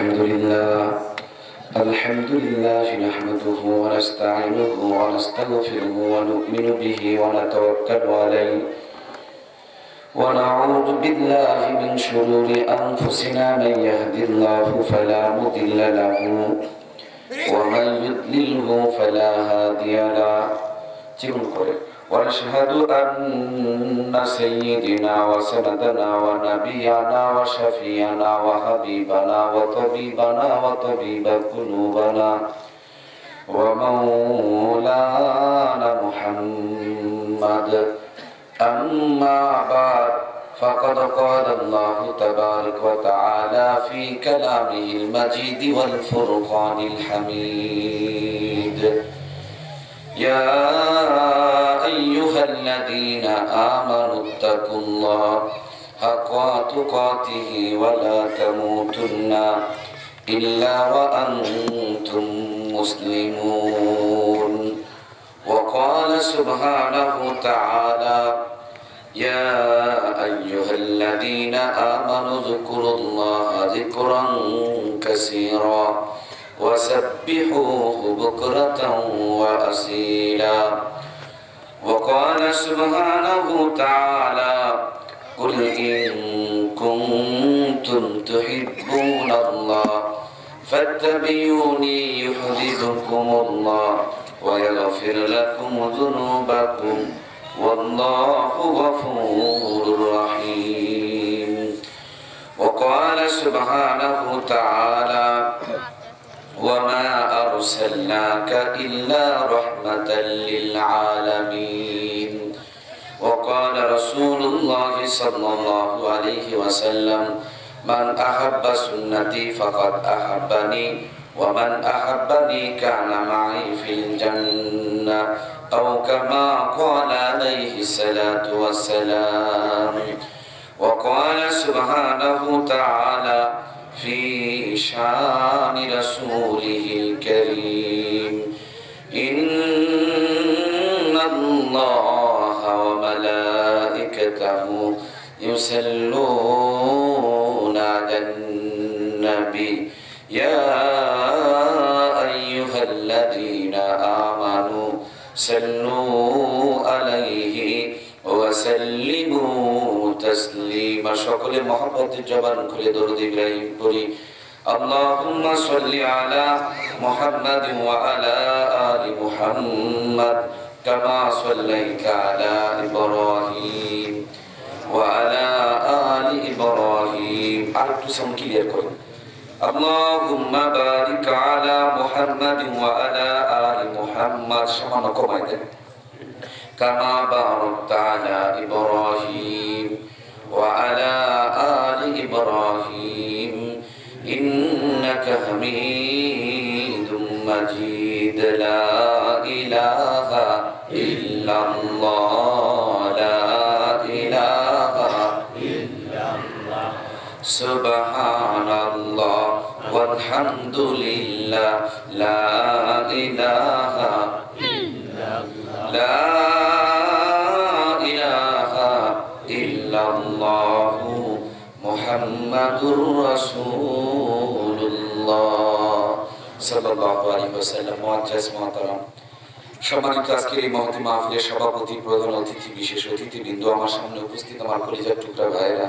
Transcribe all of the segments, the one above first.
الحمد لله نحمده ونستعينه ونستغفره ونؤمن به ونتوكل عليه ونعوذ بالله من شرور أنفسنا من يهد الله فلا مضل له ومن يضلله فلا هادي له ونشهد أن سيدنا وسندنا ونبينا وشفيعنا وحبيبنا وطبيبنا وطبيب قلوبنا ومولانا محمد أما بعد فقد قال الله تبارك وتعالى في كلامه المجيد والفرقان الحميد يا أيها الذين آمنوا اتقوا الله حق تقاته ولا تموتن إلا وأنتم مسلمون وقال سبحانه وتعالى يا أيها الذين آمنوا اذكروا الله ذكرا كثيرا وسبحوه بكرة وأصيلا وقال سبحانه وتعالى قل إن كنتم تحبون الله فاتبعوني يحببكم الله ويغفر لكم ذنوبكم والله غفور رحيم وقال سبحانه وتعالى وما أرسلناك إلا رحمة للعالمين وقال رسول الله صلى الله عليه وسلم من أحب سنتي فقد أحبني ومن أحبني كان معي في الجنة أو كما قال عليه الصلاة والسلام وقال سبحانه تعالى في شان رسوله الكريم إن الله وملائكته يصلون على النبي يا أيها الذين آمنوا صلوا عليه وسلموا تسليما সকলে মহব্বতের জবান খুলে দরুদ ইব্রাহিম পড়ি اللهم صل على محمد وعلى آل محمد كما صليت على إبراهيم وعلى آل إبراهيم আরেকটু সাউন্ড ক্লিয়ার করুন اللهم بارك على محمد وعلى آل محمد সামান্য কমাই দেন كما باركت على إبراهيم وعلى آل إبراهيم إنك حميد مجيد لا إله إلا الله لا إله إلا الله سبحان الله والحمد لله لا إله إلا الله لا إله إلا الله محمد رسول الله صلى الله عليه وسلم معزز محترم সম্মানিত আজকের এই মহতি মাহফিলের সভাপতি প্রধান অতিথি বিশেষ অতিথিবৃন্দ আমার সামনে উপস্থিত আমার কলিজার টুকরা ভাইয়েরা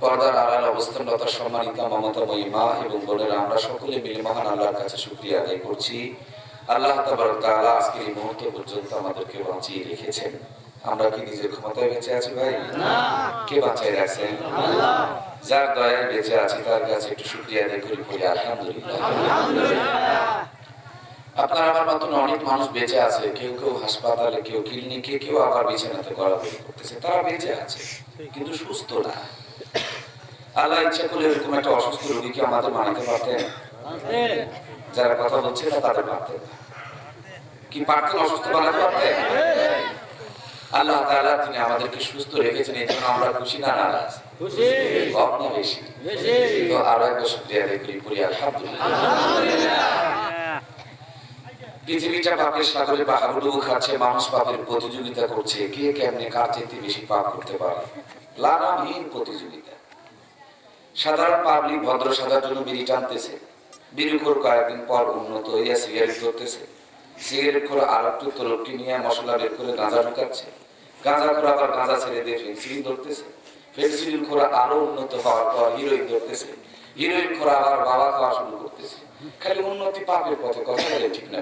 পর্দার আড়াল অবস্থানরত সম্মানিত মমতাময়ী মা এবং বোনেরা আমরা সকলে মিলে মহান আল্লাহর কাছে শুকরিয়া আদায় করছি আল্লাহ তাবারক তাআলা আজকের এই মুহূর্ত পর্যন্ত আমাদেরকে বাঁচিয়ে রেখেছেন আমরা কি নিজের ক্ষমতায় বেঁচে আছি ভাই না কে বাঁচিয়ে রাখছেন আল্লাহ যার দয়ায় বেঁচে আছি তার কাছে একটু শুকরিয়া আদায় করি বলি আলহামদুলিল্লাহ আলহামদুলিল্লাহ আপনার আমার মতন অনেক মানুষ বেঁচে আছে কেউ কেউ হাসপাতালে কেউ ক্লিনিকে কেউ আবার বিছানাতে গড়াগড়ি করতেছে তারা বেঁচে আছে কিন্তু সুস্থ না আল্লাহ ইচ্ছা করলে এরকম একটা অসুস্থ রোগীকে আমাদের বানাতে পারতেন যারা কথা বলছে না তাদের পারতেন কি পারতেন অসুস্থ বানাতে পারতেন আল্লাহ তাআলা তিনি আমাদেরকে সুস্থ রেখেছেন এই জন্য আমরা খুশি না নারাজ খুশি কম না বেশি বেশি তো আরো একবার শুকরিয়া আদায় করি পড়ি আলহামদুলিল্লাহ আলহামদুলিল্লাহ পৃথিবীটা পাপের সাগরে হাবুডুবু খাচ্ছে মানুষ পাপের প্রতিযোগিতা করছে কে কেমনে কার চাইতে বেশি পাপ করতে পারে লাগামহীন প্রতিযোগিতা সাধারণ পাবলিক ভদ্র সাজার জন্য বিড়ি টানতেছে, বিড়িখোর কয়েকদিন পর উন্নত হইয়া সিগারেট ধরতেছে, সিগারেট করে আর একটু তরফটি নিয়ে মশলা বের করে গাঁজা ঢুকাচ্ছে, গাঁজা করে আবার গাঁজা ছেড়ে দিয়ে ফেন্সিডিল ধরতেছে, ফেন্সিডিল করে আরো উন্নত হওয়ার পর হিরোইন ধরতেছে, হিরোইন করে আবার বাবা খাওয়া শুরু করতেছে। খালি উন্নতি পাপের পথে, কথা বলে ঠিক না?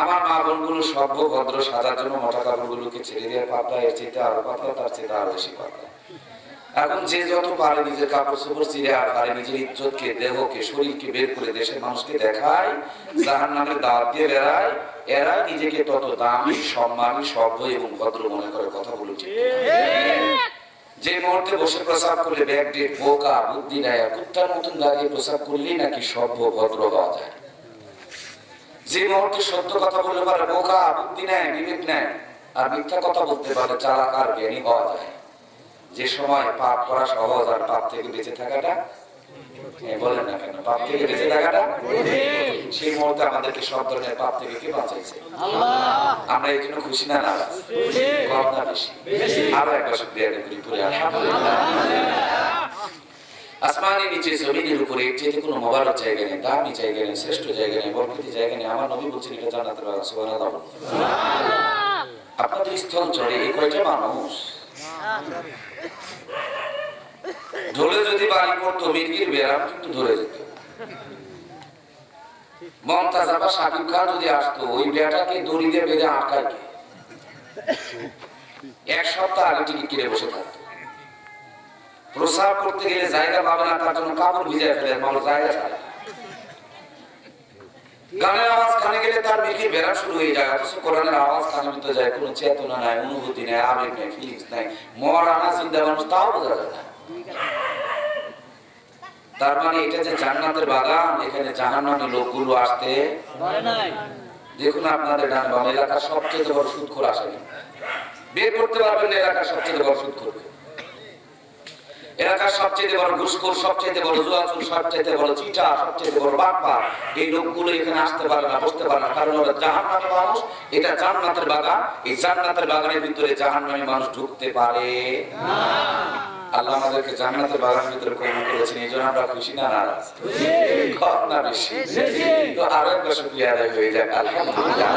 আমার মা বোনগুলো সভ্য ভদ্র সাজার জন্য মোটা কাপড়গুলোকে ছেড়ে দিয়ে পাতলা, এর চেয়ে আরো পাতলা, তার চেয়ে আরো বেশি পাতলা। এখন যে যত পারে নিজের কাপড় চোপড় চিরে আর পারে নিজের ইজ্জতকে, দেহকে, শরীরকে বের করে দেশের মানুষকে দেখায়, জাহান্নামের দাওয়াত দিয়ে বেড়ায়। এরা নিজেকে তত দামি, সম্মানী, সভ্য এবং ভদ্র মনে করে। কথা বলি ঠিক? যে মুহূর্তে বসে প্রসাব করলে ব্যাগ দিয়ে বোকা বুদ্ধি নেয়, কুত্তার মতন দাঁড়িয়ে প্রসাব করলেই নাকি সভ্য ভদ্র হওয়া যায়। যে মুহূর্তে সত্য কথা বলতে পারে বোকা বুদ্ধি নেয়, বিবেক নেয়, আর মিথ্যা কথা বলতে পারে চালাক আর জ্ঞানী হওয়া যায়। যে সময় পাপ করা সহজ আর পাপ থেকে বেঁচে থাকাটা, বলেন না কেন, পাপ থেকে বেঁচে থাকাটা, সেই মুহূর্তে আমাদেরকে সব ধরনের পাপ থেকে কে বাঁচাইছে? আমরা এই জন্য খুশি না নারাজ? কম না বেশি? আরো একবার শুকরিয়া করি পরে আলহামদুলিল্লাহ। আসমানের নিচে জমিনের উপরে এর চেয়ে কোনো মোবারক জায়গা নেই, দামি জায়গা নেই, শ্রেষ্ঠ জায়গা নেই, বরকতি জায়গা নেই। আমার নবী বলছেন এটা জান্নাতের বাগান। সুবহানাল্লাহ। আপনাদের স্থল চলে এই কয়টা মানুষ? ঢোলে যদি বাড়ি পড়তো মির্গির বেড়াম কিন্তু ধরে যেত। মমতাজ আবার শাকিব খান যদি আসতো, ওই বেড়াটাকে দড়ি দিয়ে বেঁধে আটকায় কে? এক সপ্তাহ আগে টিকিট কিনে বসে থাকতো। প্রসাব করতে গেলে জায়গা পাবে না, তার জন্য কাপড় ভিজায় ফেলে মানুষ জায়গা ছাড়ে। গানের আওয়াজ কানে গেলে তার মির্গির বেড়া শুরু হয়ে যায়। অথচ কোরআনের আওয়াজ কানে ভিতরে যায়, কোনো চেতনা নাই, অনুভূতি নাই, আবেগ নাই, ফিলিংস নাই, মর আনা চিন্তা মানুষ তাও বোঝা যায় না। তার মানে এটা যে জান্নাতের বাগান, এখানে জাহান্নামী লোকগুলো আসতে দেখুন। আপনাদের ডান বাম এলাকার সবচেয়ে বড় সুদখোর আসেনি, বের করতে পারবেন না এলাকার সবচেয়ে বড় সুদখোর, এলাকার সবচেয়ে বড় ঘুষখোর, সবচেয়ে বড় জুয়াচোর, সবচেয়ে বড় চিটা, সবচেয়ে বড় বাটপার। এই লোকগুলো এখানে আসতে পারে না, বসতে পারে না, কারণ ওরা জাহান্নামের মানুষ। এটা জান্নাতের বাগান, এই জান্নাতের বাগানের ভিতরে জাহান্নামী মানুষ ঢুকতে পারে না। আল্লাহ আমাদেরকে জান্নাতের বাগানের ভিতরে কবুল করেছেন, এই জন্য আমরা খুশি না নারাজ? কম না বেশি? তো আরো একবার শুকরিয়া আদায় হয়ে যাক, আলহামদুলিল্লাহ।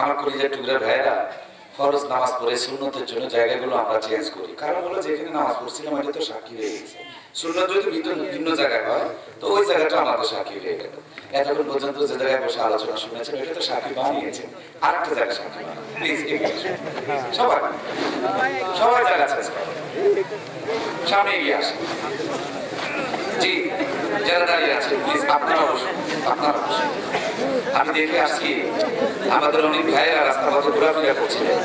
আমার কলিজার টুকরা ভাইয়েরা, ফরজ নামাজ পড়ে সুন্নতের জন্য জায়গাগুলো আমরা চেঞ্জ করি। কারণ হলো যেখানে নামাজ পড়ছিলাম এটা তো সাক্ষী হয়ে গেছে। সুন্নত যদি ভিন্ন জায়গায় হয় তো ওই জায়গাটা আমাদের সাক্ষী হয়ে গেল। এতক্ষণ পর্যন্ত যে জায়গায় বসে আলোচনা শুনেছেন ওইটা তো সাক্ষী বানিয়েছে, আরেকটা জায়গায় সাক্ষী বানান প্লিজ। সবাই সবাই জায়গা চেঞ্জ করেন, সামনে এগিয়ে আসেন। জি, যারা দাঁড়িয়ে আছেন প্লিজ আপনারা বসুন, আপনারা বসুন। আমি দেখে আসছি আমাদের অনেক ভাইয়েরা রাস্তা পথে ঘোরাফেরা করছিলেন,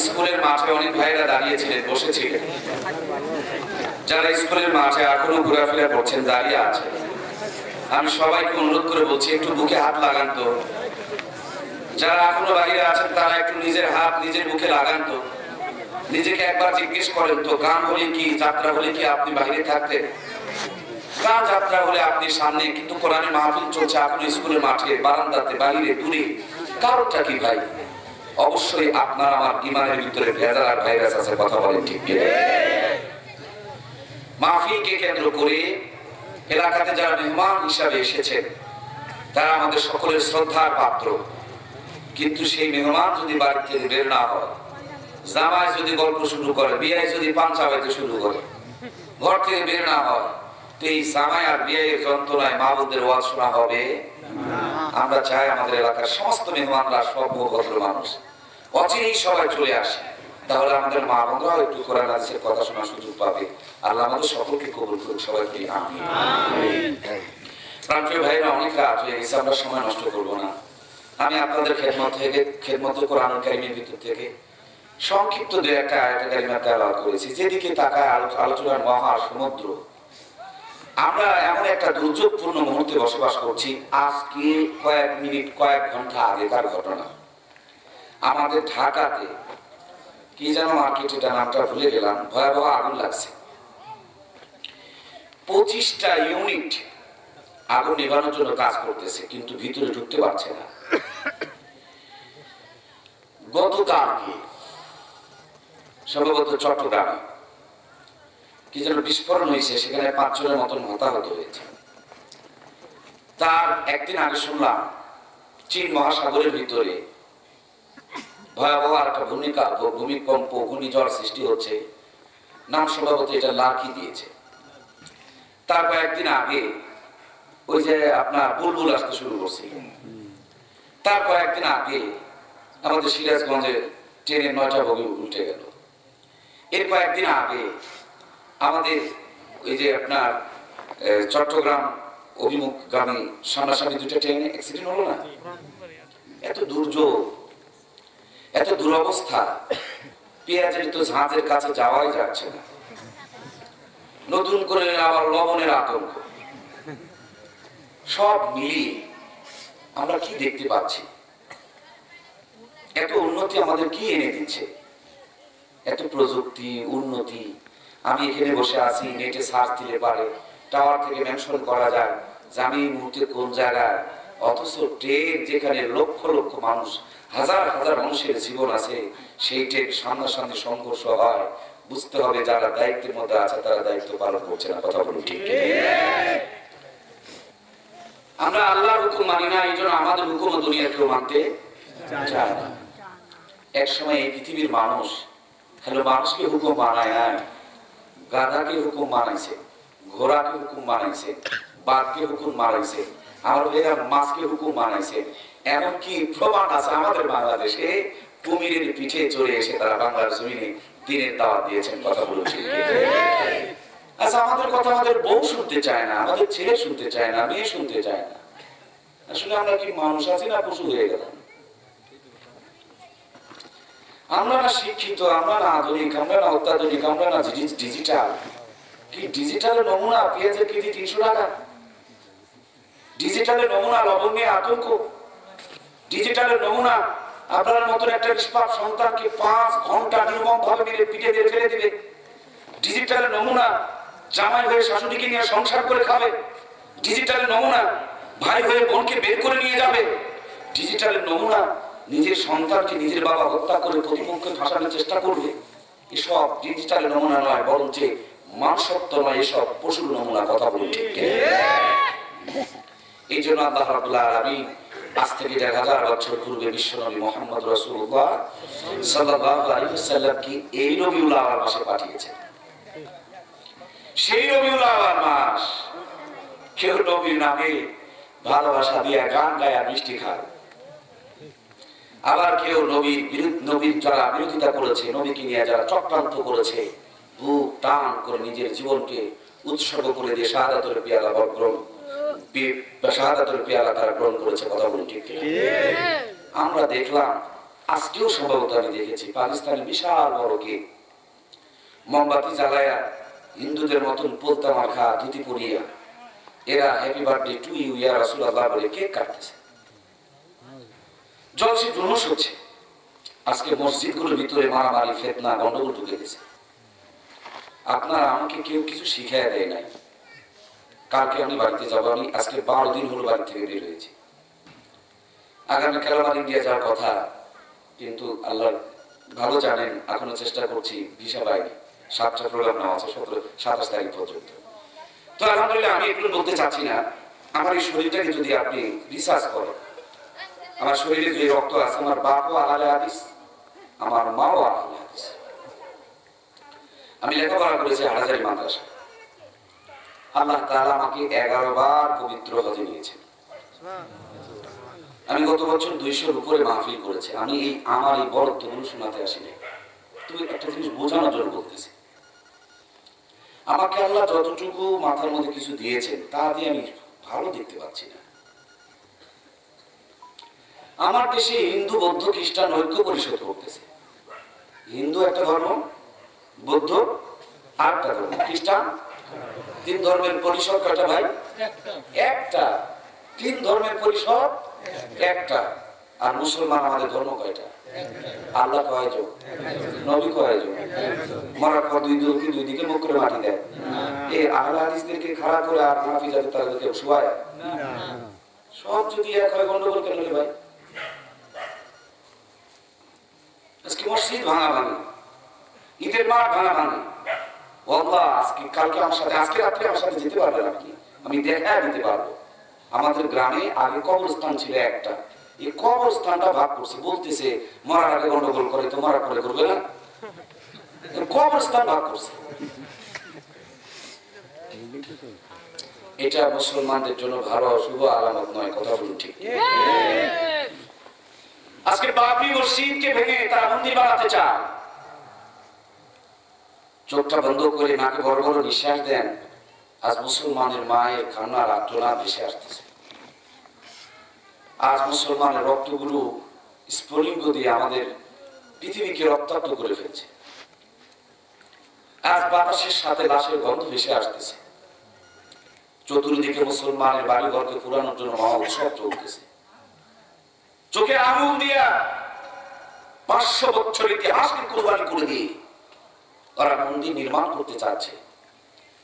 স্কুলের মাঠে অনেক ভাইয়েরা দাঁড়িয়েছিলেন, বসেছিলেন। যারা স্কুলের মাঠে এখনো ঘোরাফেরা করছেন, দাঁড়িয়ে আছেন, আমি সবাইকে অনুরোধ করে বলছি একটু বুকে হাত লাগান তো। যারা এখনো বাইরে আছেন তারা একটু নিজের হাত নিজের বুকে লাগান তো। নিজেকে একবার জিজ্ঞেস করেন তো, গান হলে কি, যাত্রা হলে কি আপনি বাইরে থাকতেন? গান যাত্রা হলে আপনি সামনে, কিন্তু কোরআনের মাহফিল চলছে এখন স্কুলের মাঠে, বারান্দাতে, বাইরে, দূরে, কারণটা কি ভাই? অবশ্যই আপনার আমার ইমানের ভিতরে ভেজাল আর ভাইরাস আছে। কথা বলেন ঠিক কিনা? মাহফিলকে কেন্দ্র করে এলাকাতে যারা মেহমান হিসাবে এসেছেন তারা আমাদের সকলের শ্রদ্ধার পাত্র। কিন্তু সেই মেহমান যদি বাড়ি থেকে বের না হয়, জামাই যদি গল্প শুরু করে, বিয়াই যদি পান চাবাইতে শুরু করে, ঘর থেকে বের না হয়, তো এই জামাই আর বিয়ের যন্ত্রণায় মা বোনদের ওয়াজ শোনা হবে? আমরা চাই আমাদের এলাকার সমস্ত মেহমানরা সভ্য ভদ্র মানুষ, অচিরেই সবাই চলে আসে, তাহলে আমাদের মা বোনরাও একটু কোরআন হাদিসের কথা শোনার সুযোগ পাবে। আল্লাহ আমাদের সকলকে কবুল করুক, সবাইকে আমিন। প্রাণপ্রিয় ভাইরা, অনেক রাত হয়ে গেছে, আমরা সময় নষ্ট করব না। আমি আপনাদের খেদমত কোরআনুল কারীমের ভিতর থেকে সংক্ষিপ্ত দুই একটা আয়াতে কারিমা তেলাওয়াত করেছি। যেদিকে তাকায় আলোচনার মহা সমুদ্র। আমরা এমন একটা দুর্যোগপূর্ণ মুহূর্তে বসবাস করছি। আজকে কয়েক মিনিট, কয়েক ঘন্টা আগেকার ঘটনা। আমাদের ঢাকাতে কি যেন মার্কেটটা নামটা ভুলে গেলাম, ভয়াবহ আগুন লাগছে। 25টা ইউনিট আগুন নিভানোর জন্য কাজ করতেছে, কিন্তু ভিতরে ঢুকতে পারছে না। গতকালকে সম্ভবত চট্টগ্রামে কি যেন বিস্ফোরণ হয়েছে, সেখানে 5 জনের মতন হতাহত হয়েছে। তার একদিন আগে শুনলাম চীন মহাসাগরের ভিতরে ভয়াবহ একটা ভূমিকম্প, ঘূর্ণিঝড় সৃষ্টি হচ্ছে। নাম সম্ভবত এটা লাকি দিয়েছে। তার কয়েকদিন আগে ওই যে আপনার বুলবুল আসতে শুরু করছিল। তার কয়েকদিন আগে আমাদের সিরাজগঞ্জে ট্রেনের 9টা বগি উল্টে গেল। এর কয়েকদিন আগে আমাদের ওই যে আপনার চট্টগ্রাম অভিমুখগামী সামনাসামনি 2টা ট্রেনে অ্যাক্সিডেন্ট হলো না? এত দুর্যোগ, এত দুরবস্থা, পেঁয়াজের তো ঝাঁজের কাছে যাওয়াই যাচ্ছে না। নতুন করে আবার লবণের আতঙ্ক। সব মিলিয়ে আমরা কি দেখতে পাচ্ছি? এত উন্নতি আমাদের কি এনে দিচ্ছে? এত প্রযুক্তি উন্নতি। আমি এখানে বসে আছি, নেটে সার্চ দিলে পারে টাওয়ার থেকে মেনশন করা যায় যে আমি এই মুহূর্তে কোন জায়গায়। অথচ ট্রেন যেখানে লক্ষ লক্ষ মানুষ, হাজার হাজার মানুষের জীবন আছে, সেই ট্রেন সামনাসামনি সংঘর্ষ হয়। বুঝতে হবে যারা দায়িত্বের মধ্যে আছে তারা দায়িত্ব পালন করছে না। কথা বলুন ঠিক? আমরা আল্লাহর হুকুম মানি না, এই জন্য আমাদের হুকুম দুনিয়া কেউ মানতে চায় না। এক সময় এই পৃথিবীর মানুষ মানুষকে হুকুম মানায় না, গাধাকে হুকুম মানাইছে, ঘোড়াকে হুকুম মানাইছে, বাঘকে হুকুম মানাইছে, আমার ভাইরা মাছকে হুকুম মানাইছে। এমনকি প্রমাণ আছে আমাদের বাংলাদেশে কুমিরের পিঠে চড়ে এসে তারা বাংলার জমিনে দিনের দাওয়াত দিয়েছেন। কথা বলছি। আচ্ছা, আমাদের কথা আমাদের বউ শুনতে চায় না, আমাদের ছেলে শুনতে চায় না, মেয়ে শুনতে চায় না। আসলে আমরা কি মানুষ আছি না পশু হয়ে গেলাম? আমরা না শিক্ষিত, আমরা না আধুনিক, আমরা না অত্যাধুনিক, আমরা না ডিজিটাল। কি ডিজিটালের নমুনা পেঁয়াজের কেজি 300 টাকা, ডিজিটালের নমুনা লবণ নিয়ে আতঙ্ক, ডিজিটালের নমুনা আপনার মতন একটা নিষ্পাপ সন্তানকে 5 ঘন্টা নির্মম ভাবে মেরে পিঠে দিয়ে ফেলে দিবে, ডিজিটালের নমুনা জামাই হয়ে শাশুড়িকে নিয়ে সংসার করে খাবে, ডিজিটালের নমুনা ভাই হয়ে বোনকে বের করে নিয়ে যাবে, ডিজিটালের নমুনা নিজের সন্তানকে নিজের বাবা হত্যা করে প্রতিপক্ষকে ফাঁসানোর চেষ্টা করবে। এসব ডিজিটালের নমুনা নয়, বরঞ্চ মানসত্ব নয়, এসব পশুর নমুনা। কথা বলুন ঠিক? এই জন্য আল্লাহ রাব্বুল আলামিন আজ থেকে 1000 বছর পূর্বে বিশ্বনবী মুহাম্মদ রাসূলুল্লাহ সাল্লাল্লাহু আলাইহি ওয়াসাল্লামকে এই রবিউল আউয়াল মাসে পাঠিয়েছেন। সেই রবিউল আউয়াল মাস কেউ নবীর নামে ভালোবাসা দিয়ে গান গায়, মিষ্টি খায়। আবার কেউ নবীর যারা বিরোধিতা করেছে, নবীকে নিয়ে যারা চক্রান্ত করেছে, বুক টান করে নিজের জীবনকে উৎসর্গ করে দিয়ে শাহাদাতের পেয়ালা তারা গ্রহণ করেছে। কথা বলুন ঠিক? আমরা দেখলাম, আজকেও সম্ভবত আমি দেখেছি, পাকিস্তানে বিশাল বড় কেক মোমবাতি জ্বালায়া হিন্দুদের মতন পোলতা মাখা ধুতি পরিয়া এরা হ্যাপি বার্থডে টু ইউ ইয়া রাসূলুল্লাহ বলে কেক কাটতেছে। জলসে জুলুস হচ্ছে। আজকে মসজিদগুলোর ভিতরে মারামারি, ফিতনা, গন্ডগোল ঢুকে গেছে। আপনারা আমাকে কেউ কিছু শিখায় দেয় নাই। কালকে আমি বাড়িতে যাবো, আমি আজকে 12 দিন হলো বাড়ি থেকে বের হয়েছি। আগামীকাল আমার ইন্ডিয়া যাওয়ার কথা, কিন্তু আল্লাহ ভালো জানেন এখনো চেষ্টা করছি, ভিসা পাইনি। 7টা প্রোগ্রাম নেওয়া আছে 27 তারিখ পর্যন্ত। তো আলহামদুলিল্লাহ, আমি একটু বলতে চাচ্ছি না, আমার এই শরীরটাকে যদি আপনি রিসার্চ করেন, আমার শরীরে যে রক্ত আছে, আমার বাপও আহলে হাদিস, আমার মাও আহলে হাদিস। আমি লেখাপড়া করেছি হাটহাজারী মাদ্রাসা। আল্লাহ তাআলা আমাকে 11 বার পবিত্র হজে নিয়েছেন। আমি গত বছর 200-র উপরে মাহফিল করেছি। আমি আমার এই বড়ত্বগুলো শোনাতে আসিনি, তুমি একটা জিনিস বোঝানোর জন্য বলতেছি। আমাকে আল্লাহ যতটুকু মাথার মধ্যে কিছু দিয়েছেন তা দিয়ে আমি ভালো দেখতে পাচ্ছি না। আমার দেশে হিন্দু, বৌদ্ধ, খ্রিস্টান ঐক্য পরিষদ করতেছে। হিন্দু একটা ধর্ম, বৌদ্ধ আরেকটা ধর্ম, খ্রিস্টান 3 ধর্মের পরিষদ কয়টা ভাই? একটা। 3 ধর্মের পরিষদ একটা। আর মুসলমান আমাদের ধর্ম কয়টা? আল্লাহ কয়জন? নবী কয়জন? মরার পর 2 দিকে মুখ করে মাটি দেয়। এই আহলে হাদিসদেরকে খাড়া করে আর হানাফি জাতি তাদেরকে শোয়ায়। সব যদি এক হয় গন্ডগোল কেন ভাই? আজকে মসজিদ ভাঙা ভাঙি, ঈদের মাঠ ভাঙা ভাঙি, আল্লাহ আজকে কালকে আমার সাথে, আজকে রাত্রে আমার সাথে যেতে পারবেন আপনি, আমি দেখা দিতে পারবো। আমাদের গ্রামে আগে কবরস্থান ছিল একটা, এই কবরস্থানটা ভাগ করছে, বলতেছে মরার আগে গন্ডগোল করে তো মরার পরে করবে না, কবরস্থান ভাগ করছে। এটা মুসলমানদের জন্য ভালো শুভ আলামত নয়, কথা বলুন ঠিক। আজকে বাবরি মসজিদকে ভেঙে তারা মন্দির বানাতে চায়। চোখটা বন্ধ করে নাকে বড় বড় নিঃশ্বাস দেন, আজ মুসলমানের মায়ের কান্নার আর্তনাদ ভেসে আসতেছে। আজ মুসলমানের রক্তগুলো স্ফুলিঙ্গ দিয়ে আমাদের পৃথিবীকে রক্তাক্ত করে ফেলছে। আজ বাতাসের সাথে লাশের গন্ধ ভেসে আসতেছে। চতুর্দিকে মুসলমানের বাড়িঘরকে পুরানোর জন্য মহা উৎসব চলতেছে। চোখে আঙুল দিয়া 500 বছর ইতিহাসকে কুরবানি করে দিয়ে তারা মন্দির নির্মাণ করতে চাচ্ছে।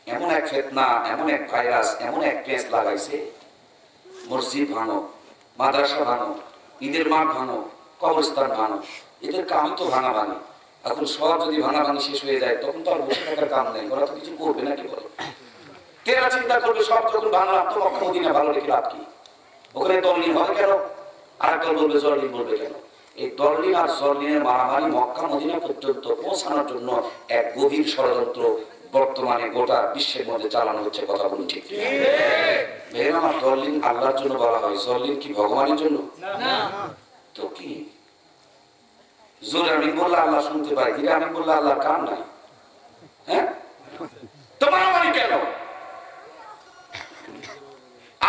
এমন এক ফিতনা, এমন এক ভাইরাস, এমন এক পেঁচ লাগাইছে, মসজিদ ভাঙো, মাদ্রাসা ভাঙো, ঈদের মাঠ ভাঙো, কবরস্থান ভাঙো, এদের কাম তো ভাঙা ভাঙি। এখন সব যদি ভাঙা ভাঙি শেষ হয়ে যায় তখন তো আর বসে থাকার কাম নেই, ওরা তো কিছু করবে নাকি বলে। তেরা চিন্তা করবে সব যখন ভাঙলাম তো মক্কা মদিনা ভালো রেখে লাভ কি, ওখানে দলিল হবে কেন, আর একটা বলবে জলিল বলবে কেন। এই দলিল আর জলিলের মারামারি মক্কা মদিনা পর্যন্ত পৌঁছানোর জন্য এক গভীর ষড়যন্ত্র বর্তমানে গোটা বিশ্বের মধ্যে চালানো হচ্ছে, কথা বলুন ঠিক। আমার দলিল আল্লাহর জন্য বলা হয়, জলিল কি ভগবানের জন্য না, তো কি জোরে আমি বললে আল্লাহ শুনতে পাই, ধীরে আমি বললে আল্লাহর কান নাই। হ্যাঁ, তো মারামারি কেন?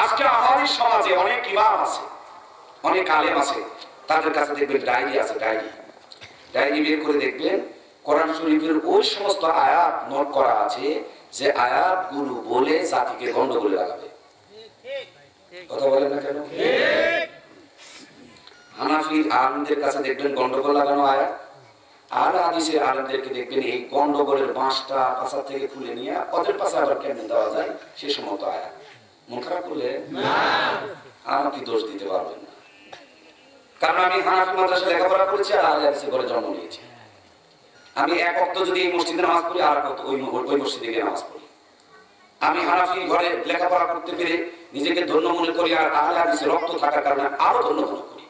আজকে আমাদের সমাজে অনেক ইমাম আছে, অনেক আলেম আছে, তাদের কাছে দেখবেন ডায়েরি আছে, ডায়েরি বের করে দেখবেন কোরআন শরীফের ওই সমস্ত আয়াত নোট করা আছে যে আয়াতগুলো বলে জাতিকে গন্ডগোলে লাগাবে। কথা বলেন না কেন? হানাফির আলেমদের কাছে দেখবেন গন্ডগোল লাগানো আয়াত, আর হাদিসের আলেমদেরকে দেখবেন এই গন্ডগোলের বাঁশটা পাশা থেকে খুলে নিয়ে ওদের পাশে আবার কেমন দেওয়া যায় সে সমস্ত আয়াত। মন খারাপ করলে আমাকে দোষ দিতে পারবেন না, কারণ আমি হানাফি মাদ্রাসায় লেখাপড়া করেছি আর আহলে হাদিসের ঘরে জন্ম নিয়েছি। আমি এক ওয়াক্ত যদি এই মসজিদে নামাজ পড়ি আর এক ওয়াক্ত ওই মসজিদে গিয়ে নামাজ পড়ি। আমি হানাফি ঘরে লেখাপড়া করতে পেরে নিজেকে ধন্য মনে করি, আর আহলে হাদিসের রক্ত থাকার কারণে আরো ধন্য মনে করি।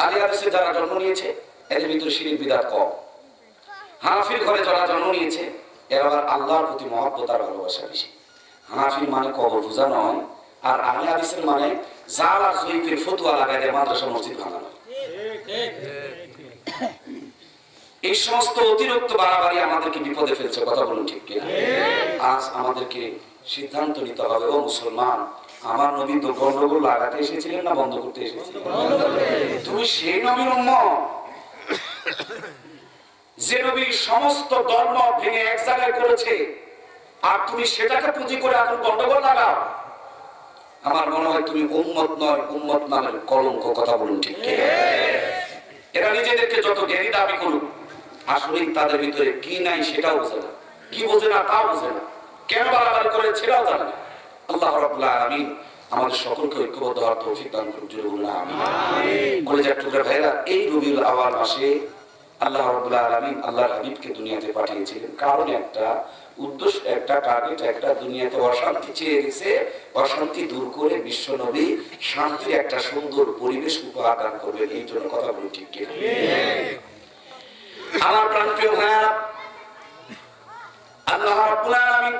আহলে হাদিসে যারা জন্ম নিয়েছে এদের ভিতরে শিরক বিদআত কম। হানাফির ঘরে যারা জন্ম নিয়েছে এরা আবার আল্লাহর প্রতি মহব্বত আর ভালোবাসা বেশি। হানাফির মানে কবর পূজা নয়, আর আহলে হাদিসের মানে জাল আর জয়ীফের ফতোয়া লাগায় মাদ্রাসা মসজিদ ভাঙানো। এই সমস্ত অতিরিক্ত বাড়াবাড়ি আমাদেরকে বিপদে ফেলছে, কথা বলুন ঠিক কিনা? আজ আমাদেরকে সিদ্ধান্ত নিতে হবে, ও মুসলমান, আমার নবী তো গন্ডগোল লাগাতে এসেছিলেন না বন্ধ করতে এসেছিলেন? তুমি সেই নবীর উম্মত যে নবী সমস্ত ধর্ম ভেঙে এক জায়গায় করেছে, আর তুমি সেটাকে পুঁজি করে এখন গন্ডগোল লাগাও। আমার মনে হয় তুমি উম্মত নয়, উম্মত নামের কলঙ্ক, কথা বলুন ঠিক কিনা? এরা নিজেদেরকে যত জ্ঞানী দাবি করুক, আসলে তাদের ভিতরে কি নাই সেটাও বোঝে না, কি বোঝে না তাও বোঝে না, কেন বাড়াবাড়ি করে সেটাও জানে না। আল্লাহ রাব্বুল আলামিন আমাদের সকলকে ঐক্যবদ্ধ হওয়ার তৌফিক দান করুন, জোরে বলুন আমিন। কলেজার টুকরা ভাইরা, এই রবিউল আউয়াল মাসে আল্লাহ রাব্বুল আলামিন আল্লাহর হাবিবকে দুনিয়াতে পাঠিয়েছিলেন, কারণ একটা উদ্দেশ্য, একটা টার্গেট, একটা দুনিয়াতে অশান্তি চেয়ে গেছে, অশান্তি দূর করে বিশ্ব নবী শান্তির একটা সুন্দর পরিবেশ উপহার দান করবেন, এই জন্য কথা বলুন ঠিক কিনা? আমার প্রাণপ্রিয় ভাইরা, আল্লাহ রাব্বুল আলামিন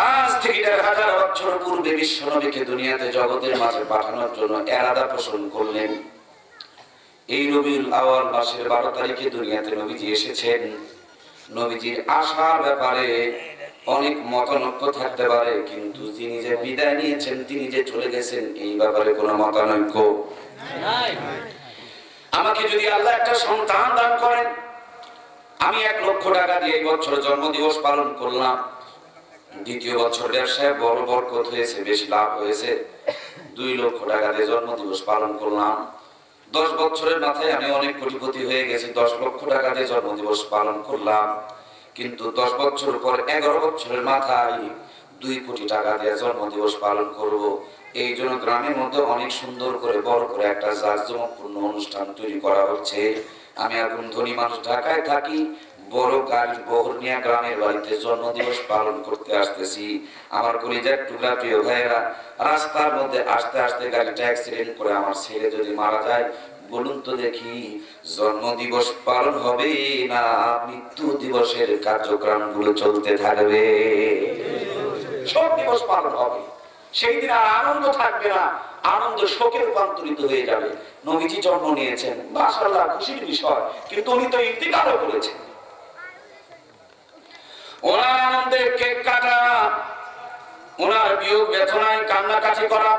আজ থেকে 1000 বছর পূর্বে বিশ্ব নবীকে দুনিয়াতে জগতের মাঝে পাঠানোর জন্য ইরাদা পোষণ করলেন। এই রবিউল আউয়াল মাসের 12 তারিখে দুনিয়াতে নবীজি এসেছেন। নবীজির আসার ব্যাপারে অনেক মতানৈক্য থাকতে পারে, কিন্তু তিনি যে বিদায় নিয়েছেন, তিনি যে চলে গেছেন, এই ব্যাপারে কোনো মতানৈক্য নাই। আমাকে যদি আল্লাহ একটা সন্তান দান করেন, আমি 1 লক্ষ টাকা দিয়ে এই বছর জন্মদিবস পালন করলাম। দ্বিতীয় বছর ব্যবসায় বড় বরকত হয়েছে, বেশি লাভ হয়েছে, 2 লক্ষ টাকা দিয়ে জন্মদিবস পালন করলাম। 10 বছরের মাথায় আমি অনেক কোটিপতি হয়ে গেছি, 10 লক্ষ টাকা দিয়ে জন্মদিবস পালন করলাম। কিন্তু 10 বছর পর 11 বছরের মাথায় 2 কোটি টাকা দিয়ে জন্মদিবস পালন করব। এই জন্য গ্রামের মধ্যে অনেক সুন্দর করে বড় করে একটা জাঁকজমকপূর্ণ অনুষ্ঠান তৈরি করা হচ্ছে। আমি এখন ধনী মানুষ, ঢাকায় থাকি, বড় গাড়ি বহর নিয়ে গ্রামের বাড়িতে জন্মদিবস পালন করতে আসতেছি। আমার কলিজার টুকরা প্রিয় ভাইয়েরা, রাস্তার মধ্যে আসতে আসতে গাড়িটা অ্যাক্সিডেন্ট করে আমার ছেলে যদি মারা যায়, বলুন তো দেখি জন্মদিবস পালন হবে না মৃত্যু দিবসের কার্যক্রমগুলো চলতে থাকবে? শোক দিবস পালন হবে, সেই দিন আর আনন্দ থাকবে না, আনন্দ শোকে রূপান্তরিত হয়ে যাবে। নবীজি জন্ম নিয়েছেন, মাশাআল্লাহ খুশির বিষয়, কিন্তু উনি তো ইন্তিকালও করেছেন। ওনার আনন্দে কেক কাটা, ওনার বিয়োগ বেদনায় কান্নাকাটি করা,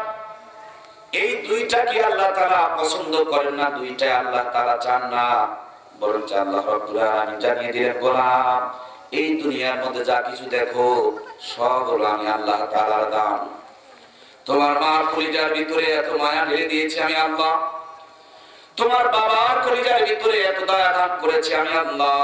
এই দুইটা কি আল্লাহ তাআলা পছন্দ করেন না? দুইটা আল্লাহ তাআলা চান না, বরং আল্লাহ রাব্বুল আলামিন জানিয়ে দিলেন, গোলাম এই দুনিয়ার মধ্যে যা কিছু দেখো সব হলো আমি আল্লাহ তাআলার দান। তোমার মার কলিজার ভিতরে এত মায়া ঢেলে দিয়েছি আমি আল্লাহ, তোমার বাবার কলিজার ভিতরে এত দয়া দান করেছি আমি আল্লাহ।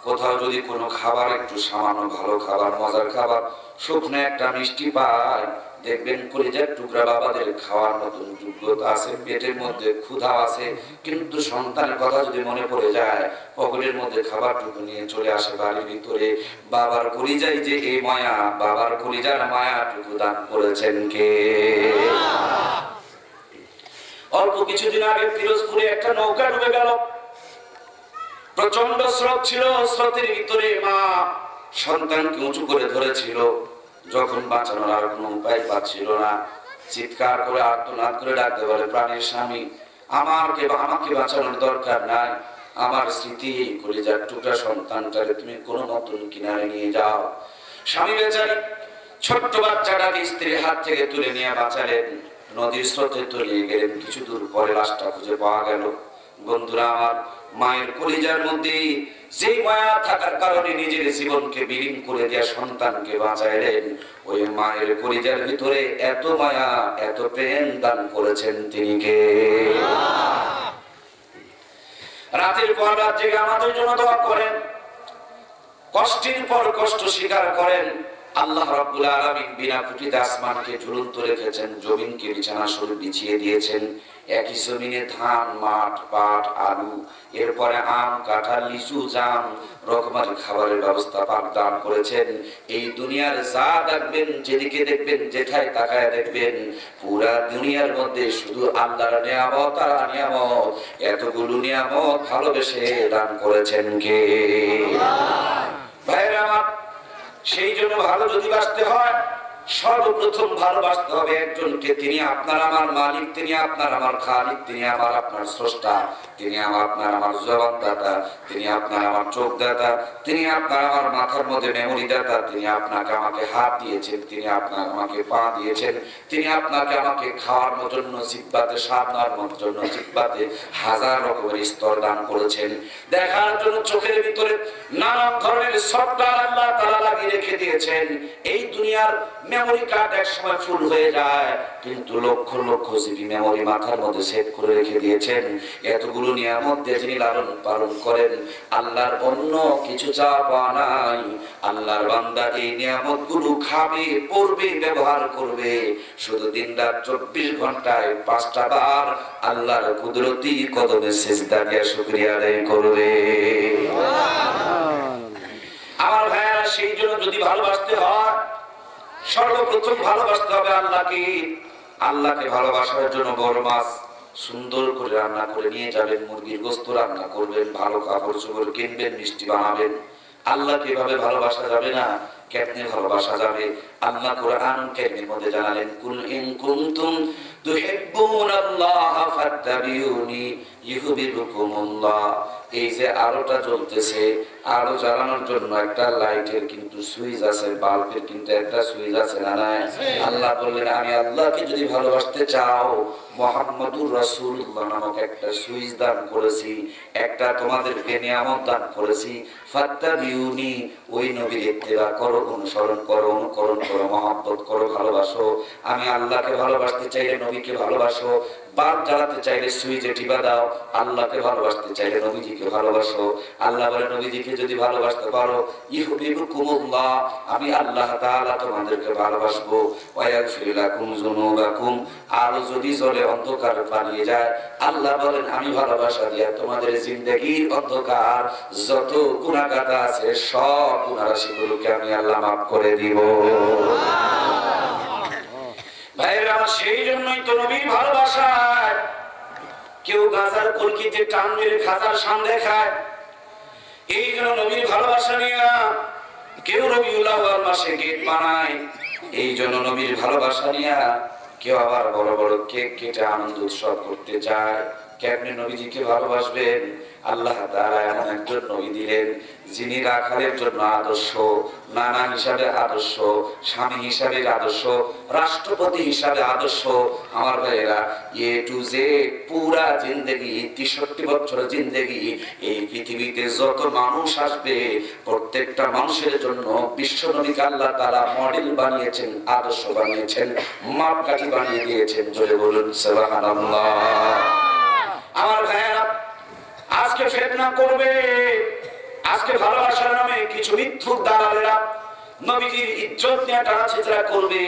কোথাও যদি কোনো খাবার একটু সামান্য ভালো খাবার, মজার খাবার, শুকনো একটা মিষ্টি পায়, দেখবেন কলিজার টুকরা বাবাদের খাওয়ার মতন যোগ্যতা আছে, পেটের মধ্যে ক্ষুধা আছে, কিন্তু সন্তানের কথা যদি মনে পড়ে যায়, পকেটের মধ্যে খাবারটুকু নিয়ে চলে আসে বাড়ির ভিতরে। বাবার কলিজায় যে এই মায়া, বাবার কলিজার মায়াটুকু দান করেছেন কে? অল্প কিছুদিন আগে পিরোজপুরে একটা নৌকা ডুবে গেল, প্রচন্ড স্রোত ছিল, স্রোতের ভিতরে মা সন্তানকে উঁচু করে ধরেছিল। যখন বাঁচানোর আর কোনো উপায় পাচ্ছিল না, চিৎকার করে আর্তনাদ করে ডাকতে বলে, প্রাণের স্বামী আমাকে বাঁচানোর দরকার নাই, আমার স্মৃতি কলিজার টুকরা সন্তানটারে তুমি কোনো মতন কিনারে নিয়ে যাও। স্বামী বেচারি ছোট্ট বাচ্চাটাকে স্ত্রীর হাত থেকে তুলে নিয়ে বাঁচালেন, নদীর স্রোতে তলিয়ে গেলেন। কিছু দূর পরে লাশটা খুঁজে পাওয়া গেল। বন্ধুরা আমার, মায়ের কলিজার মধ্যে যে মায়া থাকার কারণে নিজের জীবনকে বিলীন করে দেয়া সন্তানকে বাঁচাইলেন, ওই মায়ের কলিজার ভিতরে এত মায়া, এত প্রেম দান করেছেন তিনি কে? রাতের পর রাত জেগে আমাদের জন্য দোয়া করেন, কষ্টের পর কষ্ট স্বীকার করেন। আল্লাহ রাব্বুল আলামিন বিনা খুঁটিতে আসমানকে ঝুলন্ত রেখেছেন, জমিনকে বিছানা স্বরূপ বিছিয়ে দিয়েছেন। একই জমিনে ধান, মাঠ, পাট, আলু, এরপরে আম, কাঁঠাল, লিচু, জাম রকমারি খাবারের ব্যবস্থা পাক দান করেছেন। এই দুনিয়ার যা দেখবেন, যেদিকে দেখবেন, যেথায় তাকায় দেখবেন, পুরা দুনিয়ার মধ্যে শুধু আল্লাহর নিয়ামত আর নিয়ামত। এতগুলো নিয়ামত ভালোবেসে দান করেছেন কে? ভাইরা আমার, সেই জন্য ভালো যদি বাঁচতে হয়, সর্বপ্রথম ভালোবাসতে হবে একজনকে। তিনি আপনার আমার মালিক, তিনি আপনার আমার খালিক, তিনি আমার আপনার স্রষ্টা, তিনি আপনার আমার জবান দাতা, তিনি আপনার আমার চোখ দাতা, তিনি আপনার আমার মাথার মধ্যে মেমোরি দাতা, তিনি আপনাকে আমাকে হাত দিয়েছেন, তিনি আপনার আমাকে পা দিয়েছেন, তিনি আপনাকে আমাকে খাওয়ার জন্য জিহ্বাতে, স্বাদ নেওয়ার জন্য জিহ্বাতে হাজার রকমের স্তর দান করেছেন। দেখার জন্য চোখের ভিতরে নানা ধরনের সফটওয়্যার আল্লাহ তাআলা লাগিয়ে রেখে দিয়েছেন। এই দুনিয়ার মেমোরি কার্ড এক সময় ফুল হয়ে যায়, কিন্তু লক্ষ লক্ষ জিবি মেমোরি মাথার মধ্যে সেভ করে রেখে দিয়েছেন। এতগুলো নিয়ামত দিয়ে যিনি লালন পালন করেন, আল্লাহর অন্য কিছু চাওয়া নাই। আল্লাহর বান্দা এই নিয়ামতগুলো খাবে, পড়বে, ব্যবহার করবে, শুধু দিন রাত 24 ঘন্টায় 5টা বার আল্লাহর কুদরতি কদমে সিজদা দিয়ে শুকরিয়া আদায় করবে। আমার ভাইরা, সেই জন্য যদি ভালোবাসতে হয়, সর্বপ্রথম ভালোবাসতে হবে আল্লাহকে। আল্লাহকে ভালোবাসার জন্য বড় মাছ সুন্দর করে রান্না করে নিয়ে যাবেন, মুরগির গোশত রান্না করবেন, ভালো কাপড় চোপড় কিনবেন, মিষ্টি বানাবেন। আল্লাহকে এভাবে ভালোবাসা যাবে না। কেমনে ভালোবাসা যাবে? আল্লাহ কোরআন কারীমের মধ্যে জানালেন, কুল ইন কুনতুম তুহিব্বুনাল্লাহ ফাত্তাবিউনি ইউহিব্বুকুমুল্লাহ। এই যে আলোটা জ্বলতেছে, আলো জ্বালানোর জন্য একটা লাইটের কিন্তু সুইচ আছে, বাল্বের কিন্তু একটা সুইচ আছে না নাই? আল্লাহ বললেন, আমি আল্লাহকে যদি ভালোবাসতে চাও, মুহাম্মাদুর রাসূলুল্লাহ নামক একটা সুইচ দান করেছি, একটা তোমাদেরকে নিয়ামত দান করেছি, ফাত্তাবিউনি, ওই নবীর ইত্তেবা করো, অনুসরণ করো, অনুকরণ করো, মহব্বত করো, ভালোবাসো। আমি আল্লাহকে ভালোবাসতে চাইলে নবী নবীকে ভালোবাসো। বাল্ব জ্বালাতে চাইলে সুইচে টিপা দাও। আল্লাহকে ভালোবাসতে চাইলে নবীজিকে ভালোবাসো। আল্লাহ বলে নবীজিকে যদি ভালোবাসতে পারো ইউহিব্বুকুমুল্লাহ, আমি আল্লাহ তাআলা তোমাদেরকে ভালোবাসবো। ওয়া ইয়াগফির লাকুম যুনুবাকুম, আর যদি জলে অন্ধকার পালিয়ে যায় আল্লাহ বলেন আমি ভালোবাসা দিয়া তোমাদের জিন্দেগীর অন্ধকার যত গুনাহগার আছে সব গুনাহরাশিগুলোকে আমি আল্লাহ মাফ করে দিব। ভাইরা, সেই জন্যই তো নবীর ভালোবাসায় কেউ গাজার কলকিতে টান মেরে খাজার সামনে খায়। এই জন্য নবীর ভালোবাসা নিয়ে কেউ রবিউল আউয়াল মাসে গেট বানায়। এই জন্য নবীর ভালোবাসা নিয়ে কেউ আবার বড় বড় কেক কেটে আনন্দ উৎসব করতে চায়। কেমনে নবীজিকে ভালোবাসবেন? আল্লাহ তাআলা এমন একজন নবী দিলেন যিনি রাখালের জন্য আদর্শ, নানা হিসাবে আদর্শ, স্বামী হিসাবে আদর্শ, রাষ্ট্রপতি হিসাবে আদর্শ। আমার ভাইয়েরা, এ টু জেড পুরা জিন্দেগি, 63 বছর জিন্দেগি, এই পৃথিবীতে যত মানুষ আসবে প্রত্যেকটা মানুষের জন্য বিশ্ব নবীকে আল্লাহ তাআলা মডেল বানিয়েছেন, আদর্শ বানিয়েছেন, মাপকাঠি বানিয়ে দিয়েছেন। জোরে বলুন সুবহানাল্লাহ। আমার ভাইয়েরা, আজকে ফিতনা করবে, আজকে ভালোবাসার নামে কিছু মিথ্যুক দালালেরা নবীজির ইজ্জত নিয়ে টানাছেঁচড়া করবে।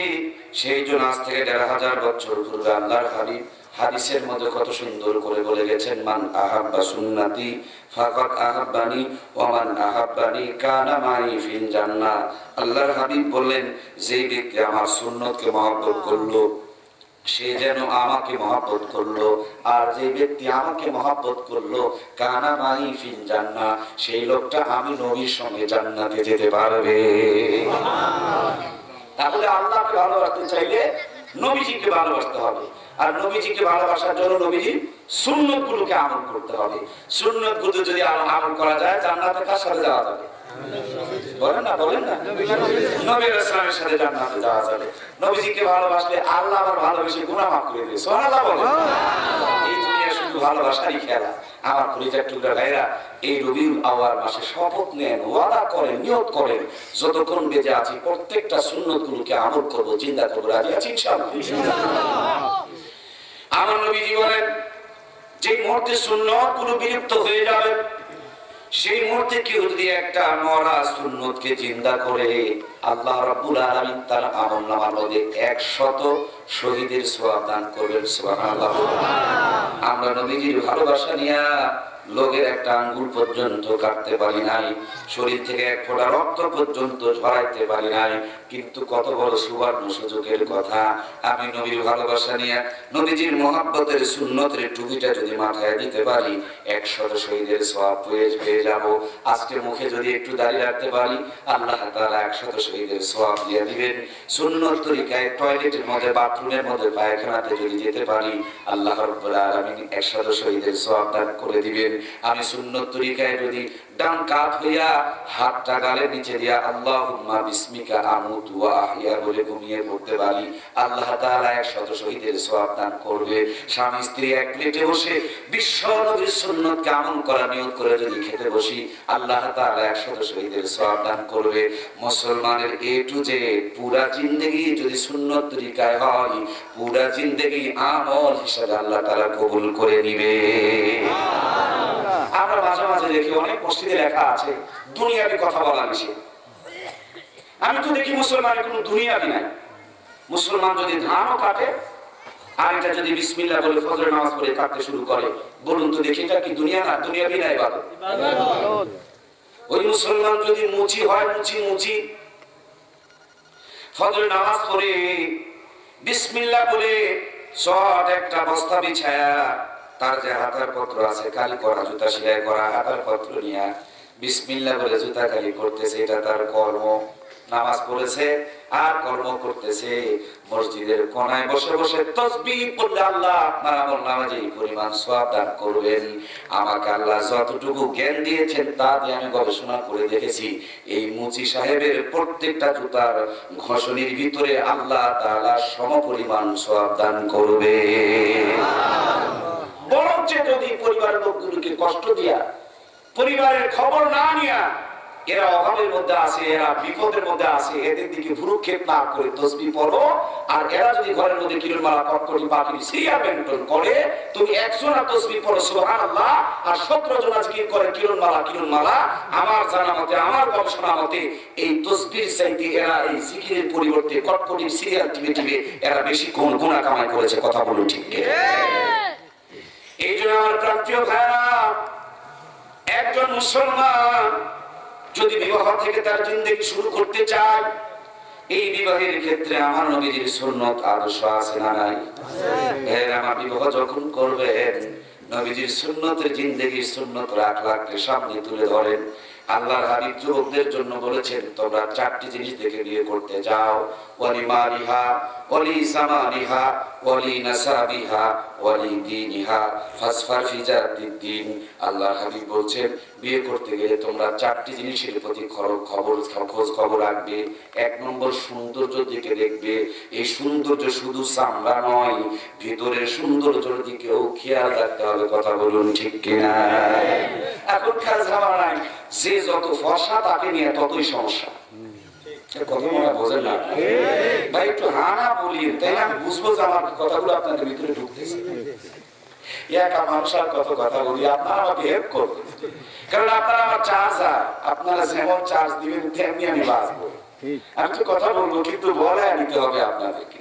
সেই জন্য আজ থেকে 1500 বছর পূর্বে আল্লাহর হাবিব হাদিসের মধ্যে কত সুন্দর করে বলে গেছেন, মান আহাব্বা সুন্নতি ফাকাদ আহাব্বানি ওয়া মান আহাব্বানি কানা মাই ফিল জান্নাহ। আল্লাহর হাবিব বললেন, যে ব্যক্তি আমার সুন্নতকে মহব্বত করলো সে যেন আমাকে মহব্বত করলো, আর যে ব্যক্তি আমাকে মহব্বত করলো কানা মাই ফিল জান্নাহ, সেই লোকটা আমি নবীর সঙ্গে জান্নাতে যেতে পারবে। তাহলে আল্লাহকে ভালোবাসতে চাইলে নবীজিকে ভালোবাসতে হবে, আর নবীজিকে ভালোবাসার জন্য নবীজির সুন্নতগুলোকে আমল করতে হবে। সুন্নতগুলো যদি আমল করা যায় জান্নাতে কার সাথে যাওয়া যাবে? বলেন না, বলেন না, নবী রাসূলের সাথে জান্নাতে যাওয়া যাবে। নবীজিকে ভালোবাসলে আল্লাহ আবার ভালোবেসে গুনাহ মাফ করে দেয়। সুবহানাল্লাহ বলেন। এই দুনিয়া শুধু ভালোবাসারই খেলা। আমার কলিজার টুকরা ভাইরা, এই রবিউল আউয়াল মাসে শপথ নেন, ওয়াদা করেন, নিয়ত করেন, যতক্ষণ বেঁচে আছি প্রত্যেকটা সুন্নতগুলোকে আমল করব, জিন্দা করব। রাজি আছি ইনশাআল্লাহ? আমার নবীজি বলেন, যে মুহূর্তে সুন্নতগুলো বিলুপ্ত হয়ে যাবে সেই মুহূর্তে কেউ যদি একটা মরা সুন্নতকে জিন্দা করে আল্লাহ রাব্বুল আলামিন তার আমলনামার মধ্যে 100 শহীদের সওয়াব দান করবেন। সুবহানাল্লাহ। আমরা নবীজির ভালোবাসা নিয়ে লোকের একটা আঙ্গুল পর্যন্ত কাটতে পারি নাই, শরীর থেকে এক ফোঁটা রক্ত পর্যন্ত ঝরাইতে পারি নাই, কিন্তু কত বড় সুবর্ণ সুযোগের কথা। আমি নবীর ভালোবাসা নিয়ে নবীজির মহব্বতের সুন্নতের টুপিটা যদি মাথায় দিতে পারি 100 শহীদের সওয়াব পেয়ে যাব। আজকে মুখে যদি একটু দাড়ি রাখতে পারি আল্লাহ তাআলা 100 শহীদের সওয়াব দিয়ে দিবেন। সুন্নত তরিকায় টয়লেটের মধ্যে, বাথরুমের মধ্যে, পায়খানাতে যদি যেতে পারি আল্লাহ রাব্বুল আলামিন 100 শহীদের সওয়াব দান করে দিবেন। আমি সুন্নত তরিকায় যদি ডান কাত হইয়া হাতটা গালের নিচে দিয়া আল্লাহুম্মা বিসমিকা আমুতু ওয়া আহইয়া বলে ঘুমিয়ে পড়তে পারি আল্লাহ তাআলা 100 শহীদের সওয়াব দান করবে। স্বামী স্ত্রী এক প্লেটে বসে বিশ্ব নবীর সুন্নতকে আমল করা নিয়ত করে যদি খেতে বসি আল্লাহ তাআলা 100 শহীদের সওয়াব দান করবে। মুসলমানের এ টু জেড পুরা জিন্দেগি যদি সুন্নত তরিকায় হয় পুরা জিন্দেগি আমল হিসেবে আল্লাহ তাআলা কবুল করে নিবে। আমরা মাঝে মাঝে দেখি অনেক মসজিদে লেখা আছে দুনিয়াবি কথা বলা নিষেধ। আমি তো দেখি মুসলমানের কোনো দুনিয়াবি নাই। মুসলমান যদি ধানও কাটে আর এটা যদি বিসমিল্লাহ বলে ফজরের নামাজ পড়ে কাটতে শুরু করে, বলুন তো দেখি এটা কি দুনিয়া না দুনিয়াবি না ইবাদত? ওই মুসলমান যদি মুচি হয় মুচি ফজরের নামাজ পড়ে বিসমিল্লাহ বলে শর্ট একটা বস্তা বিছায়া তার যে হাতার পত্র আছে কালি করা, জুতা সেলাই করা হাতার পত্র নিয়ে বিসমিল্লাহ বলে জুতা কালি করতেছে, এটা তার কর্ম। নামাজ পড়েছে আর কর্ম করতেছে। মসজিদের কোনায় বসে বসে তাসবিহ পড়লে আল্লাহ আপনার আমলনামায় এই পরিমাণ সওয়াব দান করবেন। আমাকে আল্লাহ যতটুকু জ্ঞান দিয়েছেন তা দিয়ে আমি গবেষণা করে দেখেছি এই মুচি সাহেবের প্রত্যেকটা জুতার ঘষণির ভিতরে আল্লাহ তাআলা সমপরিমাণ সওয়াব দান করবে। বরঞ্চ যদি পরিবারের লোকগুলোকে কষ্ট দিয়া, পরিবারের খবর না নিয়া এরা অভাবের মধ্যে আছে, এরা বিপদের মধ্যে আছে, এদের দিকে ভ্রুক্ষেপ না করে তসবিহ পড়ো। আর এরা যদি ঘরের মধ্যে কিরণ মালা কটকটি পাখি সিরিয়া মেনটেন করে, তুমি 100 তসবিহ পড়ো সুবহানাল্লাহ, আর 17 জন জিকির করে কিরণ মালা। আমার জানা মতে, আমার গবেষণা মতে এই তসবিহর চাইতে এরা এই জিকিরের পরিবর্তে কটকটি সিরিয়াল টিভি এরা বেশি গুনাহ কামাই করেছে। কথা বলুন ঠিক কি? এই জন্য আমার প্রান্তীয় ভাইরা, একজন মুসলমান যদি বিবাহ থেকে তার জিন্দেগি শুরু করতে চায়, এই বিবাহের ক্ষেত্রে আমার নবীজির সুন্নাত আদর্শ আছে না নাই? এর আমার বিবাহ যখন করবেন, নবীজির সুন্নতের জিন্দেগির সুন্নত আখলাককে সামনে তুলে ধরেন। আল্লাহর হাবিব যুবকদের জন্য বলেছেন, তোমরা 4টি জিনিস দেখে বিয়ে করতে যাও, ওয়ালি মালিহা ওয়ালি সামানিহা ওয়ালি নাসাবিহা ওয়ালি দীনিহা ফাসফার ফি জাতিদ্দিন। আল্লাহর হাবিব বলছেন, বিয়ে করতে গেলে তোমরা 4টি জিনিসের প্রতি খোঁজ খবর রাখবে। 1 নম্বর সৌন্দর্য দিকে দেখবে। এই সৌন্দর্য শুধু চামড়া নয়, ভিতরের সৌন্দর্যের দিকেও খেয়াল রাখতে হবে। কথা বলুন ঠিক কিনা? এখনকার জামানায় যে যত ফর্সা তাকে নিয়ে ততই সমস্যা। কথা মনে বোঝেন না ভাই? একটু হানা বলি, তাই আমি বুঝবো যে আমার কথাগুলো আপনাদের ভিতরে ঢুকতেছে। একা মানুষের কত কথা বলি, আপনারা আমাকে হেল্প করবেন, কারণ আপনারা আমার চার্জার। আপনারা যেমন চার্জ দিবেন তেমনি আমি বাঁচবো। আমি তো কথা বলবো, কিন্তু বলে নিতে হবে আপনাদেরকে।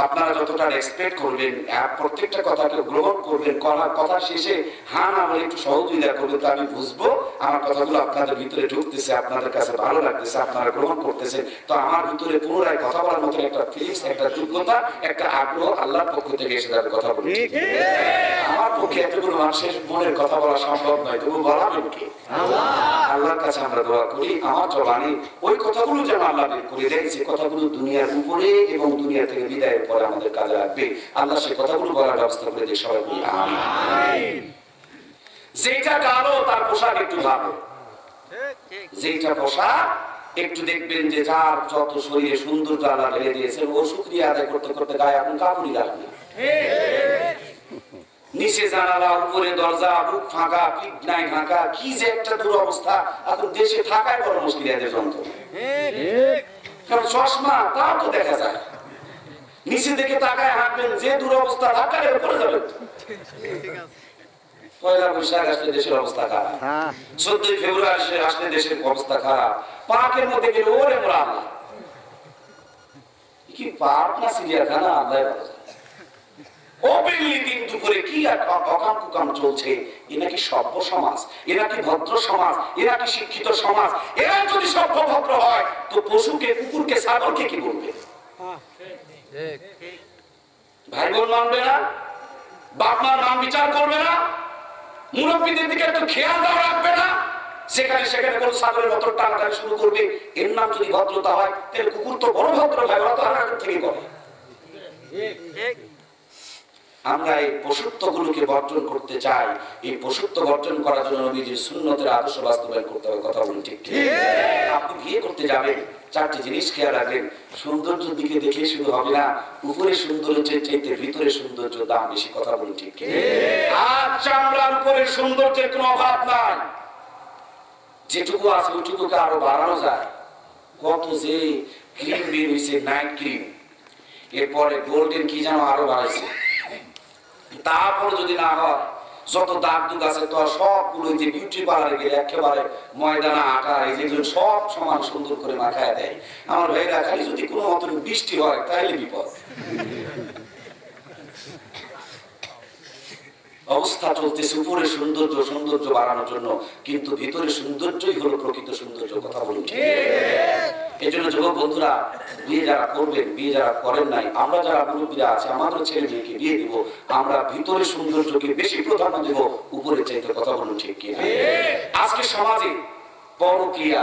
আপনারা যতটা রেসপেক্ট করবেন, প্রত্যেকটা কথাকে গ্রহণ করবেন, কথা শেষে হ্যাঁ না বলে একটু সহযোগিতা করবেন, তো আমি বুঝবো আমার কথাগুলো আপনাদের ভিতরে ঢুকতেছে, আপনাদের কাছে ভালো লাগতেছে, আপনারা গ্রহণ করতেছেন। তো আমার ভিতরে পুনরায় কথা বলার মতো একটা ফিলিংস, একটা যোগ্যতা, একটা আগ্রহ আল্লাহর পক্ষ থেকে এসে যাবে। কথা বলি, আমার পক্ষে এতগুলো মানুষের মনের কথা বলা সম্ভব নয়, তবু বলাবেন কি? আল্লাহর কাছে আমরা দোয়া করি আমার জবানে ওই কথাগুলো যেন আল্লাহ বের করে দেয়, যে কথাগুলো দুনিয়ার উপরে এবং দুনিয়া থেকে বিদায়ের পরে আমাদের কাজে লাগবে। আল্লাহ সে কথাগুলো বলার ব্যবস্থা করে দিয়ে সবাই বলি আমিন। যেটা কালো তার পোশাক একটু ভালো, যেটা পোশাক একটু দেখবেন যে যার যত শরীরে সৌন্দর্য আল্লাহ ঢেলে দিয়েছেন, ও শুকরিয়া আদায় করতে করতে গায়ে এখন কাপড়ই লাগবে। নিচে জানালা, উপরে দরজা, বুক ফাঁকা, পিঠ নাই ঢাকা, কি যে একটা দুরবস্থা। এখন দেশে থাকায় বড় মুশকিল এদের যন্ত্রণা। কারণ চশমা তাও তো দেখা যায়, নিচে দেখে তাকায় হাঁটবেন, যে দুরবস্থা ঢাকার উপরে যাবেন। পয়লা বৈশাখ আসলে দেশের অবস্থা খারাপ, 14 ফেব্রুয়ারি আসলে দেশের অবস্থা খারাপ। পার্কের মধ্যে গেলে ওরে মোরা আল্লাহ, কি পার্ক না চিড়িয়াখানা আল্লাহ। ওপেনলি দিন দুপুরে কি অকাম কুকাম চলছে। এ নাকি সভ্য সমাজ, এ নাকি ভদ্র সমাজ, এ নাকি শিক্ষিত সমাজ। এরা যদি সভ্য ভদ্র হয়, তো পশুকে, কুকুরকে, ছাগলকে কি বলবে? ভাই বোন মানবে না, বাপ মার নাম বিচার করবে না, মুরব্বীদের দিকে একটু খেয়াল দেওয়া রাখবে না, সেখানে কোন ছাগলের মতো টানাটানি শুরু করবে। এর নাম যদি ভদ্রতা হয়, তাহলে কুকুর তো বড় ভদ্র ভাই, ওরা তো আগে থেকে করে। আমরা এই পশুত্ব গুলোকে বর্জন করতে চাই। এই পশুত্ব বর্জন করার জন্য নবীজির সুন্নতের আদর্শ বাস্তবায়ন করতে হবে। কথা বলুন ঠিক ঠিক? আপনি বিয়ে করতে যাবেন, 4টি জিনিস খেয়াল রাখবেন। সৌন্দর্যের দিকে দেখে শুধু হবে না, উপরে সৌন্দর্যের চাইতে ভিতরে সৌন্দর্য দাম বেশি। কথা বলুন ঠিক ঠিক? আর চামড়ার উপরে সৌন্দর্যের কোনো অভাব নাই, যেটুকু আছে ওইটুকুকে আরো বাড়ানো যায়। কত যে ক্রিম বের হয়েছে, নাইট ক্রিম, এরপরে গোল্ডেন কি যেন আরো বাড়াইছে। তারপরে যদি না হয়, যত দাগ দুগ আছে তো সবগুলো যে বিউটি পার্লারে গেলে একেবারে ময়দানা আটা এই যেগুলো সব সমান সুন্দর করে মাখায় দেয়। আমার ভাইরা খালি যদি কোনো মতন বৃষ্টি হয় তাহলে বিপদ। অবস্থা চলতেছে উপরে সৌন্দর্য বাড়ানোর জন্য, কিন্তু ভিতরে সৌন্দর্যই হলো প্রকৃত সৌন্দর্য। কথা বলুন। এই জন্য যুবক বন্ধুরা, বিয়ে যারা করবেন, বিয়ে যারা করেন নাই, আমরা যারা মুরব্বীরা আছে, আমাদের ছেলে মেয়েকে বিয়ে দিব, আমরা ভিতরে সৌন্দর্যকে বেশি প্রাধান্য দেব উপরে চাইতে। কথা বলুন ঠিক কি? আজকে সমাজে পরকীয়া,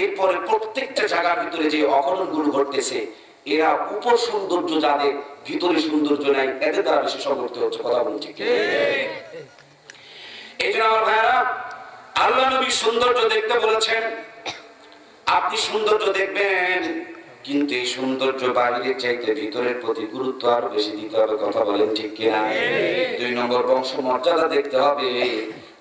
এরপরে প্রত্যেকটা জায়গার ভিতরে যে অঘটন গুলো ঘটতেছে, এরা উপর সৌন্দর্য যাদের, ভিতরে সৌন্দর্য নাই, এদের দ্বারা বেশি সংঘটিত হচ্ছে। কথা বলুন ঠিক? এই জন্য আমার ভাইরা, আল্লাহ নবী সৌন্দর্য দেখতে বলেছেন। আপনি সৌন্দর্য দেখবেন, কিন্তু এই সৌন্দর্য বাইরের চাইতে ভিতরের প্রতি গুরুত্ব আরো বেশি দিতে হবে। কথা বলেন ঠিক কিনা? 2 নম্বর বংশ মর্যাদা দেখতে হবে।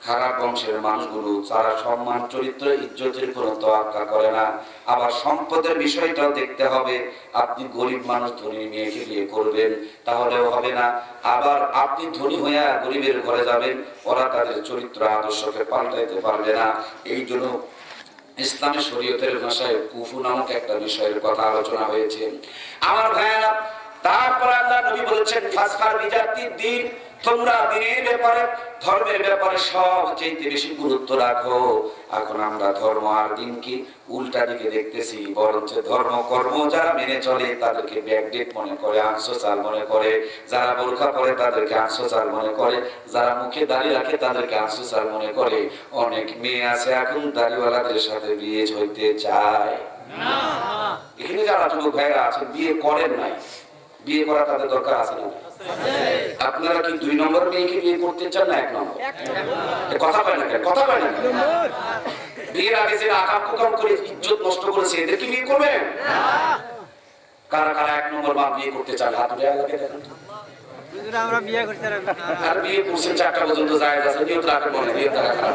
খারাপ বংশের মানুষগুলো যারা সম্মান চরিত্র ইজ্জতের কোনো তোয়াক্কা করে না। আবার সম্পদের বিষয়টাও দেখতে হবে। আপনি গরিব মানুষ ধনী মেয়েকে বিয়ে করবেন তাহলেও হবে না, আবার আপনি ধনী হয়ে গরিবের ঘরে যাবেন, ওরা তাদের চরিত্র আদর্শকে পাল্টাইতে পারবে না। এই জন্য ইসলামী শরীয়তের ভাষায় কুফু নামক একটা বিষয়ের কথা আলোচনা হয়েছে। আমার ভাইয়েরা, তারপর আল্লাহ নবী বলেছেন ফাসফার বিজাতির দিন, তোমরা দিনের ব্যাপারে ধর্মের ব্যাপারে সবচেয়ে বেশি গুরুত্ব রাখো। এখন আমরা ধর্ম আর দিন কি উল্টা দিকে দেখতেছি, বরঞ্চ ধর্ম কর্ম যারা মেনে চলে তাদেরকে ব্যাকডেট মনে করে, আনসোশাল মনে করে, যারা বোরকা পরে তাদেরকে আনসোশাল মনে করে, যারা মুখে দাড়ি রাখে তাদেরকে আনসোশাল মনে করে। অনেক মেয়ে আছে এখন দাড়িওয়ালাদের সাথে বিয়ে হইতে চায় না। এখানে যারা যুবক ভাইরা আছে বিয়ে করেন নাই, বিয়ে করা তাদের দরকার আছে না? আপনারা কি 2 নম্বর মেয়েকে বিয়ে করতে চান না 1 নম্বর? কথা পায় না কেন? কথা পায় না কেন? বিয়ের আগে যে আকাম কুকাম করে ইজ্জত নষ্ট করেছে এদের কি বিয়ে করবেন? কারা কারা 1 নম্বর মা বিয়ে করতে চান হাত উঠে আল্লাহকে দেখেন। আমরা বিয়ে করতে আর বিয়ে করছেন 4টা পর্যন্ত যায় আছে, নিয়ত রাখেন মনে, নিয়ত রাখেন।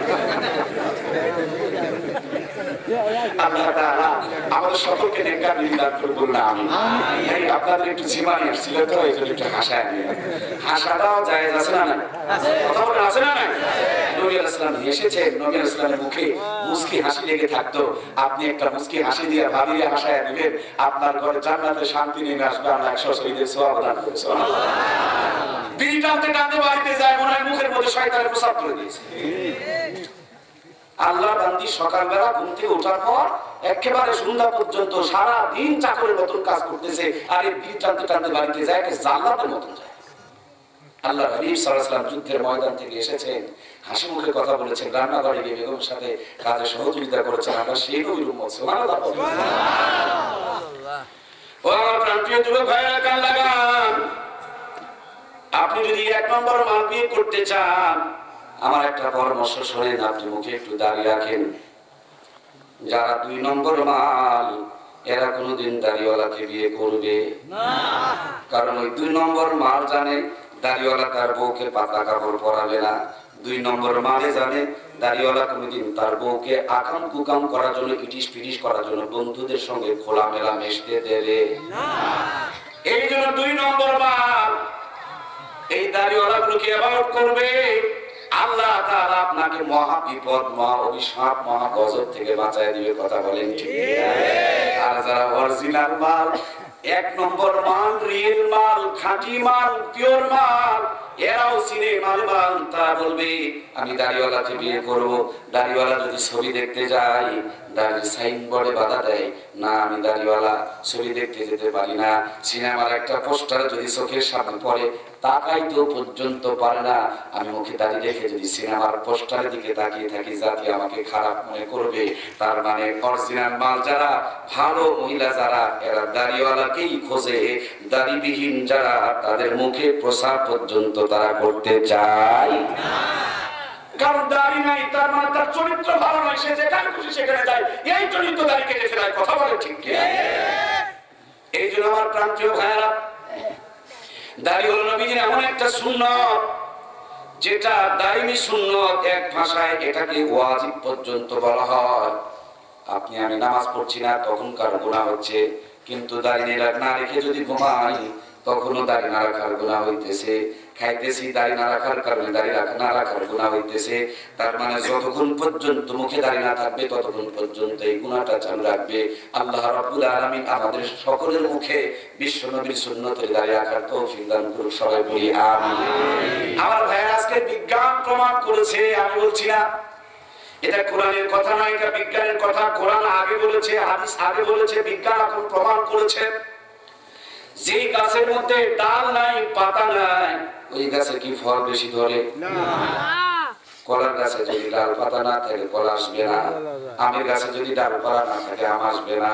আল্লাহ তাআলা আমাদের সকলকে নেককার দান করুন, বলুন আমিন। এই আপনাদের একটু জিমানি আসছিল তো এই জন্য একটু হাসায় নিয়ে, হাসাটাও জায়েজ আছে না? কথা বলেন আছে না? নবী আলাইহিস সালাম এসেছে, নবী আলাইহিস সালামের মুখে মুস্কি হাসি লেগে থাকতো, আপনি একটা মুস্কি হাসি দিয়ে ভাবিয়ে হাসায় দিবেন, আপনার ঘরে জান্নাতে শান্তি নেমে আসবে। আল্লাহ 100 শহীদের সওয়াব দান করুন। সুবহানাল্লাহ। বিড়ি টানতে টানতে বাড়িতে যায়, মনে হয় মুখের মধ্যে শয়তানের প্রসাব করে দিয়েছে। আল্লাহ বান্দি সকালবেলা ঘুম থেকে ওঠার পর একেবারে সন্ধ্যা পর্যন্ত সারা দিন চাকরের মতন কাজ করতেছে, আর এই বিড়ি টানতে টানতে বাড়িতে যায় জান্নাতের মতন যায়। আল্লাহ হাবিব সাল্লাল্লাহু আলাইহি ওয়াসাল্লাম যুদ্ধের ময়দান থেকে এসেছেন, হাসি মুখে কথা বলেছেন, রান্নাঘরে গিয়ে বেগমের সাথে কাজে সহযোগিতা করেছেন। আমরা সেই নবীর উম্মত। সুবহানাল্লাহ। ও আমার প্রিয় যুবক ভাইরা, কান লাগান। আপনি যদি 1 নম্বর মাল বিয়ে করতে চান, আমার একটা পরামর্শ শোনেন, আপনি মুখে একটু দাড়ি রাখেন। যারা 2 নম্বর মাল, এরা কোনোদিন দাড়িওয়ালাকে বিয়ে করবে না, কারণ ওই 2 নম্বর মাল জানে দাড়িওয়ালা তার বউকে পাতলা কাপড় পরাবে না। 2 নম্বর মালে জানে দাড়িওয়ালা কোনোদিন তার বউকে আকাম কুকাম করার জন্য, ইটিস পিটিস করার জন্য বন্ধুদের সঙ্গে খোলামেলা মিশতে দেবে না। এই জন্য 2 নম্বর মাল এই দাড়িওয়ালাগুলোকে অ্যাভয়েড করবে। আল্লাহ তাআলা আপনাকে মহা বিপদ, মহা অভিশাপ, মহা গজব থেকে বাঁচায় দিবে। কথা বলেন ঠিক? আর যারা অরিজিনাল মাল, 1 নম্বর মাল, রিয়েল মাল, খাঁটি মাল, পিওর মাল, এরাও চিনে মালবান, তারা বলবে আমি দাড়িওয়ালাকে বিয়ে করব। দাড়িওয়ালা যদি ছবি দেখতে যাই, দাড়ির সাইনবোর্ডে বাধা দেয় না, আমি দাড়িওয়ালা ছবি দেখতে যেতে পারি না। সিনেমার একটা পোস্টার যদি চোখের সামনে পড়ে, তাকাইতে পর্যন্ত পারে না। আমি মুখে দাঁড়িয়ে রেখে যদি সিনেমার পোস্টারের দিকে তাকিয়ে থাকি, জাতি আমাকে খারাপ মনে করবে। তার মানে অরিজিনাল মাল যারা, ভালো মহিলা যারা, এরা দাড়িওয়ালাকেই খোঁজে। দাড়িবিহীন যারা, তাদের মুখে প্রসাব পর্যন্ত তারা করতে চায় না। কারণ দাড়ি নাই, তার মানে তার চরিত্র ভালো নয়, সে যেখানে খুশি সেখানে যায়, এই চরিত্র দাড়ি কেটে ফেলায়। কথা বলে ঠিক কি? এই জন্য আমার প্রান্তীয় ভাইয়েরা, দাড়ি হলো নবীজির এমন একটা সুন্নত, যেটা দাইমি সুন্নত। এক ভাষায় এটাকে ওয়াজিব পর্যন্ত বলা হয়। আপনি আমি নামাজ পড়ছি না, তখনকার গুনাহ হচ্ছে, কিন্তু দাড়ি না রেখে যদি ঘুমাই, তখনও দাড়ি না রাখার গুনাহ হইতেছে। খাইতেছি, দাড়ি না রাখার কারণে দাড়ি না রাখার গুনাহ হইতেছে। তার মানে যতক্ষণ পর্যন্ত মুখে দাড়ি না থাকবে, ততক্ষণ পর্যন্ত এই গুনাহটা চালু রাখবে। আল্লাহ রাব্বুল আলামিন আমাদের সকলের মুখে বিশ্ব নবীর সুন্নতের দাড়ি রাখার তৌফিক দান করুন। সবাই বলি আমিন। আমার ভাইয়েরা, আজকে বিজ্ঞান প্রমাণ করেছে, আমি বলছি না, এটা কোরআনের কথা নয়, এটা বিজ্ঞানের কথা। কোরআন আগে বলেছে, হাদিস আগে বলেছে, বিজ্ঞান এখন প্রমাণ করেছে। যে গাছের মধ্যে ডাল নাই, পাতা নাই, ওই গাছে কি ফল বেশি ধরে? না। কলার গাছে যদি ডাল পাতা না থাকে, কলা আসবে না। আমের গাছে যদি ডাল পাতা না থাকে, আম আসবে না।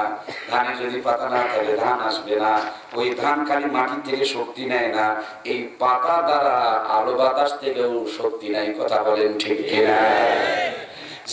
ধানে যদি পাতা না থাকে, ধান আসবে না। ওই ধান খালি মাটি থেকে শক্তি নেয় না, এই পাতা দ্বারা আলো বাতাস থেকেও শক্তি নেয়। কথা বলেন ঠিক কিনা?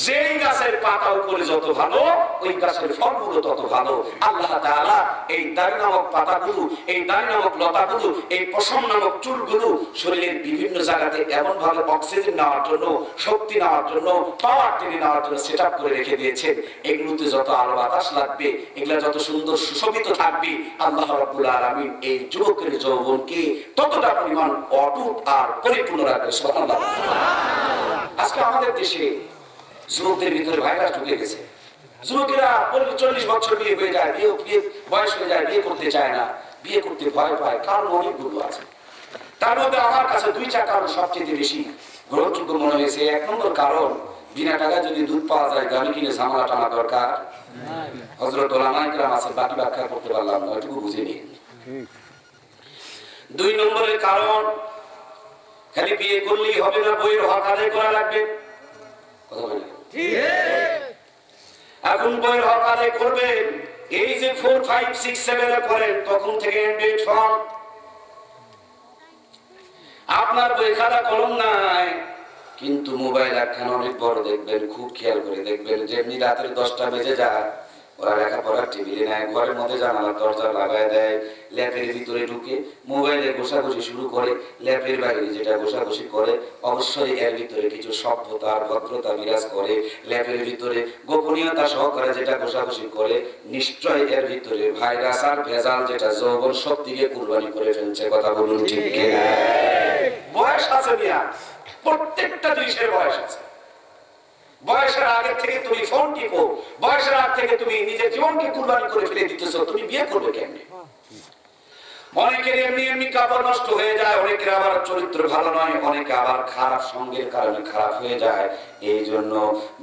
যেই গাছের পাতা উপরে যত ভালো ওই গাছের ফলগুলো তত ভালো। আল্লাহ তাআলা এই দাড়ি নামক পাতাগুলো, এই দাড়ি নামক লতাগুলো, এই পশম নামক চুলগুলো শরীরের বিভিন্ন জায়গাতে এমন ভাবে অক্সিজেন নেওয়ার জন্য, শক্তি নেওয়ার জন্য, পাওয়ার টেনে নেওয়ার জন্য সেট আপ করে রেখে দিয়েছেন। এগুলোতে যত আলো বাতাস লাগবে, এগুলা যত সুন্দর সুশোভিত থাকবে, আল্লাহ রাব্বুল আলামিন এই যুবকের যৌবনকে ততটা পরিমাণ অটুট আর পরিপূর্ণ রাখবে। সুবহানাল্লাহ। আজকে আমাদের দেশে যুবকদের ভিতরে ভাইরাস ঢুকে গেছে। যুবকেরা 40 বছর বিয়ে হয়ে যায়, বিয়ে বয়স হয়ে যায়, বিয়ে করতে চায় না, বিয়ে করতে ভয় পায়। কারণ অনেকগুলো আছে, তার মধ্যে আমার কাছে 2টা কারণ সবচেয়ে বেশি গ্রহণযোগ্য মনে হয়েছে। 1 নম্বর কারণ, বিনা টাকায় যদি দুধ পাওয়া যায় গাড়ি কিনে ঝামেলা টানা দরকার। হযরত ওলামায়ে কেরাম আছে, বাকি ব্যাখ্যা করতে পারলাম না, এটুকু বুঝে নিন। 2 নম্বরের কারণ, খালি বিয়ে করলেই হবে না, বইয়ের হক আদায় করা লাগবে। কথা বলেন এখন বইয়ের হক আদায় করবেন। এই যে 4, 5, 6, 7 এ পড়েন তখন থেকে অ্যান্ড্রয়েড ফোন, আপনার বই খাতা কলম নাই, কিন্তু মোবাইল একখানা অনেক বড় দেখবেন, খুব খেয়াল করে দেখবেন। যেমনি রাতের 10টা বেজে যায়, ওরা লেখাপড়ার টেবিলে নেয়, ঘরের মধ্যে জানালার দরজা লাগায় দেয়, ল্যাপের ভিতরে ঢুকে মোবাইলে ঘষাঘষি শুরু করে। ল্যাপের বাইরে যেটা ঘষাঘষি করে অবশ্যই এর ভিতরে কিছু সভ্যতা আর ভদ্রতা বিরাজ করে। ল্যাপের ভিতরে গোপনীয়তা সহকারে যেটা ঘষাঘষি করে, নিশ্চয় এর ভিতরে ভাইরাস আর ভেজাল যেটা যৌবন শক্তিকে কুরবানি করে ফেলছে। কথা বলুন ঠিক কিনা? বয়স আছে মিয়া, প্রত্যেকটা জিনিসের বয়স আছে। বয়সের আগে থেকে তুমি ফোন টিপো, বয়সের আগ থেকে তুমি নিজের জীবনকে কুরবানি করে ফেলে দিতেছো, তুমি বিয়ে করবে কেমনে? অনেকের এমনি কাপড় নষ্ট হয়ে যায়, অনেকের আবার চরিত্র ভালো নয়, অনেকে আবার খারাপ সঙ্গের কারণে খারাপ হয়ে যায়। এই জন্য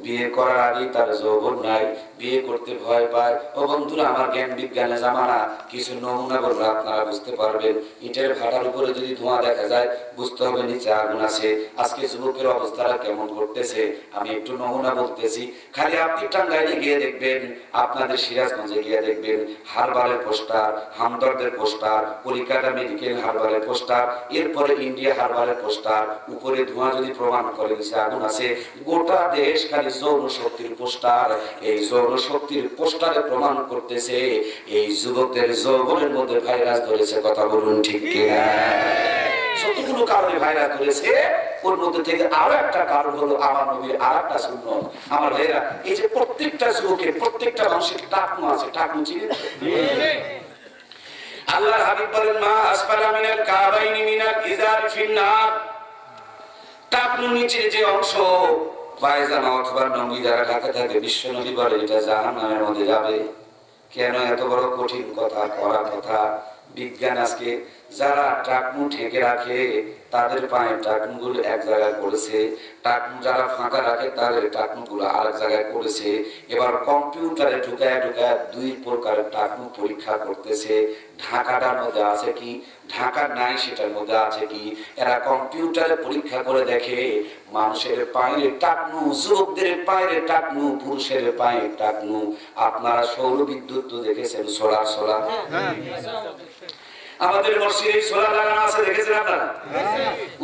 বিয়ে করার আগে তার যৌবন নাই, বিয়ে করতে ভয় পায়। ও বন্ধুরা, আমার জ্ঞান বিজ্ঞানের জামানা, কিছু নমুনা বলবো আপনারা বুঝতে পারবেন। ইটের ভাটার উপরে যদি ধোঁয়া দেখা যায় বুঝতে হবে নিচে আগুন আছে। আজকে যুবকের অবস্থাটা কেমন করতেছে আমি একটু নমুনা বলতেছি। খালি আপনি টাঙ্গাইলে গিয়ে দেখবেন, আপনাদের সিরাজগঞ্জে গিয়ে দেখবেন হারবারের পোস্টার, হামদর্দের পোস্টার, কলিকাতা মেডিকেল হারবারের পোস্টার, এরপরে ইন্ডিয়া হারবারের পোস্টার, উপরে ধোঁয়া যদি প্রমাণ করে নিচে আগুন আছে। গোটা দেশ খালি যৌন শক্তির পোস্টার। এই যৌন শক্তির পোস্টারে প্রমাণ করতেছে এই যুবকদের যৌবনের মধ্যে ভাইরাস ধরেছে। কথা বলুন ঠিক কিনা? যতগুলো কারণে ভাইরাস ধরেছে, ওর মধ্যে থেকে আরো একটা কারণ হলো আমার নবীর আর একটা সুন্নত। আমার ভাইরা, এই যে প্রত্যেকটা যুবকের, প্রত্যেকটা মানুষের টাকনু আছে, টাকনু চিনেন? আল্লাহর হাবিব বলেন, মা আসফালা মিনাল কাবাইনি মিনাল ইজারি ফিন্নার। টাকনুর নিচে যে অংশ পায়জামা অথবা লুঙ্গি যারা ঢাকা থাকে, বিশ্ব নবী বলে এটা জাহান্নামের মধ্যে যাবে। কেন এত বড় কঠিন কথা, কড়া কথা? বিজ্ঞান আজকে যারা টাকনু ঢেকে রাখে তাদের পায়ে টাকনু গুলো এক জায়গায় করেছে, টাকনু যারা ফাঁকা রাখে তাদের টাকনু গুলো আরেক জায়গায় করেছে। এবার কম্পিউটারে ঢুকায় 2 প্রকারের টাকনু পরীক্ষা করতেছে। ঢাকাটার মধ্যে আছে কি, ঢাকা নাই সেটার মধ্যে আছে কি। এরা কম্পিউটারে পরীক্ষা করে দেখে মানুষের পায়ের টাকনু, যুবকদের পায়ের টাকনু, পুরুষের পায়ের টাকনু। আপনারা সৌর বিদ্যুৎ তো দেখেছেন, সোলার আমাদের মসজিদে সোলার লাগানো আছে, দেখেছেন আপনারা?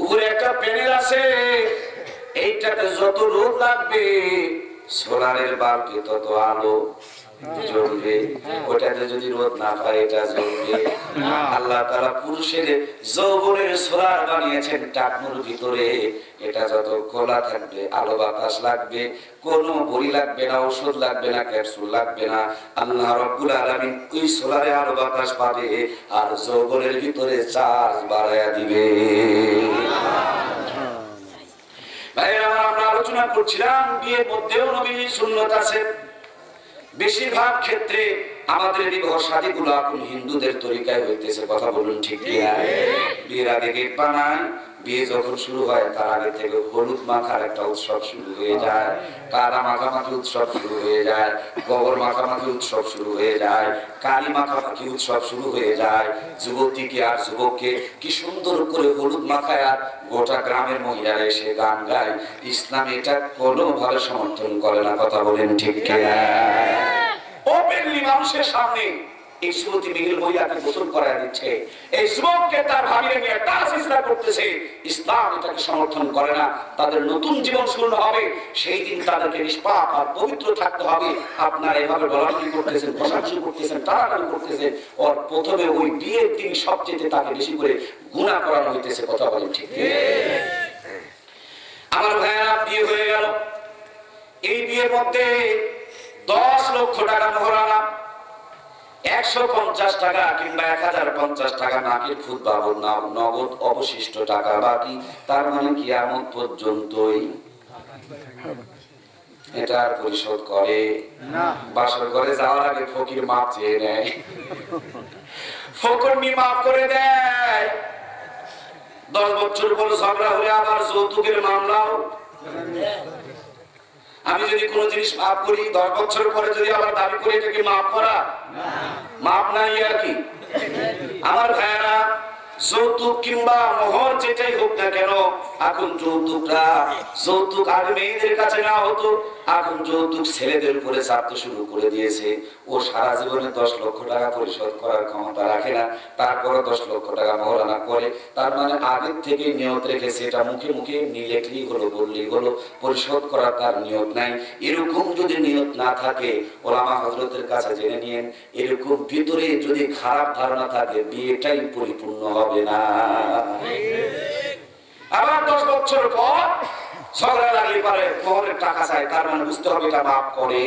উপরে একটা প্যানেল আছে, এইটাতে যত রোদ লাগবে সোলারের বাল্বে তত আলো জ্বলবে। ওটাতে যদি রোদ না পায় এটা জ্বলবে। আল্লাহ তাআলা পুরুষের যৌবনের সোলার বানিয়েছেন টাকনুর ভিতরে। এটা যত খোলা থাকবে আলো বাতাস লাগবে, কোনো বড়ি লাগবে না, ওষুধ লাগবে না, ক্যাপসুল লাগবে না। আল্লাহ রাব্বুল আলামিন ওই সোলারে আলো বাতাস পাবে আর যৌবনের ভিতরে চার্জ বাড়ায়া দিবে। ভাইরা, আমরা আলোচনা করছিলাম বিয়ের মধ্যেও নবীর সুন্নাত আছে। বেশিরভাগ ক্ষেত্রে আমাদের বিবাহ শাদীগুলো এখন হিন্দুদের তরিকায় হইতেছে। কথা বলুন ঠিক কিনা? বিয়ের আগে গেট বানায়, বিয়ে যখন শুরু হয় তার আগে থেকে হলুদ মাখার একটা উৎসব শুরু হয়ে যায়, কাদা মাখামাখি উৎসব শুরু হয়ে যায়, গোবর মাখামাখি উৎসব শুরু হয়ে যায়, কালি মাখামাখি উৎসব শুরু হয়ে যায়। যুবতীকে আর যুবককে কি সুন্দর করে হলুদ মাখায় আর গোটা গ্রামের মহিলারা এসে গান গায়। ইসলাম এটা কোনোভাবে সমর্থন করে না। কথা বলেন ঠিক কিনা? ওপেনলি মানুষের সামনে এই যুবতী মিহিল মহিলাকে গোসল করায় দিচ্ছে, এই যুবককে তার ভাবিরে নিয়ে তাসিসরা করতেছে, ইসলাম এটাকে সমর্থন করে না। তাদের নতুন জীবন শুরু হবে, সেই দিন তাদেরকে নিষ্পাপ আর পবিত্র থাকতে হবে। আপনারা এভাবে বলাবলি করতেছেন, প্রশংসা করতেছেন, টানাটানি করতেছেন, ওর প্রথমে ওই বিয়ের দিন সবচেয়ে তাকে বেশি করে গুনাহ করানো হইতেছে। কথা বলেন ঠিক? আমার ভাইয়েরা, বিয়ে হয়ে গেল, এই বিয়ের মধ্যে 10 লক্ষ টাকা মোহরানা, 150 টাকা কিংবা 1050 টাকা নাকির খুদ বাবর নগদ, অবশিষ্ট টাকা বাকি। তার মানে কিয়ামত পর্যন্তই এটা পরিশোধ করে না। বাসর করে যাওয়ার আগে ফকির মাপ চেয়ে নেয়, ফকির মাপ করে দেয়। 10 বছর পর ঝগড়া হলে আবার যৌতুকের মামলাও। আমি যদি কোনো জিনিস মাফ করি, 10 বছর পরে যদি আবার দাবি করি, এটা কি মাফ করা? মাফ নাই আর কি। আমার ভাইয়েরা, যৌতুক কিংবা মোহর যেটাই হোক না কেন, এখন যৌতুক আগে মেয়েদের কাছে না হতো, এখন যৌতুক ছেলেদের উপরে চাপতে শুরু করে দিয়েছে। ও সারা জীবনে 10 লক্ষ টাকা পরিশোধ করার ক্ষমতা রাখে না, তারপরে 10 লক্ষ টাকা মোহরানা করে। তার মানে আগের থেকে নিয়ত রেখেছে, এটা মুখে মুখে নিলেখলেই হলো, বললেই হলো, পরিশোধ করার তার নিয়ত নাই। এরকম যদি নিয়ত না থাকে, ওলামা হযরতের কাছে জেনে নিয়েন, এরকম ভিতরে যদি খারাপ ধারণা থাকে, বিয়েটাই পরিপূর্ণ হবে না। আবার 10 বছর পর ঝগড়া লাগলে পারে মোহরের টাকা চাই, তার মানে বুঝতে হবে এটা মাফ করে।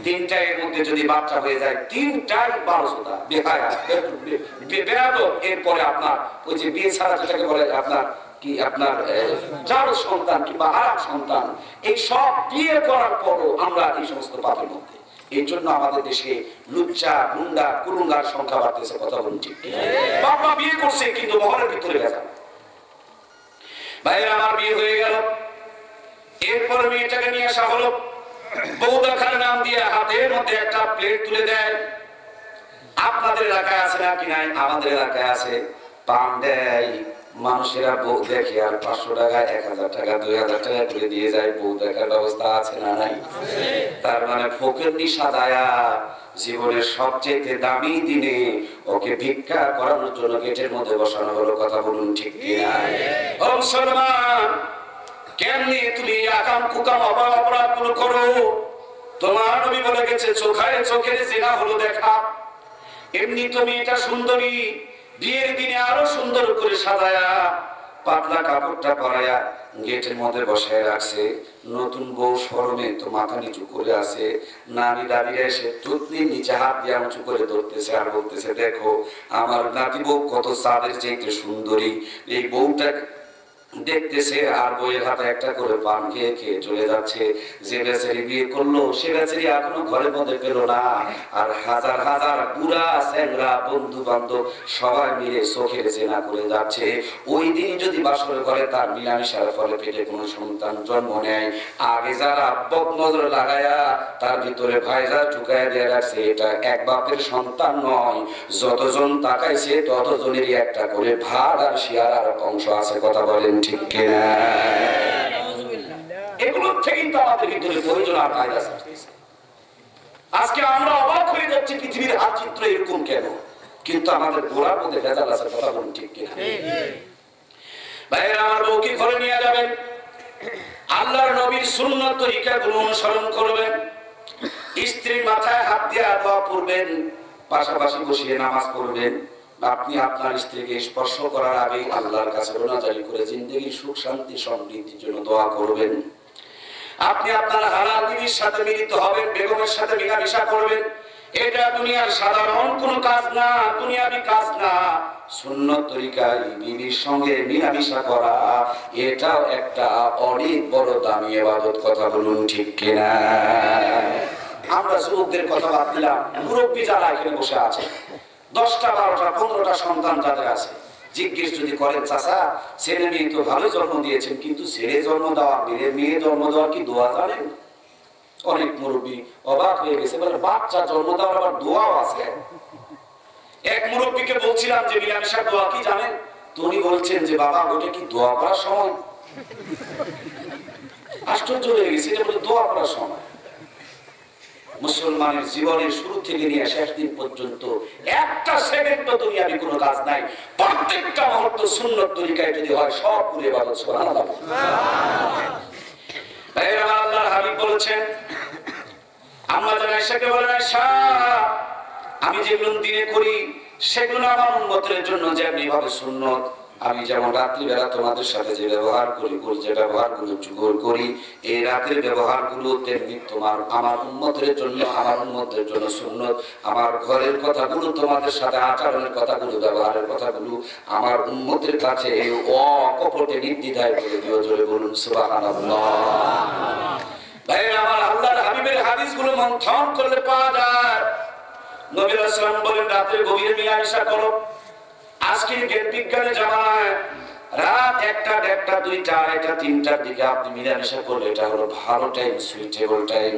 3টা এর মধ্যে যদি বাচ্চা হয়ে যায়, 3টাই 12 বেকায়া বেয়াদব। এরপরে আপনার ওই যে বিয়ে ছাড়া যেটাকে বলে আপনার কি, আপনার জাড় সন্তান কিংবা আরাম সন্তান, এই সব বিয়ে করার পরও আমরা এই সমস্ত পাপের মধ্যে। এই জন্য আমাদের দেশে লুচ্চা, গুন্ডা, কুলুঙ্গার সংখ্যা বাড়তেছে। কথা বলুন ঠিক? বাবা বিয়ে করছে কিন্তু মোহরের ভিতরে গেছে। ভাইরা, আমার বিয়ে হয়ে গেল, এরপর মেয়েটাকে নিয়ে আসা হলো, বউ দেখার নাম দিয়ে হাতের মধ্যে একটা প্লেট তুলে দেয়। আপনাদের এলাকায় আছে নাকি নাই? আমাদের এলাকায় আছে। পান দেয়, মানুষেরা বউ দেখে আর 500 টাকা, 1000 টাকা, 2000 টাকা করে দিয়ে যায়। বউ দেখার ব্যবস্থা আছে না নাই? তার মানে ফকিরনি সাজায়া জীবনের সবচেয়ে দামি দিনে ওকে ভিক্ষা করানোর জন্য গেটের মধ্যে বসানো হলো। কথা বলুন ঠিক কিনা? ও মুসলমান, কেমনি তুমি আকাম কুকাম অপরাধ গুলো করো? তোমার নবী বলে গেছে, চোখের জিনা হলো দেখা। এমনি তুমি এটা সুন্দরী, বিয়ের দিনে আরো সুন্দর করে সাজায়া পাতলা কাপড়টা পরায়া গেটের মধ্যে বসায় রাখছে। নতুন বউ শরমে তো মাথা নিচু করে আছে, নানি দাদিরা এসে টুতনির নিচে হাত দিয়ে উঁচু করে ধরতেছে আর বলতেছে, দেখো আমার নাতি বউ কত চাঁদের চাইতে সুন্দরী। এই বউটা দেখতেছে আর বইয়ের হাতে একটা করে পান খেয়ে খেয়ে চলে যাচ্ছে। যে বেচারি বিয়ে করলো, সে বেচারি এখনো ঘরের মধ্যে পেল না। আর হাজার হাজার বুড়া স্যাংরা বন্ধু বান্ধব সবাই মিলে চোখের জেনা করে যাচ্ছে। ওই দিন যদি বাসর ঘরে তার মিলামিশার ফলে পেটে কোনো সন্তান জন্ম নেয়, আগে যারা বদনজর লাগায়া তার ভিতরে ভাইজা ঢুকায় দিয়ে রাখছে, এটা এক বাপের সন্তান নয়। যতজন তাকাইছে ততজনেরই একটা করে ভাগ আর শিয়ার আর অংশ আছে। কথা বলেন ঠিক কিনা? এগুলোর থেকেই তো আমাদের ভিতরে প্রয়োজন আর ভাইরাস আসতেছে। আজকে আমরা অবাক হয়ে যাচ্ছি, পৃথিবীর হাত চিত্র এরকম কেন? কিন্তু আমাদের গোড়ার মধ্যে ভেজাল আছে। কথা বলুন ঠিক কিনা? ভাইরা, আমার বউকে ঘরে নিয়ে যাবেন, আল্লাহর নবীর সুন্নাত তরিকাগুলো অনুসরণ করবেন, স্ত্রীর মাথায় হাত দিয়ে দোয়া পড়বেন, পাশাপাশি বসিয়ে নামাজ পড়বেন। আপনি আপনার স্ত্রীকে স্পর্শ করার আগে আল্লাহর কাছে রোনাজারি করে জিন্দেগির সুখ শান্তি সমৃদ্ধির জন্য দোয়া করবেন। আপনি আপনার হালাল বিবির সাথে মিলিত হবেন, বেগমের সাথে মিলামিশা করবেন। এটা দুনিয়ার সাধারণ কোনো কাজ না, দুনিয়াবি কাজ না। সুন্নত তরিকায় বিবির সঙ্গে মিলামিশা করা, এটাও একটা অনেক বড় দামি ইবাদত। কথা বলুন ঠিক কিনা? আমরা যুবকদের কথা বাদ দিলাম, মুরব্বী যারা এখানে বসে আছে, 10টা 12টা 15টা সন্তান যাদের আছে, জিজ্ঞেস যদি করেন, চাচা ছেলে মেয়ে তো ভালো জন্ম দিয়েছেন, কিন্তু ছেলে জন্ম দেওয়া মেয়ে জন্ম দেওয়ার কি দোয়া জানেন? অনেক মুরব্বী অবাক হয়ে গেছে, বলে বাচ্চা জন্ম দেওয়ার আবার দোয়াও আছে। এক মুরব্বীকে বলছিলাম যে মিলামিশার দোয়া কি জানেন? উনি বলছেন যে বাবা ওটা কি দোয়া করার সময়? আশ্চর্য হয়ে গেছে, এটা বলে দোয়া করার সময়। মুসলমানের জীবনের শুরু থেকে নিয়ে শেষ দিন পর্যন্ত একটা সেকেন্ডও দুনিয়াবি কোনো কাজ নাই। প্রত্যেকটা মুহূর্ত সুন্নত তরিকায় যদি হয় সব পুরো ইবাদত। সুবহানাল্লাহ। ভাইরা আমার, আল্লাহর হাবিব বলেছেন, আম্মা জান আয়েশাকে বলেন, আয়েশা, আমি যেগুলো দিনে করি সেগুলো আমার উম্মতের জন্য যেমনি ভাবে সুন্নত। আমি যেমন রাত্রিবেলা তোমাদের সাথে যে ব্যবহার করি, যে ব্যবহারগুলো করি, এই রাতের ব্যবহারগুলো তেমনি তোমার আমার উম্মতের জন্য, আমার উম্মতের জন্য সুন্নত। আমার ঘরের কথাগুলো, তোমাদের সাথে আচরণের কথাগুলো, ব্যবহারের কথাগুলো আমার উম্মতের কাছে অকপটে নির্দ্বিধায় বলে দিও। জোরে বলুন সুবহানাল্লাহ। ভাইরা আমার, আল্লাহর হাবিবের হাদিসগুলো মন্থন করলে পাওয়া যায়। নবী রাসূলুল্লাহ সাল্লাল্লাহু আলাইহি ওয়াসাল্লাম বলেন, রাতের গভীরে মিলামেশা করো। আজকে জ্ঞান বিজ্ঞানের জামানায় রাত 1টা, 1টা, 2টা, 2টা, 3টার দিকে আপনি মিলামেশা করলে এটা হলো ভালো টাইম, সুইটেবল টাইম।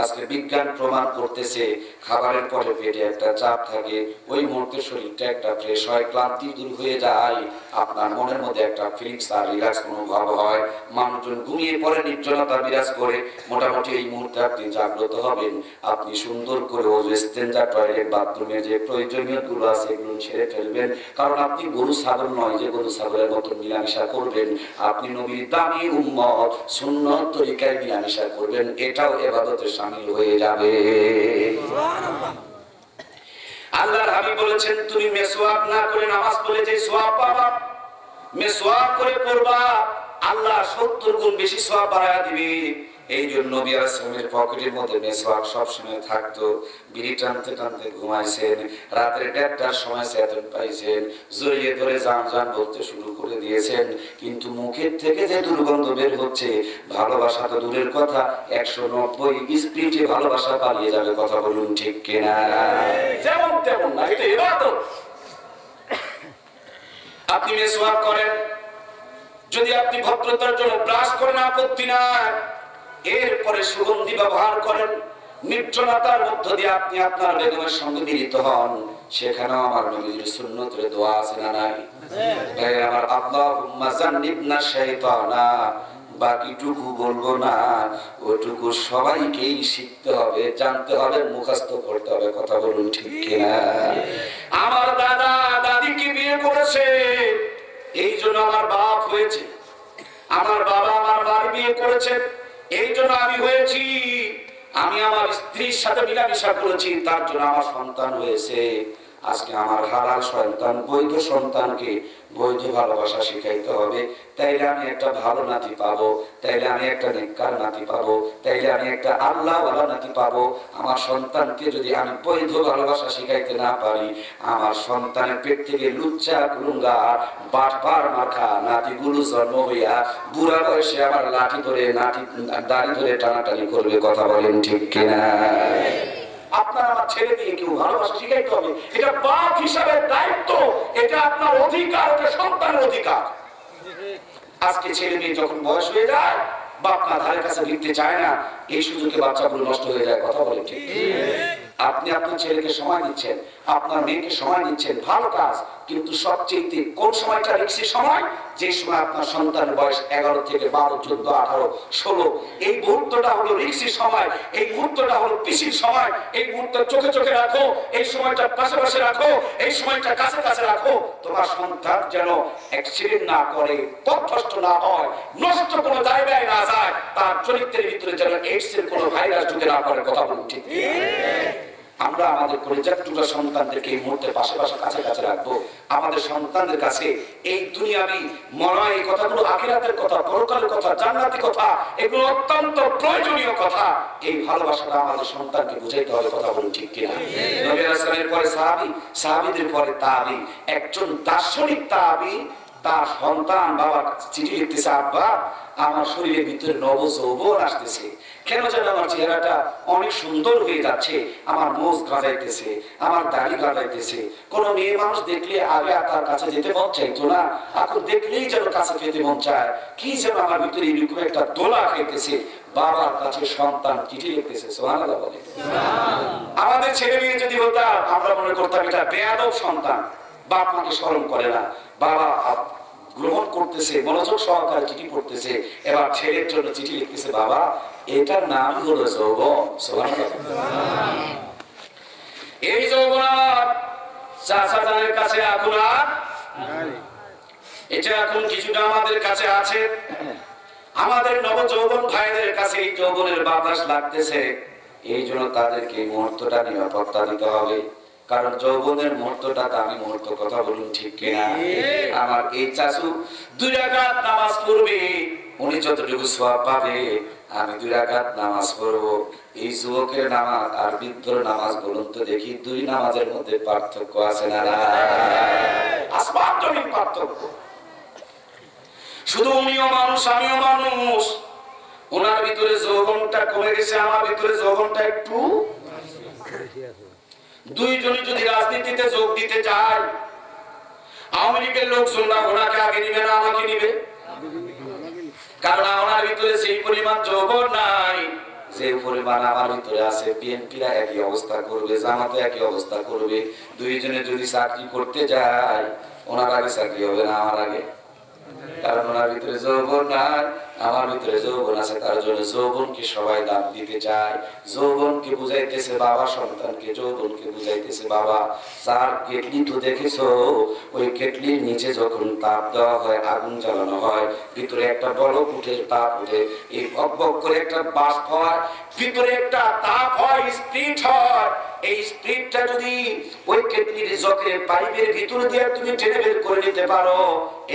আজকে বিজ্ঞান প্রমাণ করতেছে খাবারের পরে পেটে একটা চাপ থাকে, ওই মুহূর্তে শরীরটা একটা ফ্রেশ হয়, ক্লান্তি দূর হয়ে যায়, আপনার মনের মধ্যে একটা ফিলিংস আর রিল্যাক্স অনুভব হয়, মানুষজন ঘুমিয়ে পড়ে, নির্জনতা বিরাজ করে। মোটামুটি এই মুহূর্তে আপনি জাগ্রত হবেন। আপনি সুন্দর করে ওযু, ইস্তেঞ্জা, টয়লেট, বাথরুমের যে প্রয়োজনীয়গুলো আছে এগুলো ছেড়ে ফেলবেন। কারণ আপনি গরু ছাগল নয় যে গরু ছাগলের মতো মিলামেশা করবেন। আপনি নবীর দামি উম্মত, সুন্নত তরিকায় মিলামেশা করবেন। এটাও ইবাদতের শামিল হয়ে যাবে। আল্লাহর হাবিব বলেছেন, তুমি মেসওয়াক না করে নামাজ পড়লে যে সওয়াব পাবা, মেসওয়াক করে পড়বা, আল্লাহ 70 গুণ বেশি সওয়াব বাড়ায়া দিবে। এই জন্য নবী রাসূলের পকেটের মধ্যে মেসওয়াক সব সময় থাকতো। বিড়ি টানতে টানতে ঘুমাইছেন, রাতে 1:30টার সময় চেতন পাইছেন, জড়িয়ে ধরে জান জান বলতে শুরু করে দিয়েছেন। কিন্তু মুখের থেকে যে দুর্গন্ধ বের হচ্ছে, ভালোবাসা তো দূরের কথা, 190 স্পিডে ভালোবাসা পালিয়ে যাবে। কথা বলুন ঠিক কিনা? যেমন তেমন না, এটা ইবাদত। আপনি মেসওয়াক করেন, যদি আপনি ভদ্রতার জন্য ব্রাশ করেন আপত্তি নাই, এরপরে সুগন্ধি ব্যবহার করেন, নির্জনতার মধ্য দিয়ে আপনি আপনার বেগমের সঙ্গে মিলিত হন, সেখানেও আমার নবীর সুন্নতের দোয়া আছে না নাই? আমার আল্লাহুম্মা জান্নিবনা শাইতানা, বাকিটুকু বলবো না, ওটুকু সবাইকেই শিখতে হবে, জানতে হবে, মুখস্থ করতে হবে। কথা বলুন ঠিক কিনা? আমার দাদা দাদিকে বিয়ে করেছে, এই জন্য আমার বাপ হয়েছে। আমার বাবা আমার মার বিয়ে করেছে, এই জন্য আমি হয়েছি। আমি আমার স্ত্রীর সাথে মিলামেশা করেছি, তার জন্য আমার সন্তান হয়েছে। আজকে আমার হালাল সন্তান, বৈধ সন্তানকে বৈধ ভালোবাসা শিখাইতে হবে। তাইলে আমি একটা ভালো নাতি পাবো, তাইলে আমি একটা নেককার নাতি পাবো, তাইলে আমি একটা আল্লাহওয়ালা নাতি পাবো। আমার সন্তানকে যদি আমি বৈধ ভালোবাসা শিখাইতে না পারি, আমার সন্তানের পেট থেকে লুচ্চা কুলুঙ্গা বাটপার মাখা নাতিগুলো জন্ম হইয়া বুড়া বয়সে আবার লাঠি ধরে, দাড়ি ধরে টানাটানি করবে। কথা বলেন ঠিক কিনা? আপনার আমার ছেলে দিয়ে কেউ ভালোবাসা শিখাইতে হবে, এটা বাপ হিসাবে দায়িত্ব, এটা আপনার অধিকার, এটা সন্তানের অধিকার। আজকে ছেলে মেয়ে যখন বয়স হয়ে যায়, বাপ না ধারে কাছে লিখতে চায় না, এই সুযোগে বাচ্চাগুলো নষ্ট হয়ে যায়। কথা বলেন ঠিক? আপনি আপনার ছেলেকে সময় দিচ্ছেন, আপনার মেয়েকে সময় দিচ্ছেন, ভালো কাজ। কিন্তু সবচেয়ে কোন সময়টা রিক্সি সময়? যে সময় আপনার সন্তানের বয়স 11 থেকে 12, 14, 18, 16, এই মুহূর্তটা হলো রিক্সি সময়, এই মুহূর্তটা হলো পিসির সময়। এই মুহূর্তটা চোখে চোখে রাখো, এই সময়টা পাশে পাশে রাখো, এই সময়টা কাছে কাছে রাখো। তোমার সন্তান যেন অ্যাক্সিডেন্ট না করে, পথভ্রষ্ট না হয়, নষ্ট কোনো জায়গায় না যায়, তার চরিত্রের ভিতরে যেন এইডসের কোনো ভাইরাস ঢুকে না পড়ে। কথা বলুন ঠিক? আমরা আমাদের কলিজার টুকরা সন্তানদেরকে এই মুহূর্তে পাশে পাশে কাছে কাছে রাখবো। আমাদের সন্তানদের কাছে এই দুনিয়াবি মরা এই কথাগুলো, আখিরাতের কথা, পরকালের কথা, জান্নাতি কথা, এগুলো অত্যন্ত প্রয়োজনীয় কথা। এই ভালোবাসাটা আমাদের সন্তানকে বুঝাইতে হবে। কথা বলুন ঠিক কিনা? নবী রাসূলের পরে সাহাবী, সাহাবীদের পরে তাবী। একজন দার্শনিক তাবী তার সন্তান বাবা চিঠি লিখতেছে, আব্বা আমার শরীরের ভিতরে নব যৌবন আসতেছে, কেন যেন আমার চেহারাটা অনেক সুন্দর হয়ে যাচ্ছে, আমার মোজ গাঁজাইতেছে, আমার দাড়ি গাঁজাইতেছে। কোন মেয়ে মানুষ দেখলে আগে তার কাছে যেতে মন চাইতো না, এখন দেখলেই যেন কাছে পেতে মন চায়। কি যেন আমার ভিতরে এরকম একটা দোলা খাইতেছে। বাবার কাছে সন্তান চিঠি লিখতেছে। সুবহানাল্লাহ বলে। আমাদের ছেলে মেয়ে যদি হতাম, আমরা মনে করতাম এটা বেয়াদব সন্তান, বাপ মাকে স্মরণ করে না। বাবা গ্রহণ করতেছে, মনোযোগ সহকারে চিঠি পড়তেছে। এবার ছেলের জন্য চিঠি লিখতেছে, বাবা এটার নাম হলো যৌবন। এই যৌবন আমার চাচা জানের কাছে এখন আর এটা এখন কিছুটা আমাদের কাছে আছে। আমাদের নব যৌবন ভাইদের কাছে এই যৌবনের বাতাস লাগতেছে। এই জন্য তাদেরকে এই মুহূর্তটা নিরাপত্তা দিতে হবে, কারণ যৌবনের মুহূর্তটা দামি মুহূর্ত। কথা বলুন ঠিক কিনা? আমার এই চাচু 2 রাকাত নামাজ পড়বে, উনি যতটুকু সওয়াব পাবে আমি 2 রাকাত নামাজ পড়বো। এই যুবকের নামাজ আর বৃদ্ধর নামাজ বলুন তো দেখি, 2 নামাজের মধ্যে পার্থক্য আছে না? আসমান জমিন পার্থক্য। শুধু উনিও মানুষ আমিও মানুষ। ওনার ভিতরে যৌবনটা কমে গেছে, আমার ভিতরে যৌবনটা একটু। দুইজনই যদি রাজনীতিতে যোগ দিতে যায়, আওয়ামী লীগের লোকজনরা ওনাকে আগে নিবে না আমাকে নিবে? কারণ ওনার ভিতরে সেই পরিমাণ যৌবন নাই যে পরিমাণ আমার ভিতরে আছে। বিএনপিরা একই অবস্থা করবে, জামাতে একই অবস্থা করবে। দুইজনে যদি চাকরি করতে যায়, ওনার আগে চাকরি হবে না আমার আগে, কারণ ওনার ভিতরে যৌবন নাই, আমার ভিতরে যৌবন আছে। তার জন্য যৌবনকে সবাই দাম দিতে চায়। যৌবনকে বুঝাইতেছে বাবা সন্তানকে, যৌবনকে বুঝাইতেছে বাবা। যার কেটলি তো দেখেছো, ওই কেটলির নিচে যখন তাপ দেওয়া হয়, আগুন জ্বালানো হয়, ভিতরে একটা বড় উঠে তাপ উঠে, এই বক করে একটা বাষ্প হয়, ভিতরে একটা তাপ হয়, স্পিড হয়। এই স্পিডটা যদি ওই কেটলির জকের পাইপের ভিতর দিয়ে তুমি টেনে বের করে নিতে পারো,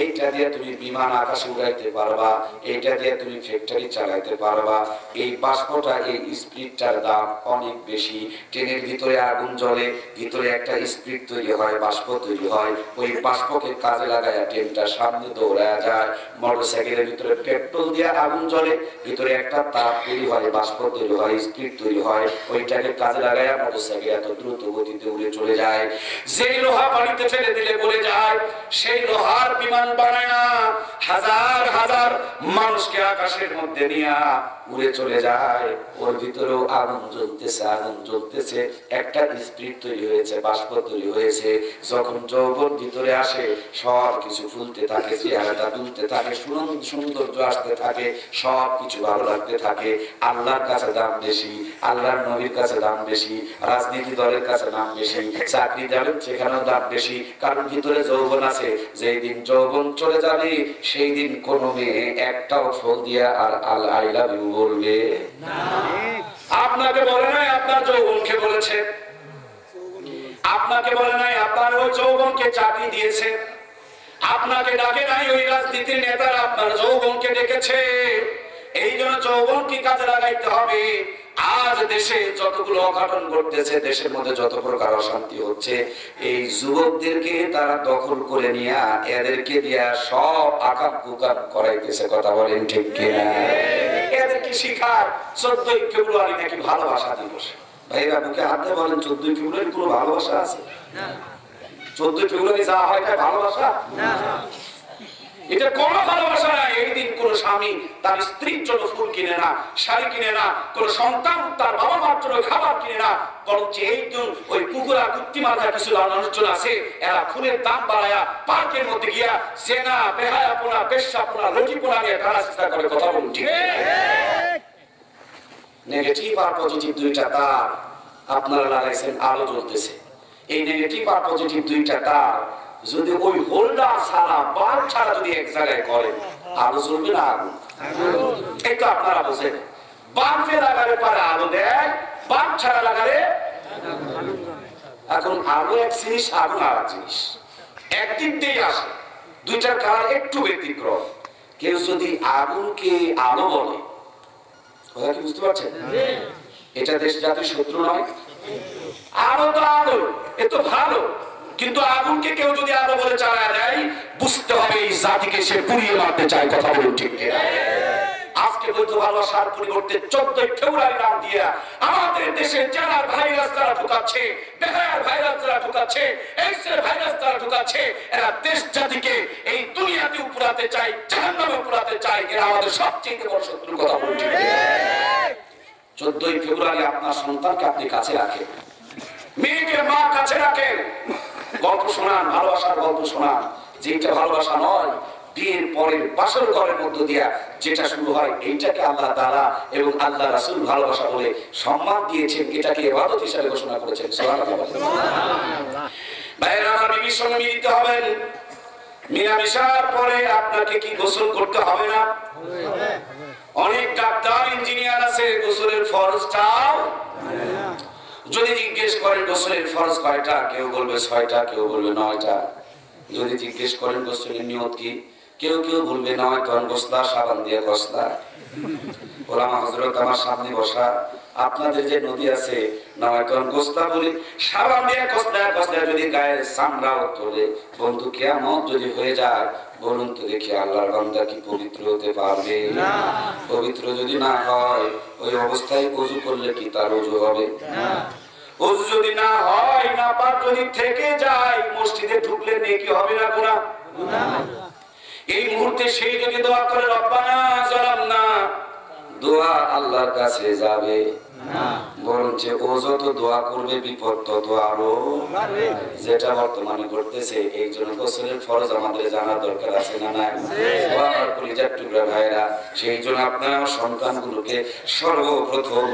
এইটা দিয়ে তুমি বিমান আকাশে উড়াইতে পারবা, এইটা দিয়ে তুমি ফ্যাক্টরি চালাইতে পারবা। এই বাষ্পটা, এই স্পিডটার দাম অনেক বেশি। ট্রেনের ভিতরে আগুন জ্বলে, ভিতরে একটা স্পিড তৈরি হয়, বাষ্প তৈরি হয়। ওই বাষ্পকে কাজে লাগায় ট্রেনটা সামনে দৌড়ায় যায়। মোটরসাইকেলের ভিতরে পেট্রোল দিয়ে আগুন জ্বলে, ভিতরে একটা তাপ তৈরি হয়, বাষ্প তৈরি হয়, স্পিড তৈরি হয়। ওইটাকে কাজে লাগায় মোটরসাইকেল এত দ্রুত গতিতে উড়ে চলে যায়। যেই লোহা পানিতে ফেলে দিলে গলে যায়, সেই লোহার বিমান বানায় হাজার হাজার মানুষকে আকাশের মধ্যে নিয়ে উড়ে চলে যায়। ওর ভিতরেও আগুন জ্বলতেছে, আগুন জ্বলতেছে, একটা স্পিড তৈরি হয়েছে, বাষ্প তৈরি হয়েছে। যখন যৌবন ভিতরে আসে, সব কিছু ফুলতে থাকে, চেহারাটা তুলতে থাকে, সৌন্দর্য আসতে থাকে, সব কিছু ভালো লাগতে থাকে। আল্লাহর কাছে দাম বেশি, আল্লাহর নবীর কাছে দাম বেশি, রাজনীতি দলের কাছে দাম বেশি, চাকরি যাবেন সেখানেও দাম বেশি, কারণ ভিতরে যৌবন আছে। যেই দিন যৌবন চলে যাবে, সেই দিন কোন মেয়ে একটাও ফল দিয়া আর আই লাভ ইউ বলবে না। আপনাকে বলে নাই, আপনার যৌবনকে বলেছে। আপনাকে বলে নাই, আপনার ওই যৌবনকে চাকরি দিয়েছে। আপনাকে ডাকে নাই ওই রাজনীতির নেতারা, আপনার যৌবনকে ডেকেছে। এই জন্য যৌবনকে কাজে লাগাইতে হবে। আজ দেশে যতগুলো অঘটন ঘটতেছে, দেশের মধ্যে যত প্রকার অশান্তি হচ্ছে, এই যুবকদেরকে তারা দখল করে নিয়ে এদেরকে দিয়া সব আকাম কুকাম করাইতেছে। কথা বলেন ঠিক কিনা? এদেরকে শিখার 14 ফেব্রুয়ারি নাকি ভালোবাসা দিবস। ভাইরা বুকে হাত দিয়ে বলেন, 14 ফেব্রুয়ারি কোনো ভালোবাসা আছে? 14 ফেব্রুয়ারি যা হয় তাই ভালোবাসা? এটা কোন ভালোবাসা না। এই দিন কোন স্বামী তার স্ত্রীর জন্য ফুল কিনে না, শাড়ি কিনে না, কোন সন্তান তার বাবা মার জন্য খাবার কিনে না, বরঞ্চ এই দিন ওই কুকুরা কুত্তি মাথা কিছু মানুষজন আছে, এরা ফুলের দাম বাড়ায়া পার্কের মধ্যে গিয়া জেনা, বেহায়াপনা, পেশাপনা, রুটিপনা নিয়ে টানার চেষ্টা করে। কথা বলুন ঠিক? নেগেটিভ আর পজিটিভ দুইটা তার আপনারা লাগাইছেন, আলো জ্বলতেছে। এই নেগেটিভ আর পজিটিভ দুইটা তার যদি ওই হোল্ডার ছাড়া, বাল্ব ছাড়া যদি এক জায়গায় করে, আলো জ্বলবে না আগুন? এই তো আপনারা বোঝেন। বাল্বে লাগালে পারে আলো দেয়, বাল্ব ছাড়া লাগালে। এখন আলো এক জিনিস, আগুন আর এক জিনিস, একদিক দিয়ে আসে, দুইটার কালার একটু ব্যতিক্রম। কেউ যদি আগুনকে আলো বলে, কথা কি বুঝতে পারছেন? এটা দেশ জাতির শত্রু নয়। আলো তো আলো, এ তো ভালো, কিন্তু আগুনকে কেউ যদি আলো বলে চালায় দেয়, বুঝতে হবে এই জাতিকে সে পুড়িয়ে মারতে চায়। কথা বলুন ঠিক কিনা? আজকে বৈধ ভালোবাসার পরিবর্তে 14 ফেব্রুয়ারি নাম দিয়ে আমাদের দেশে জানার ভাইরাস তারা ঢুকাচ্ছে, বেহায়ার ভাইরাস তারা ঢুকাচ্ছে, এইডসের ভাইরাস তারা ঢুকাচ্ছে। এরা দেশ জাতিকে এই দুনিয়াতে উপড়াতে চায়, জাহান্নামে উপড়াতে চায়। এরা আমাদের সবচেয়ে বড় শত্রু। কথা বলুন ঠিক কিনা? 14 ফেব্রুয়ারি আপনার সন্তানকে আপনি কাছে রাখেন, মেয়েকে মা কাছে রাখেন, গল্প শোনান, ভালোবাসার গল্প শোনান। যেটা ভালোবাসা নয়, বিয়ের পরের বাসর ঘরের মধ্য দিয়া যেটা শুরু হয়, এইটাকে আল্লাহ তাআলা এবং আল্লাহ রাসূল ভালোবাসা বলে সম্মান দিয়েছেন, এটাকে ইবাদত হিসেবে ঘোষণা করেছেন। সুবহানাল্লাহ। ভাইরা আমার, বিবির সঙ্গে মিলিত হবেন। মিলামিশার পরে আপনাকে কি গোসল করতে হবে না? অনেক ডাক্তার ইঞ্জিনিয়ার আছে, গোসলের ফরজটাও যদি জিজ্ঞেস করেন গোসলের ফরজ কয়টা, কেউ বলবে 6টা, কেউ বলবে 9টা। যদি জিজ্ঞেস করেন গোসলের নিয়ত কি, কেউ কেউ বলবে 9 টন গোসলা, সাবান দিয়ে গোসলা। ওলামা হযরত আমার সামনে বসা, আপনাদের যে নদী আছে 9 টন গোসলা বলে সাবান দিয়ে গোসলা গোসলা যদি গায়ের চামড়াও তোলে, বন্ধু কিয়ামত যদি হয়ে যায়, বলুন তো দেখি আল্লাহর বান্দা কি পবিত্র হতে পারবে? না। পবিত্র যদি না হয়, ওই অবস্থায় ওযু করলে কি তার ওযু হবে? না। ওযু যদি না হয়, নাপাক যদি থেকে যায়, মসজিদে ঢুকলে নেকি হবে না গুনাহ? না। এই মুহূর্তে সেই যদি দোয়া করে রব্বানা যালামনা, দোয়া আল্লাহর কাছে যাবে না, বরঞ্চ ও যত দোয়া করবে বিপদ তত আরো বাড়বে। যেটা বর্তমানে ঘটতেছে, এই জন্য গোসলের ফরজ আমাদের জানা দরকার আছে না নাই? আমার কলিজার টুকরা ভাইরা, সেই জন্য আপনার সন্তানগুলোকে সর্বপ্রথম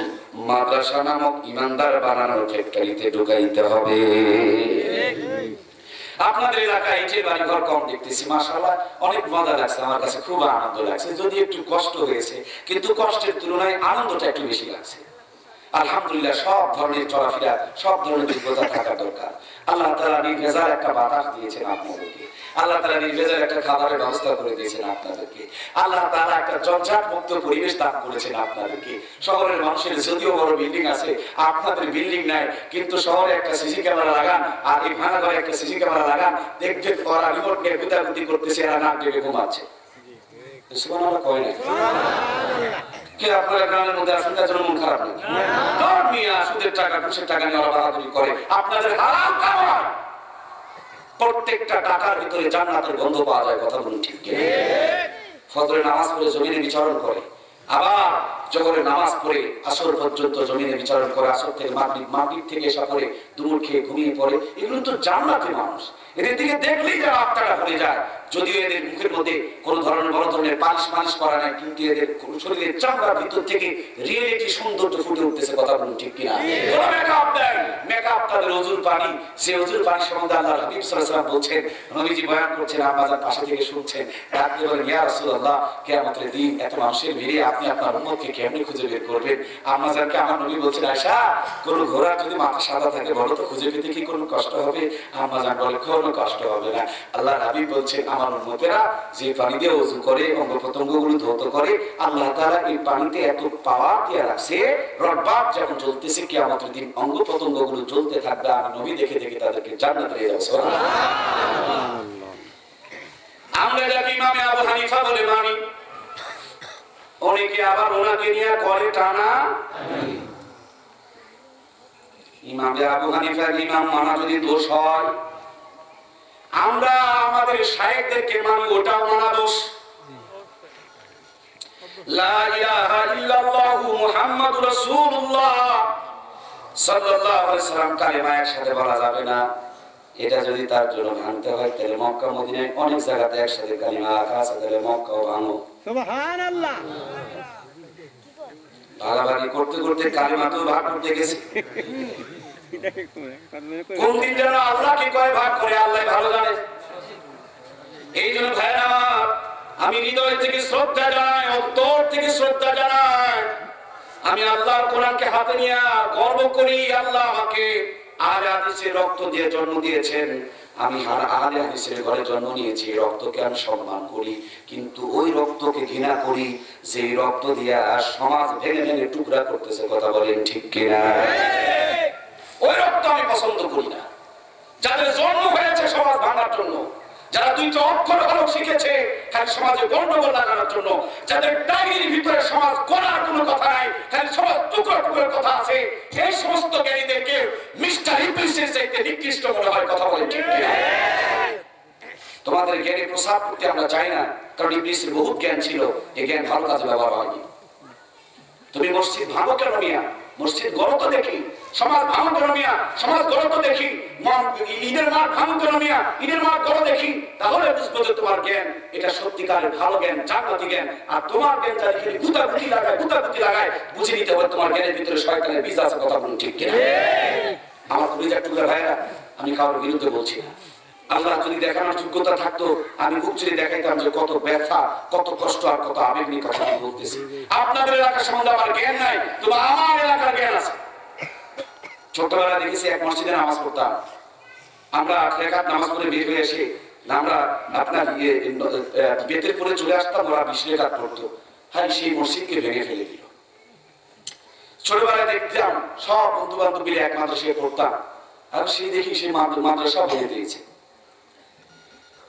মাদ্রাসা নামক ইমানদার বানানোর ফ্যাক্টরিতে ঢুকাইতে হবে। আপনাদের এলাকায় ইটের বাড়ি ঘর কম দেখতেছি, মাশাআল্লাহ অনেক মজা লাগছে, আমার কাছে খুব আনন্দ লাগছে। যদি একটু কষ্ট হয়েছে, কিন্তু কষ্টের তুলনায় আনন্দটা একটু বেশি লাগছে। আলহামদুলিল্লাহ, সব ধরনের চলাফেরা, সব ধরনের যোগ্যতা থাকা দরকার। আল্লাহ তাআলা নির্ভেজাল একটা বাতাস দিয়েছেন আপনাদেরকে, আল্লাহ তাআলা নির্ভেজাল একটা খাবারের ব্যবস্থা করে দিয়েছেন আপনাদেরকে, আল্লাহ তাআলা একটা জঞ্জাট মুক্ত পরিবেশ দান করেছেন আপনাদেরকে। শহরের মানুষের যদিও বড় বিল্ডিং আছে, আপনাদের বিল্ডিং নাই, কিন্তু শহরে একটা সিসি ক্যামেরা লাগান, আর এই ভাঙা ঘরে একটা সিসি ক্যামেরা লাগান, দেখবেন ওরা রিমোট নিয়ে গুতাগুতি করতেছে, এরা নাক ডেকে ঘুমাচ্ছে। সুবহানাল্লাহ কয় না? কে আপনারা গ্রামের মধ্যে আসেন, তার জন্য মন খারাপ নেই? মিয়া সুদের টাকা, ঘুষের টাকা নিয়ে ওরা বাহাদুরি করে। আপনাদের হারাম খাবার, প্রত্যেকটা টাকার ভিতরে জান্নাতের গন্ধ পাওয়া যায়। কথা বলুন ঠিক কি? ফজরের নামাজ পড়ে জমিনে বিচরণ করে, আবার জোহরের নামাজ পড়ে আসর পর্যন্ত জমিনে বিচরণ করে, আসর থেকে মাগরিব থেকে এসা পড়ে দুপুর খেয়ে ঘুমিয়ে পড়ে। এগুলো তো জান্নাতের মানুষ, এদের দিকে দেখলেই যারা আত্মাটা ভরে যায়। যদিও এদের মুখের মধ্যে কোনো ধরনের বড় ধরনের পালিশ করা নাই, কিন্তু এদের শরীরের চামড়ার ভিতর থেকে রিয়েলিটি সৌন্দর্য ফুটে উঠতেছে। কথা বলুন ঠিক কিনা? মেকআপ দেয়, মেকআপ তাদের ওজুর পানি, যে ওজুর পানি সম্বন্ধে আল্লাহর হাবিব সাল্লাল্লাহু আলাইহি ওয়াসাল্লাম বলছেন, নবীজি বয়ান করছেন, আমাদের পাশে থেকে শুনছেন, রাতে বলেন, ইয়া রাসূলুল্লাহ, কিয়ামতের দিন এত মানুষের ভিড়ে আপনি আপনার উম্মতকে কেমনে খুঁজে বের করবেন? আমাদেরকে আমার নবী বলছেন, আয়েশা, কোন ঘোড়া যদি মাথা সাদা থাকে বলো তো খুঁজে পেতে কি কোনো কষ্ট হবে? আমাদের বলে কোনো কষ্ট হবে না। আল্লাহর হাবিব বলছেন, আমার উম্মতেরা যে পানি দিয়ে ওযু করে, অঙ্গ প্রত্যঙ্গগুলো ধৌত করে, আল্লাহ তাআলা এই পানিতে এত পাওয়ার দিয়ে রাখছে, রডবাদ যখন জ্বলতেছে, কিয়ামতের দিন অঙ্গ প্রত্যঙ্গগুলো জ্বলতে থাকবে, আমি নবী দেখে দেখে তাদেরকে জান্নাতে নিয়ে যাব। আমরা যাকে ইমামে আবু হানিফা বলে মানি, অনেকে আবার ওনাকে নিয়ে করে টানা। ইমামে আবু হানিফার ইমাম মানা যদি দোষ হয়, আমরা আমাদের শায়েখদেরকে মানি, ওটাও মানা দোষ। লা ইলাহা ইল্লাল্লাহু মুহাম্মাদুর রাসূলুল্লাহ সাল্লাল্লাহু আলাইহি ওয়াসাল্লাম কালেমা একসাথে বলা যাবে না। এটা যদি তার জন্য ভাঙতে হয়, তাহলে মক্কা মদিনায় অনেক জায়গাতে একসাথে কালেমা রাখা আছে, তাহলে মক্কাও ভাঙো। সুবহানাল্লাহ। ভাগাভাগি করতে করতে কালেমা তো ভাগ করতে গেছে। কোন দিন যেন আল্লাহ কি কয় ভাগ করে, আল্লাহ ভালো জানে। এই জন্য ভাইরা আমার, আমি হৃদয় থেকে শ্রদ্ধা জানাই, অন্তর থেকে শ্রদ্ধা জানাই। আমি আল্লাহর কোরআনকে হাতে নিয়ে গর্ব করি, আল্লাহ আমাকে আহলে হাদিসের রক্ত দিয়ে জন্ম দিয়েছেন। আমি আহলে হাদিসের ঘরে জন্ম নিয়েছি, রক্তকে আমি সম্মান করি, কিন্তু ওই রক্তকে ঘৃণা করি যে রক্ত দিয়া সমাজ ভেঙে ভেঙে টুকরা করতেছে। কথা বলেন ঠিক কিনা? ওই রক্ত আমি পছন্দ করি না। যাদের জন্ম হয়েছে সমাজ ভাঙার জন্য, যারা দুইটা অক্ষর ভালো শিখেছে খালি সমাজে গন্ডগোল লাগানোর জন্য, যাদের ডায়েরির ভিতরে সমাজ গড়ার কোনো কথা নাই, খালি সমাজ টুকরো টুকরো কথা আছে, এই সমস্ত জ্ঞানীদেরকে মিস্টার ইবলিসের চাইতে নিকৃষ্ট মনে হয়। কথা বলেন ঠিক কিনা? তোমাদের জ্ঞানী প্রসাদ করতে আমরা চাই না, কারণ ইবলিসের বহুত জ্ঞান ছিল, এই জ্ঞান ভালো কাজে ব্যবহার হয়নি। তুমি মসজিদ ভাঙো কেন মিয়া? মসজিদ গড়ো তো দেখি। সমাজ ভাঙো কেন মিয়া? সমাজ গড়ো তো দেখি। ঈদের মাঠ ভাঙো কেন মিয়া? ঈদের মাঠ গড়ো দেখি। তাহলে বুঝবো যে তোমার জ্ঞান এটা সত্যিকারের ভালো জ্ঞান, জান্নাতি জ্ঞান। আর তোমার জ্ঞান যারা খালি গুতাগুতি লাগায় বুঝে নিতে হবে তোমার জ্ঞানের ভিতরে শয়তানের বীজ আছে। কথা বলুন ঠিক কিনা? আমার কলিজার টুকরা ভাইরা, আমি কারোর বিরুদ্ধে বলছি না। আল্লাহ যদি দেখানোর যোগ্যতা থাকতো আমি বুক চিরে দেখাইতাম যে কত ব্যথা, কত কষ্ট আর কত আবেগ নিয়ে কথা বলতেছি। আপনাদের এলাকার সম্বন্ধে আমার জ্ঞান নাই, তবে আমার এলাকার জ্ঞান আছে। ছোটবেলা দেখেছি এক মসজিদে নামাজ পড়তাম আমরা, 8 রাকাত নামাজ পড়ে বের হয়ে এসে আমরা আপনার বেতের পরে চলে আসতাম, ওরা 20 রাকাত পড়তো। হ্যাঁ, সেই মসজিদকে ভেঙে ফেলে দিল। ছোটবেলায় দেখতাম সব বন্ধু বান্ধব মিলে এক মাদ্রাসায় পড়তাম, আর সেই দেখি সেই মাদ্রাসা ভেঙে দিয়েছে।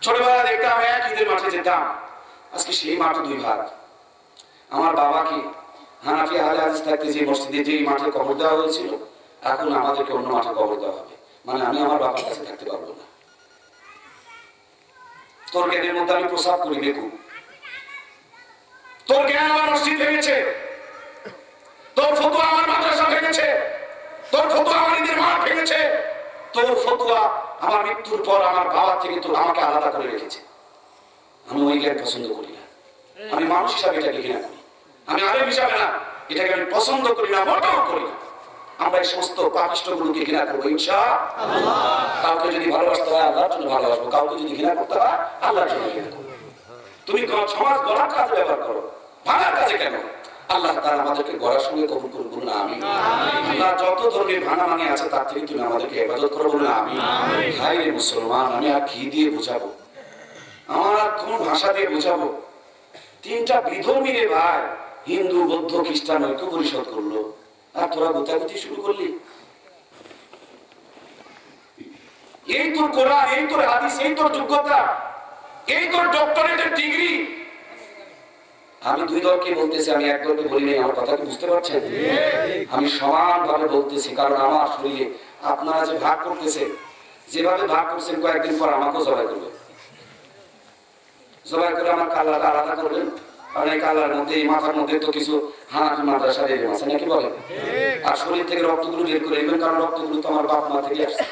ছোটবেলায় দেখতাম এক ঈদের মাঠে যেতাম, আজকে সেই মাঠে 2 ভাগ। আমার বাবাকে হানাফি আহলে হাদিস থাকতে যে মসজিদে যে মাঠে কবর দেওয়া হয়েছিল, এখন আমাদেরকে অন্য মাঠে কবর দেওয়া হবে। মানে আমি আমার বাবার কাছে থাকতে পারবো না। তোর জ্ঞানের মধ্যে আমি প্রসাব করি দেখুন, তোর জ্ঞান আমার মসজিদ ভেঙেছে, তোর ফতোয়া আমার মাদ্রাসা ভেঙেছে, তোর ফতোয়া আমার ঈদের মাঠ ভেঙেছে, তোর ফতোয়া আমার মৃত্যুর পর আমার বাবা থেকে তোর আমাকে আলাদা করে রেখেছে। আমি ওই জ্ঞান পছন্দ করি না। আমি মানুষ হিসাবে এটাকে ঘৃণা করি, আমি আলেম হিসাবে না, এটাকে আমি পছন্দ করি না, মোটেও করি না। আমরা এই সমস্ত পাপিষ্ঠগুলোকে ঘৃণা করবো ইনশাআল্লাহ। কাউকে যদি ভালোবাসতে হয় আল্লাহর জন্য ভালোবাসবো, কাউকে যদি ঘৃণা করতে হয় আল্লাহর জন্য ঘৃণা করবো। তুমি সমাজ গড়ার কাজে ব্যবহার করো, ভাঙার কাজে কেন? আল্লাহ তাআলা আমাদেরকে গড়ার সঙ্গে কবুল করুন, বলুন আমিন। আল্লাহ যত ধরনের ভাঙা ভাঙে আছে তার থেকে তুমি আমাদেরকে ইবাদত করো, বলুন আমিন। ভাই রে মুসলমান, আমি আর কি দিয়ে বোঝাবো, আমার আর কোন ভাষা দিয়ে বোঝাবো? 3টা বিধর্মী রে ভাই, হিন্দু বৌদ্ধ খ্রিস্টান ঐক্য পরিষদ করলো, আর তোরা গোতাগুতি শুরু করলি। এই তোর কোরআন, এই তোর হাদিস, এই তোর যোগ্যতা, এই তোর ডক্টরেটের ডিগ্রি। আমি 2 দলকে বলতেছি, আমি এক দলকে বলি নাই। আমার কথা কি বুঝতে পারছেন? আমি সমান ভাবে বলতেছি, কারণ আমার শরীরে আপনারা যে ভাগ করতেছে, যেভাবে ভাগ করছেন, কয়েকদিন পর আমাকেও জবাই করবে। জবাই করে আমার কালারটা আলাদা করবেন, কারণ এই কালার মধ্যে, এই মাথার মধ্যে তো কিছু হানাফি মাদ্রাসার এলেম আছে নাকি বলেন? আর শরীর থেকে রক্তগুলো বের করে নেবেন, কারণ রক্তগুলো তো আমার বাপ মা থেকে আসছে।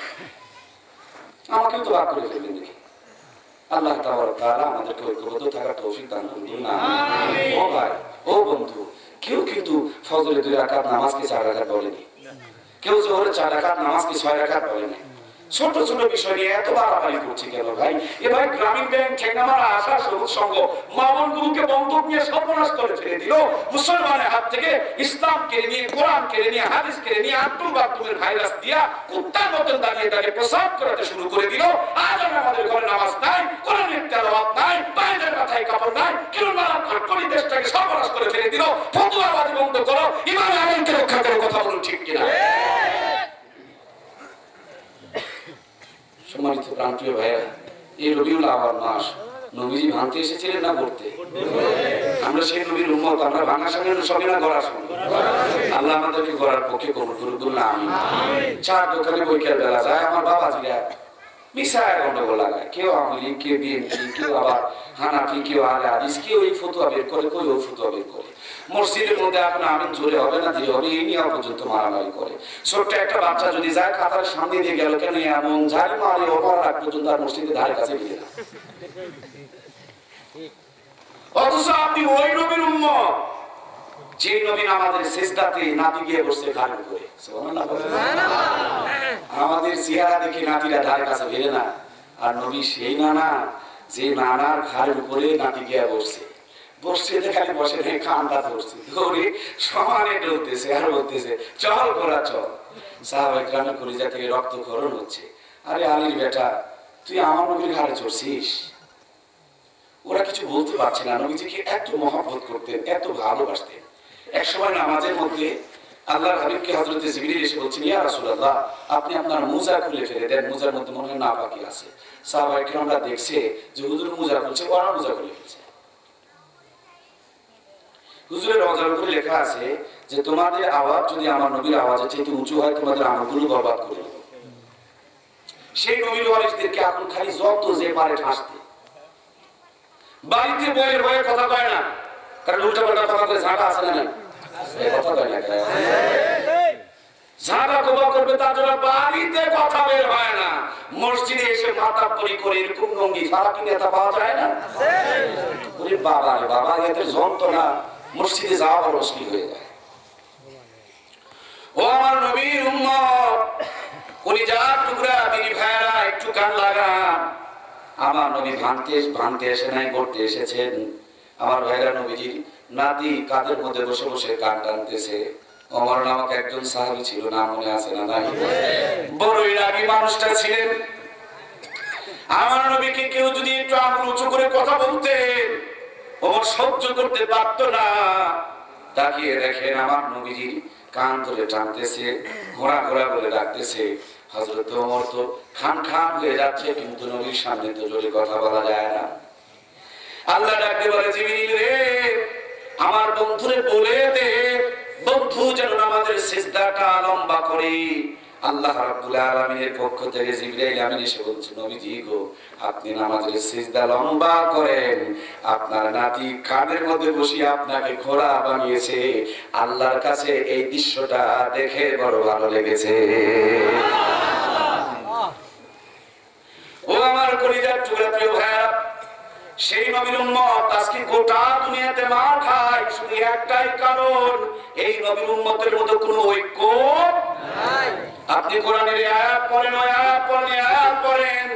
আমাকেও তো ভাগ করে ফেলবেন দেখি। আল্লাহ তাআলা আমাদেরকে ঐক্যবদ্ধ থাকার তৌফিক দান করুন না। ও ভাই, ও বন্ধু, কেউ কিন্তু ফজরে 2 রাকাত নামাজকে 4 রাকাত বলেনি, কেউ জোহরে 4 রাকাত নামাজকে 6 রাকাত বলেনি। ছোট ছোট বিষয় নিয়ে এত বাড়াবাড়ি করছে কেন ভাই? এ ভাই, গ্রামীণ ব্যাংক ঠেঙ্গামারা আশা সবুজ সংঘ মামুনগুলোকে বন্ধক নিয়ে সর্বনাশ করে ফেলে দিল। মুসলমানের হাত থেকে ইসলাম কেড়ে নিয়ে, কোরআন কেড়ে নিয়ে, হাদিস কেড়ে নিয়ে, আব্দুল বাতুমের ভাইরাস দিয়া কুত্তার মতন দাঁড়িয়ে দাঁড়িয়ে প্রসাদ করাতে শুরু করে দিল। আজ আমাদের ঘরে নামাজ নাই, কোরআনের তেলাওয়াত নাই, বাইরের মাথায় কাপড় নাই, কিরুলমালা খটখটি দেশটাকে সর্বনাশ করে ফেলে দিল। ফতোয়াবাজি বন্ধ করো, ইমান আইনকে রক্ষা করো। কথা বলুন ঠিক কিনা? সম্মানিত প্রান্তীয় ভাইয়া, এই রবিউল আওয়াল মাস নবীজি ভাঙতে এসেছিলেন না করতে? আমরা সেই নবীর উম্মত, আমরা ভাঙা সঙ্গে সঙ্গে না গড়ার সঙ্গে। আল্লাহ আমাদেরকে গড়ার পক্ষে কবুল করুন না আমিন। 4 দোকানে বৈকাল বেলা যায়, আমার বাবাজিরা মিশায় গন্ডগোল লাগায়, কেউ আওয়ামী লীগ, কেউ বিএনপি, কেউ আবার হানাফি, কেউ আহলে হাদিস, কেউ এই ফতোয়া বের করে, কেউ ওই ফতোয়া বের করে। মসজিদের মধ্যে এখন আমিন জোরে হবে না ধীরে হবে, এই নিয়ে পর্যন্ত মারামারি করে। ছোট্ট একটা বাচ্চা যদি যায়, কাতারের সামনে দিয়ে গেল, কেন এমন ঝাড়ি মারে ওপর রাখ পর্যন্ত আর মসজিদের ধারে কাছে গিয়ে না। অথচ আপনি ওই নবীর উম্মত, যে নবী আমাদের সিজদাতে নাতি গিয়ে বসে ঘাড়ের উপরে। আমাদের চেহারা দেখে নাতিরা ধারে কাছে ফেরে না, আর নবী সেই নানা যে নানার ঘাড়ের উপরে নাতি গিয়ে বসছে। বসছে খালি বসে নেই, কানটা ধরছে, ধরে সমানে ডলতেছে আর বলতেছে, চল ঘোড়া চল। সাহাবায়ে কেরামের কলিজা থেকে রক্তক্ষরণ হচ্ছে। আরে আলীর বেটা, তুই আমার নবীর ঘাড়ে চড়ছিস। ওরা কিছু বলতে পারছে না, নবীজিকে এত মহব্বত করতেন, এত ভালোবাসতেন। এক সময় নামাজের মধ্যে আল্লাহর হাবিবকে হযরত জিবরিল এসে বলছেন, ইয়া রাসূলুল্লাহ, আপনি আপনার মোজা খুলে ফেলে দেন, মোজার মধ্যে মনে হয় নাপাকি আছে। সাহাবায়ে কেরামরা দেখছে যে হুজুর মোজা খুলছে, ওরা মোজা খুলে ফেলছে। হুজুরের রওজার উপরে লেখা আছে যে তোমাদের আওয়াজ যদি আমার নবীর আওয়াজের চেয়ে উঁচু হয়, তোমাদের আমলগুলো বরবাদ করে দেব। সেই নবীর ওয়ারিসদেরকে এখন খালি যত যে পারে ঠাসতে। বাড়িতে বইয়ের বইয়ের কথা কয় না, কারণ উল্টা পাল্টা কথা বলে ঝাঁটা আছে না, কথা কয় না। ঝাড়া কোবা করবে, তার জন্য বাড়িতে কথা বের হয় না, মসজিদে এসে মাতাব্বরি করে এরকম লঙ্গি ফারাকি নেতা পাওয়া যায় না। বাবা রে বাবা, এদের যন্ত্রণা, মসজিদে যাওয়া বড় মুশকিল হয়ে যায়। ও আমার নবীর উম্মত, কলিজার টুকরা দিদি ভাইরা, একটু কান লাগান। আমার নবী ভাঙতে এসে নাই, করতে এসেছেন। আমার ভাইরা নবীজির নাতি কাদের মধ্যে বসে বসে কান টানতেছে। ওমর নামক একজন সাহাবী ছিল, না মনে আছে না নাই? বড়ই রাগী মানুষটা ছিলেন। আমার নবীকে কেউ যদি একটু আঙুল উঁচু করে কথা বলতেন, ওমর সহ্য করতে পারত না। তাকিয়ে দেখেন আমার নবীজির কান ধরে টানতেছে, ঘোড়া ঘোড়া বলে ডাকতেছে। হযরত ওমর তো খান খান হয়ে যাচ্ছে, কিন্তু নবীর সামনে তো জোরে কথা বলা যায় না। আল্লাহ ডাকতে বলে, জিবরিল রে, আমার বন্ধুরে বলে দে, বন্ধু যেন আমাদের সিজদাটা লম্বা করে। আল্লাহ রাব্বুল আলামিনের পক্ষ থেকে জিবরাইল আমিন এসে বলছে, নবীজি গো, আপনি নামাজের সিজদা লম্বা করেন। আপনার নাতি কানের মধ্যে বসিয়ে আপনাকে ঘোড়া বানিয়েছে। আল্লাহর কাছে এই দৃশ্যটা দেখে বড় ভালো লেগেছে। ও আমার কলিজার টুকরা প্রিয় ভাইরা, সেই নবীর উম্মত আজকে গোটা দুনিয়াতে মার খায় শুধু একটাই কারণ, এই নবীর উম্মতের মতো কোনো ঐক্য নাই। আপনি কোরআনের আয়াত পড়েন, আয়াত পড়েন,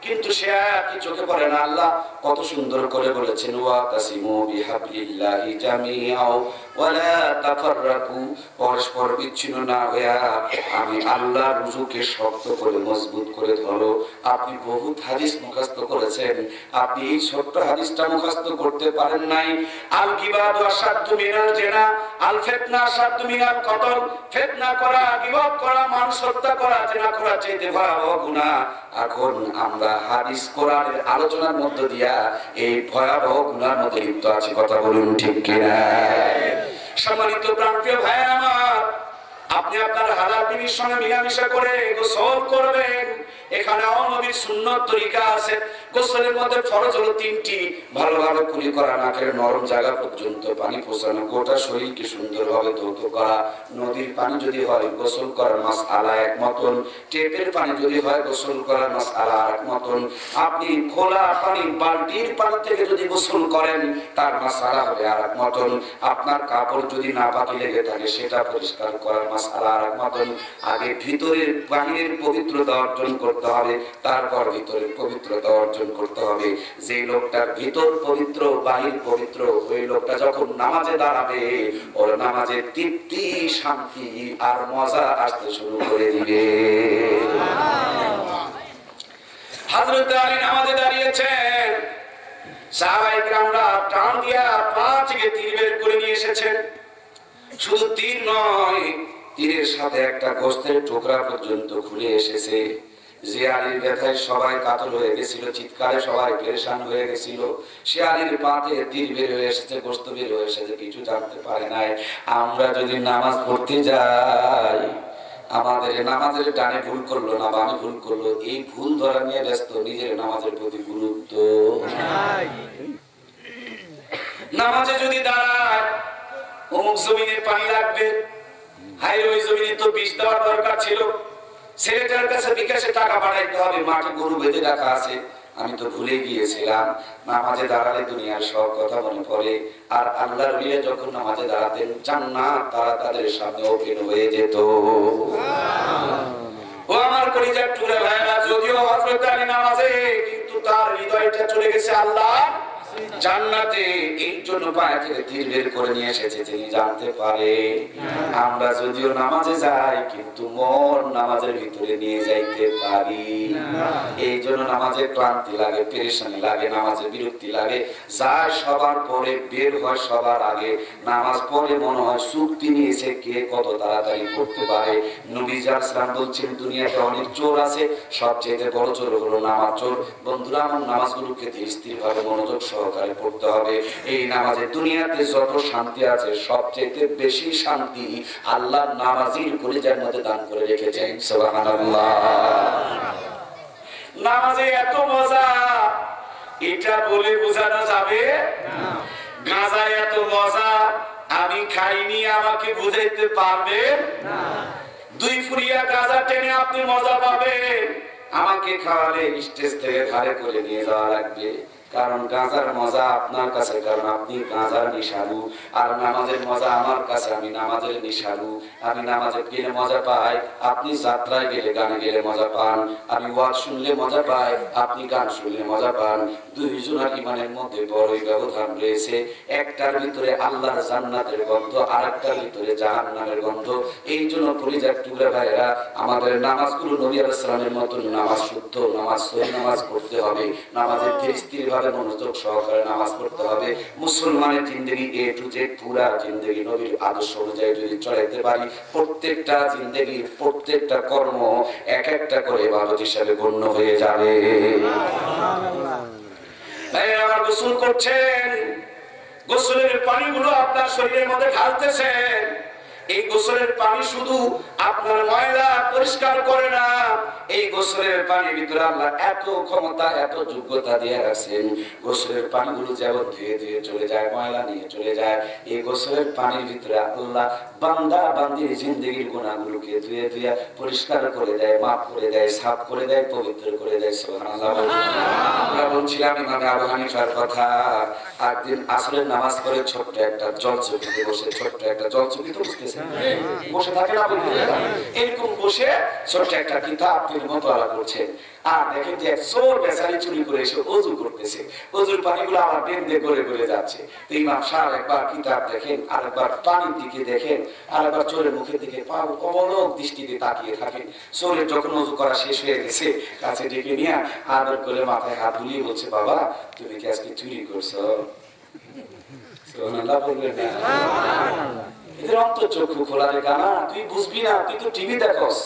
কিন্তু সে আয়াতই চোখে পড়ে না। আল্লাহ কত সুন্দর করে বলেছেন, ওয়াতাসিমু বিহাবলিল্লাহি জামিআও ওয়ালা তাফাররাকু, পরস্পর বিচ্ছিন্ন না হইয়া আমি আল্লাহর রুজুকে শক্ত করে মজবুত করে ধরো। আপনি বহুত হাদিস মুখস্থ করেছেন, আপনি এই ছোট্ট হাদিসটা মুখস্থ করতে পারেন নাই। আল গিবাদু আশাদ্দু মিনাল জিনা, আল ফিতনা আশাদ্দু মিনাল কতল। ফিতনা করা, গীবত করা, মানুষ হত্যা করা, জিনা করা চাইতে ভয়াবহ গুনাহ। এখন আমরা হাদিস কোরআনের আলোচনার মধ্য দিয়া এই ভয়াবহ গুনার মধ্যে লিপ্ত আছি। কথা বলুন ঠিক কিনা? সম্মানিত প্রাণপ্রিয় ভাই আমার, আপনি আপনার হালাল বিবির সঙ্গে মিলামিশা করে গোসল করবেন। এখানেও নবীর সুন্নত তরিকা আছে। গোসলের মধ্যে ফরজ হলো তিনটি, ভালো ভালো কুলি করা, নাকের নরম জায়গা পর্যন্ত পানি পৌঁছানো, গোটা শরীরকে সুন্দরভাবে ধৌত করা। নদীর পানি যদি হয় গোসল করার মাসআলা এক মতন, টেপের পানি যদি হয় গোসল করার মাসআলা আরেক মতন। আপনি খোলা পানি, বালতির পানি থেকে যদি গোসল করেন তার মাসআলা হবে আরেক মতন। আপনার কাপড় যদি নাপাকি লেগে থাকে সেটা পরিষ্কার করার মাসআলা আরেক মতন। আগে ভিতরের বাহিরের পবিত্রতা অর্জন করতে হবে, তারপর ভিতরের পবিত্রতা অর্জন করতে হবে। যে লোকটার ভিতর পবিত্র, বাহির পবিত্র, ওই লোকটা যখন নামাজে দাঁড়াবে ওর নামাজে তৃপ্তি, শান্তি আর মজা আসতে শুরু করে দিবে। হযরত আলী নামাজে দাঁড়িয়েছেন, সাহাবায়ে কেরামরা টান দিয়া পা থেকে তীর বের করে নিয়ে এসেছেন। শুধু তীর নয়, তীরের সাথে একটা গোশতের টুকরা পর্যন্ত খুলে এসেছে। যে আলীর ব্যথায় সবাই কাতর হয়ে গেছিল, চিৎকারে সবাই পেরেশান হয়ে গেছিল। সে আলীর পাতে তীর বের হয়ে এসেছে, গোশত বের হয়ে এসেছে, কিছু জানতে পারে নাই। আমরা যদি নামাজ পড়তে যাই, আমাদের নামাজের ডানে ভুল করলো না বামে ভুল করলো, এই ভুল ধরা নিয়ে ব্যস্ত, নিজের নামাজের প্রতি গুরুত্ব নাই। নামাজে যদি দাঁড়ায়, অমুক জমিনে পানি লাগবে, হাই ওই জমিনে তো বিষ দেওয়ার দরকার ছিল, ছেলেটার কাছে বিকাশে টাকা পাঠাইতে হবে, মাঠে গরু বেঁধে রাখা আছে, আমি তো ভুলে গিয়েছিলাম। নামাজে দাঁড়ালে দুনিয়ার সব কথা মনে পড়ে। আর আল্লাহর ওলিরা যখন নামাজে দাঁড়াতেন, জান্নাত তারা তাদের সামনে ওপেন হয়ে যেত। ও আমার কলিজার টুকরা ভাইরা, যদিও হযরত আলী নামাজে, কিন্তু তার হৃদয়টা চলে গেছে আল্লাহ জান্নাতে। এই জন্য পায়ে থেকে তীর বের করে নিয়ে এসেছে, তিনি জানতে পারে আমরা যদিও নামাজে যাই কিন্তু মন নামাজের ভিতরে নিয়ে যাইতে পারি। এই জন্য নামাজে ক্লান্তি লাগে, পেরেশানি লাগে, নামাজে বিরক্তি লাগে। যায় সবার পরে, বের হয় সবার আগে। নামাজ পড়ে মনে হয় চুক্তি নিয়েছে কে কত তাড়াতাড়ি করতে পারে। নবী সাল্লাল্লাহু বলছেন, দুনিয়াতে অনেক চোর আছে, সবচেয়ে বড় চোর হলো নামাজ চোর। বন্ধুরা, আমার নামাজগুলোকে স্থির ভাবে মনোযোগ সহকারে পড়তে হবে। এই নামাজে দুনিয়াতে যত শান্তি আছে, সবচেয়ে বেশি শান্তি আল্লাহ নামাজীর কলিজার মধ্যে দান করে রেখেছেন। সুবহানাল্লাহ। নামাজে এত মজা, এটা বলে বোঝানো যাবে না। গাঁজায় এত মজা, আমি খাইনি, আমাকে বুঝাইতে পারবে না। দুই ফুরিয়া গাঁজা টেনে আপনি মজা পাবেন, আমাকে খাওয়ালে স্টেজ থেকে ধারে করে নিয়ে যাওয়া লাগবে। কারণ গাঁজার মজা আপনার কাছে, কারণ আপনি গাঁজার নিশারু। আর নামাজের মজা আমার কাছে, আমি নামাজের নিশারু। আমি নামাজে গেলে মজা পাই, আপনি যাত্রায় গেলে গানে গেলে মজা পান। আমি ওয়াজ শুনলে মজা পাই, আপনি গান শুনলে মজা পান। দুইজনের ইমানের মধ্যে বড়ই ব্যবধান রয়েছে। একটার ভিতরে আল্লাহর জান্নাতের গন্ধ, আরেকটার ভিতরে জাহান্নামের গন্ধ। এই জন্য পরিজার টুকরা ভাইরা, আমাদের নামাজগুলো নবী আলাইহিস সালামের মতন নামাজ, শুদ্ধ নামাজ, সহিহ নামাজ পড়তে হবে। নামাজের ধীর ভাবে মনোযোগ সহকারে নামাজ পড়তে হবে। মুসলমানের জিন্দেগি এ টু জেড পুরা জিন্দেগি নবীর আদর্শ অনুযায়ী যদি চলাইতে পারি, প্রত্যেকটা জিন্দেগি প্রত্যেকটা কর্ম এক একটা করে ইবাদত হিসাবে গণ্য হয়ে যাবে। ভাইরা গোসল করছেন, গোসলের পানিগুলো আপনার শরীরের মধ্যে ঢালতেছেন। এই গোসলের পানি শুধু আপনার ময়লা পরিষ্কার করে না, এই গোসলের পানির ভিতরে আল্লাহ এত ক্ষমতা, এত যোগ্যতা দিয়ে রাখছেন। গোসলের পানিগুলো যেমন ধুয়ে ধুয়ে চলে যায়, ময়লা নিয়ে চলে যায়, এই গোসলের পানির ভিতরে আল্লাহ বান্দা বান্দির জিন্দেগির গুনাহগুলোকে ধুয়ে ধুয়ে পরিষ্কার করে দেয়, মাফ করে দেয়, সাফ করে দেয়, পবিত্র করে দেয়। সুবহানাল্লাহ। আমরা বলছিলাম ইমাম আবু হানিফার কথা। একদিন আসরের নামাজ পড়ে ছোট্ট একটা জলচকিতে বসে, ছোট্ট একটা জলচকিতে বসে থাকে না, এরকম বসে ছোট্ট একটা কিতাব তিনি মতওয়ালা করছেন। আর দেখেন যে চোর বেচারি চুরি করে এসে অজু করতেছে, অজুর পানিগুলো আবার বেঁধে করে করে যাচ্ছে। তো ইমাম সাহেব একবার কিতাব দেখেন, আরেকবার পানির দিকে দেখেন, আরেকবার চোরের মুখের দিকে অবলোক দৃষ্টিতে তাকিয়ে থাকেন। চোরের যখন অজু করা শেষ হয়ে গেছে, কাছে ডেকে নিয়ে আদর করে মাথায় হাত বুলিয়ে বলছে, বাবা তুমি কি আজকে চুরি করছো? সুবহানাল্লাহ বলবেন না? এদের অন্তর্চক্ষু খোলা রেখা না, তুই বুঝবি না, তুই তো টিভি দেখোস।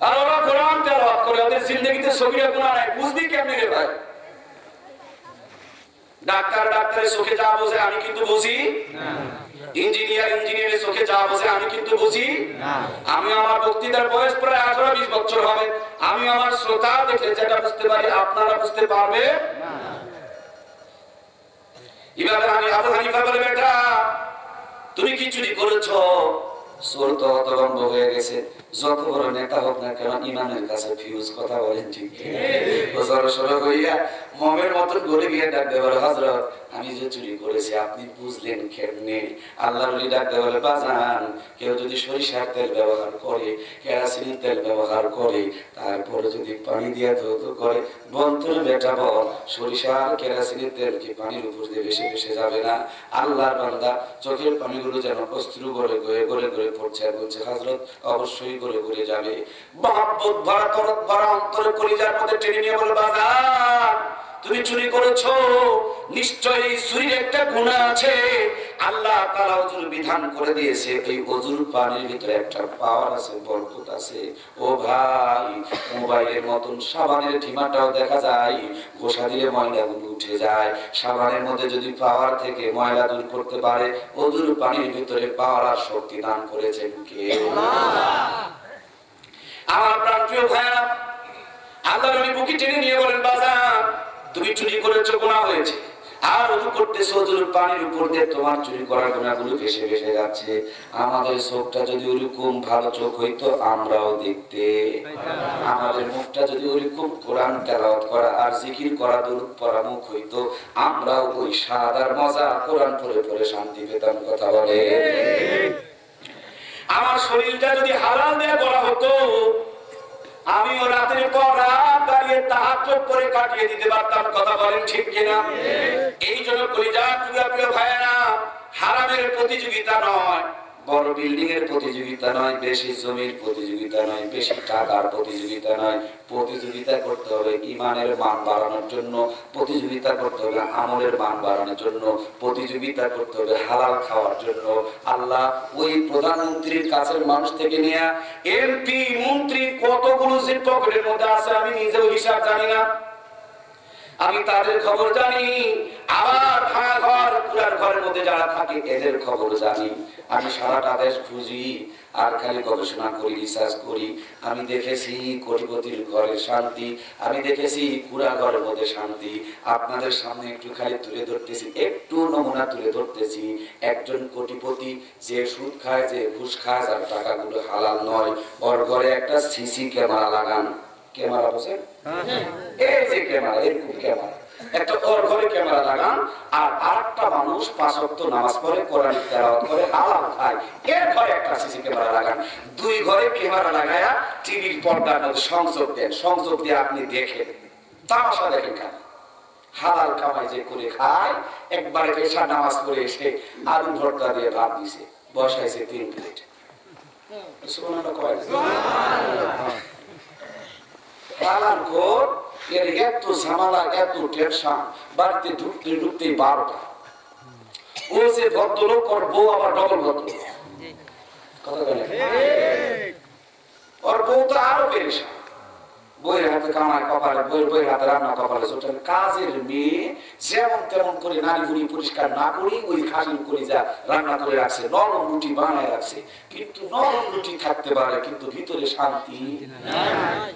আর ওরা কোরআন তেলাওয়াত করে, ওদের জিন্দেগিতে সগীরা গুনাহ নাই, বুঝবি কেমনে রে ভাই? ডাক্তার ডাক্তারের চোখে যা বোঝে আমি কিন্তু বুঝি না, ইঞ্জিনিয়ার ইঞ্জিনিয়ারের চোখে যা বোঝে আমি কিন্তু বুঝি না। আমি আমার বক্তৃতার বয়স প্রায় 18-20 বছর হবে, আমি আমার শ্রোতা দেখে যেটা বুঝতে পারি আপনারা বুঝতে পারবে না। এবারে আমি আবু হানিফা বলে, বেটা তুমি কি চুরি করেছো? চোর তো হতভম্ব হয়ে গেছে। যত বড় নেতা হোক না কেন, ইমানের কাছে ফিউজ, কথা বলেন ঠিক? ও জড়সড় হইয়া মমের মতন গলে গিয়ে ডাকতে বলে, হযরত আমি যে চুরি করেছি আপনি বুঝলেন কেমনে? আল্লাহর ওলি ডাকতে বলে, বাজান কেউ যদি সরিষার তেল ব্যবহার করে, কেরোসিনের তেল ব্যবহার করে, তারপরে যদি পানি দিয়ে ধৌত করে, বন্তরে বেটা বল সরিষা আর কেরোসিনের তেল কি পানির উপর দিয়ে ভেসে ভেসে যাবে না? আল্লাহর বান্দা চোখের পানিগুলো যেন অশ্রু গড়ে গড়ে গড়ে গড়ে পড়ছে, আর বলছে, হযরত অবশ্যই গড়ে গড়ে যাবে। মহব্বত ভরা করত ভরা অন্তরে কলিজার মধ্যে টেনে নিয়ে বলে, বাজান তুমি চুরি করেছো, নিশ্চয়ই চুরির একটা গুনাহ আছে। আল্লাহ তাআলা ওযুর বিধান করে দিয়েছে, এই ওযুর পানির ভিতরে একটা পাওয়ার আছে, বরকত আছে। ও ভাই, মোবাইলের মতন সাবানের ঢিমাটাও দেখা যায়, ঘষা দিলে ময়লাগুলো উঠে যায়। সাবানের মধ্যে যদি পাওয়ার থেকে ময়লা দূর করতে পারে, ওযুর পানির ভিতরে পাওয়ার আর শক্তি দান করেছেন কে? আমার প্রাণপ্রিয় ভাইরা, আল্লাহর নবী বুকে টেনে নিয়ে বলেন, বাজার তুমি চুরি করেছো, গুনাহ হয়েছে। আর ওযু করতেছো, ওযুর পানির উপর দিয়ে তোমার চুরি করার গুনাহগুলো ভেসে ভেসে যাচ্ছে। আমাদের চোখটা যদি ওরকম ভালো চোখ হইতো আমরাও দেখতে, আমাদের মুখটা যদি ওরকম কোরআন তেলাওয়াত করা আর জিকির করা দরুদ পড়া মুখ হইতো, আমরাও ওই স্বাদ আর মজা কোরআন পড়ে পড়ে শান্তি পেতাম। কথা বলে, আমার শরীরটা যদি হালাল দিয়ে গড়া হতো, আমিও রাতের পর রাত দাঁড়িয়ে তাহাজ্জুদ করে কাটিয়ে দিতে পারতাম। কথা বলেন ঠিক কিনা? এই জন্য কলিজার প্রিয় ভাইয়েরা, হারামের প্রতিযোগিতা নয়, বড় বিল্ডিং এর প্রতিযোগিতা নয়, বেশি জমির প্রতিযোগিতা নয়, বেশি টাকার প্রতিযোগিতা নয়। প্রতিযোগিতা করতে হবে ইমানের মান বাড়ানোর জন্য, প্রতিযোগিতা করতে হবে আমলের মান বাড়ানোর জন্য, প্রতিযোগিতা করতে হবে হালাল খাওয়ার জন্য। আল্লাহ ওই প্রধানমন্ত্রীর কাছের মানুষ থেকে নিয়ে এমপি মন্ত্রী কতগুলো যে পকেটের মধ্যে আছে আমি নিজেও হিসাব জানি না। আমি তাদের খবর জানি, আবার ভাঙা ঘর পুরার ঘরের মধ্যে যারা থাকে এদের খবর জানি। আমি সারাটা দেশ খুঁজি আর খালি গবেষণা করি, রিসার্চ করি। আমি দেখেছি কোটিপতির ঘরে শান্তি, আমি দেখেছি পুরা ঘরের মধ্যে শান্তি। আপনাদের সামনে একটু খালি তুলে ধরতেছি, একটু নমুনা তুলে ধরতেছি। একজন কোটিপতি যে সুদ খায়, যে ঘুষ খায়, যার টাকাগুলো হালাল নয়, ওর ঘরে একটা সিসি ক্যামেরা লাগান। ক্যামেরা বসেন, এই যে ক্যামেরা, এরকম ক্যামেরা একটা ওর ঘরে ক্যামেরা লাগান। আর আরেকটা মানুষ 5 ওয়াক্ত নামাজ পড়ে, কোরআন তেলাওয়াত করে, হালাল খায়, এর ঘরে একটা সিসি ক্যামেরা লাগান। 2 ঘরে ক্যামেরা লাগায়া টিভির পর্দার মধ্যে সংযোগ দেন। সংযোগ দিয়ে আপনি দেখেন, তামাশা দেখেন। কেন হালাল কামাই যে করে খায়, একবারে এসা নামাজ পড়ে এসে আলু ভর্তা দিয়ে ভাত দিছে, বসাইছে 3 প্লেট। সুবহানাল্লাহ কয় হালাল ঘর, এর এত ঝামেলা, এত টেনশন, বাড়িতে ঢুকতে ঢুকতে 12টা। ও যে ভদ্রলোক, ওর বউ আবার ডবল ভদ্রলোক। কথা বলেন, ওর বউ তো আরো পেরেশান। বইয়ের হাতে কামায় কপালে, বইয়ের হাতে রান্না কপালে চোটেন। কাজের মেয়ে যেমন তেমন করে নারী ভুড়ি পরিষ্কার না করি ওই খাসির করে যা রান্না করে রাখছে, নরম রুটি বানায় রাখছে। কিন্তু নরম রুটি থাকতে পারে, কিন্তু ভিতরে শান্তি নাই।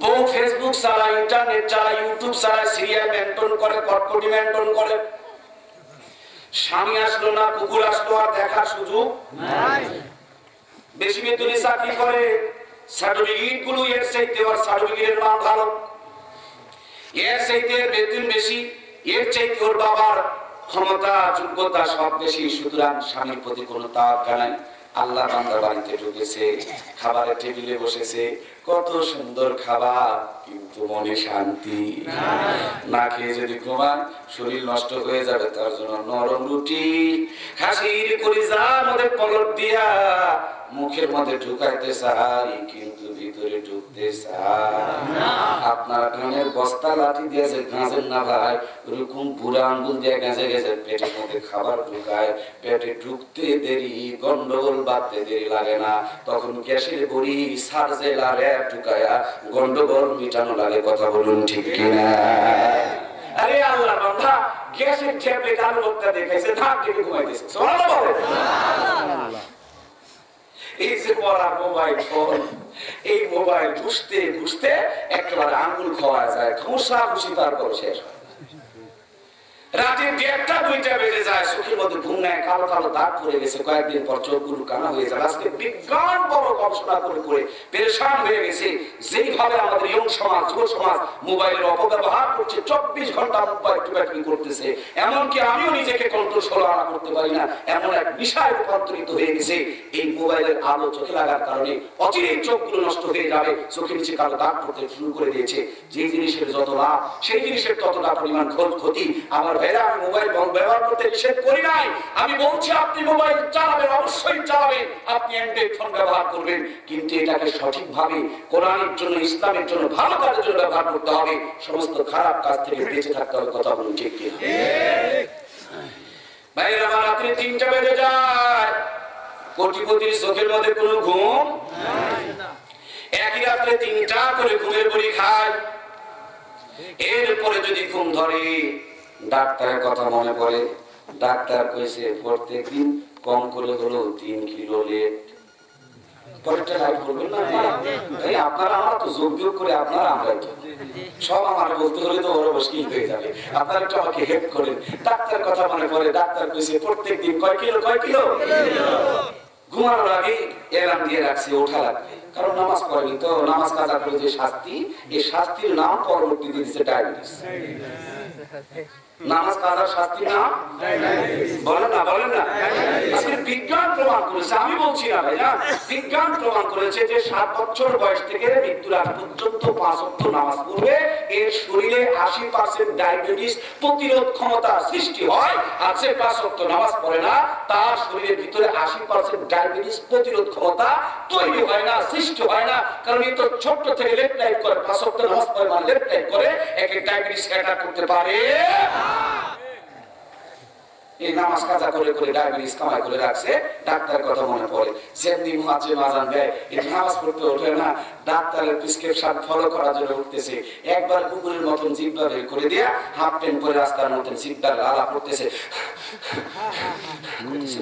বউ ফেসবুক চালায়, ইন্টারনেট চালায়, ইউটিউব চালায়, সিরিয়াল মেনটেন করে, কটকটি মেনটেন করে। স্বামী আসলো না, কুকুর আসলো, আর দেখার সুযোগ নাই। বেশি বেতনে চাকরি করে, সার্টিফিকেট গুলো এর চাইতে, ওর সার্টিফিকেটের মান ভালো, এর চাইতে বেতন বেশি, এর চাইতে ওর বাবার ক্ষমতা যোগ্যতা সব বেশি। সুতরাং স্বামীর প্রতি কোনো তাওয়াক্কুল নাই। আল্লাহ বান্দা বাড়িতে ঢুকেছে, খাবারের টেবিলে বসেছে, কত সুন্দর খাবার, কিন্তু মনে শান্তি না। খেয়ে যদি ঘুমান শরীর নষ্ট হয়ে যাবে। তার জন্য নরম রুটি খাসির কলিজার মধ্যে পলট দিয়া মুখের মধ্যে ঢুকাইতে চাই, কিন্তু ভিতরে ঢুকতে চাই না। আপনার কানের বস্তা লাঠি দিয়েছে, গাঁজের না ভাই, ওরকম বুড়া আঙ্গুল দিয়ে গেঁজে গেছে পেটের মধ্যে খাবার ঢুকায়। পেটে ঢুকতে দেরি, গন্ডগোল বাঁধতে দেরি লাগে না, তখন গ্যাসের বড়ি সার্জেল আর ঢুকায়া গন্ডগোল মিটানো লাগে। কথা বলুন ঠিক কিনা? আরে আল্লাহ বান্দা গ্যাসের ট্যাবলেট আলু ভর্তা দেখাইছে, ধাপ থেকে ঘুমাইতেছে। সুবহানাল্লাহ বলে। এই যে পড়া মোবাইল ফোন, এই মোবাইল ঘুষতে ঘুষতে একেবারে আঙ্গুল খাওয়া যায়, ঘুষা ঘুষি তারপর শেষ হয়। রাতে 1:30টা 2টা বেজে যায়, চোখের মধ্যে ঘুম নেয়, কালো কালো দাগ পড়ে গেছে, কয়েকদিন পর চোখগুলো কানা হয়ে যায়। আজকে বিজ্ঞান বড় গবেষণা করে করে পেরেশান হয়ে গেছে যেইভাবে আমাদের ইয়ং সমাজ, যুব সমাজ মোবাইলের অপব্যবহার করছে, 24 ঘন্টা মোবাইল টিপাটিপি করতেছে। এমনকি আমিও নিজেকে কন্ট্রোল করতে পারি না, এমন এক বিষয় রূপান্তরিত হয়ে গেছে। এই মোবাইলের আলো চোখে লাগার কারণে অচিরেই চোখগুলো নষ্ট হয়ে যাবে, চোখের নিচে কালো দাগ পড়তে শুরু করে দিয়েছে। যে জিনিসের যত লাভ, সেই জিনিসের ততটা পরিমাণ ক্ষতি। আমার ভাইরা, আমি মোবাইল ব্যবহার করতে নিষেধ করি নাই। আমি বলছি আপনি মোবাইল চালাবেন, অবশ্যই চালাবেন, আপনি অ্যান্ড্রয়েড ফোন ব্যবহার করবেন, কিন্তু এটাকে সঠিকভাবে কোরআনের জন্য, ইসলামের জন্য, ভালো কাজের জন্য ব্যবহার করতে হবে। সমস্ত খারাপ কাজ থেকে বেঁচে থাকতে হবে। কথা বলুন ঠিক কি? ভাইরা, আমার রাত্রে 3টা বেজে যায়, কোটিপতির চোখের মধ্যে কোনো ঘুম নাই। একই রাত্রে 3টা করে ঘুমের বড়ি খায়। এরপরে যদি ঘুম ধরে, ডাক্তারের কথা মনে পড়ে। ডাক্তার কইছে প্রত্যেকদিন কম করে হলো 3 কিলো লেট। পরেরটা লাইট করবেন না ভাই, আপনারা আমরা তো যোগ্য করে, আপনারা আমরা তো সব আমার বলতে হলে তো বড় মুশকিল হয়ে যাবে। আপনারা একটু আমাকে হেল্প করেন। ডাক্তার কথা মনে পড়ে। ডাক্তার কইছে প্রত্যেকদিন কয় কিলো, কয় কিলো। ঘুমানোর আগে এলার্ম দিয়ে রাখছে, ওঠা লাগবে, কারণ নামাজ পড়েনি তো। নামাজ কাজা করে যে শাস্তি, এই শাস্তির নাম পরবর্তীতে দিচ্ছে ডায়াবেটিস। নামাজ কাজার শাস্তি নাম বলেন না, বলেন না। আজকে বিজ্ঞান প্রমাণ করেছে, আমি বলছি না ভাই, না, বিজ্ঞান প্রমাণ করেছে যে 7 বছর বয়স থেকে মৃত্যুর আগ পর্যন্ত 5 ওয়াক্ত নামাজ পড়বে, এর শরীরে 80% ডায়াবেটিস প্রতিরোধ ক্ষমতা সৃষ্টি হয়। আর যে 5 ওয়াক্ত নামাজ পড়ে না, তার শরীরের ভিতরে 80% ডায়াবেটিস প্রতিরোধ ক্ষমতা তৈরি হয় না, সৃষ্টি হয় না। কারণ এই তো ছোট থেকে লেট নাইট করে, 5 ওয়াক্ত নামাজ পড়ে মানে লেট নাইট করে, একে ডায়াবেটিস অ্যাটাক করতে পারে। এই নামাজ কাজা করে করে ডায়াবেটিস কামাই করে রাখছে, ডাক্তারের কথা মনে পড়ে, যেমনি মাঝে মাজান দেয় এই নামাজ পড়তে ওঠে না, ডাক্তারের প্রেসক্রিপশন ফলো করার জন্য উঠতেছে, একবার কুকুরের মতন জিব্বা বের করে দিয়া হাফ প্যান্ট পরে রাস্তার মতন জিব্বার লালা পড়তেছে।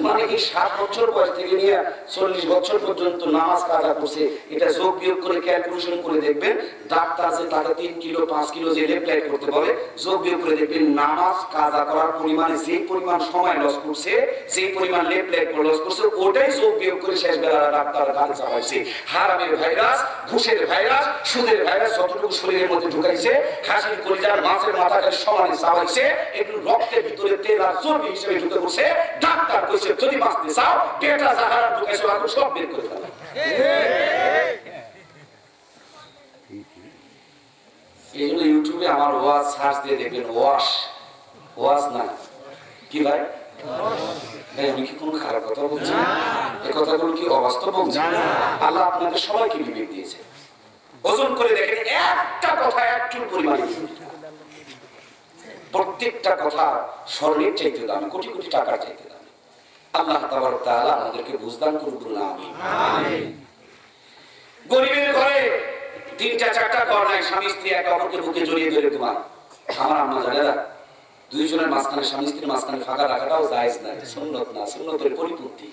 মানে এই 7 বছর বয়স থেকে নিয়ে 40 বছর পর্যন্ত নামাজ কাজা করছে, এটা যোগ বিয়োগ করে ক্যালকুলেশন করে দেখবেন, ডাক্তার যে তাকে 3 কিলো 5 কিলো যে লেপ্লাই করতে বলে, যোগ বিয়োগ করে দেখবেন নামাজ কাজা করার পরিমাণে যে পরিমাণ সময় লস করছে, যে পরিমাণ লেপ্লাই লস করছে, ওটাই যোগ বিয়োগ করে শেষ বেলা ডাক্তার গান চালাইছে। হারামের ভাইরাস, ঘুষের ভাইরাস, সুদের ভাইরাস যতটুকু শরীরের মধ্যে ঢুকাইছে, খাসির কলিজার মাছের মাথাকে সমানে চালাইছে, এগুলো রক্তের ভিতরে তেল আর চর্বি হিসেবে ঢুকে পড়ছে। ডাক্তার কইছে যদি বাঁচতে চাও পেটা যাহারা ঢুকাইছে ওগুলো সব বের করে দাও। এইজন্য ইউটিউবে আমার ওয়াজ সার্চ দিয়ে দেখবেন, ওয়াজ না কি ভাই, উনি কি কোনো খারাপ কথা বলছেন? এই কথাগুলো কি অবাস্তব বলছেন? আল্লাহ আপনাদের সবাইকে বিবেক দিয়েছে, ওজন করে দেখেন একটা কথা একটু পরিমাণে, প্রত্যেকটা কথা স্বর্ণের চাইতে দামি, কোটি কোটি টাকার চাইতে দামি। আল্লাহ তাবারক তাআলা আমাদেরকে বুঝদান করুন, আমিন। গরিবের ঘরে 3টা 4টা ঘর নাই, স্বামী স্ত্রী একে অপরকে বুকে জড়িয়ে ধরে ঘুমান। আমার আম্মা জানেরা, দুইজনের মাঝখানে স্বামী স্ত্রীর মাঝখানে ফাঁকা রাখাটাও জায়েজ না, সুন্নত না, সুন্নতের পরিপন্থী।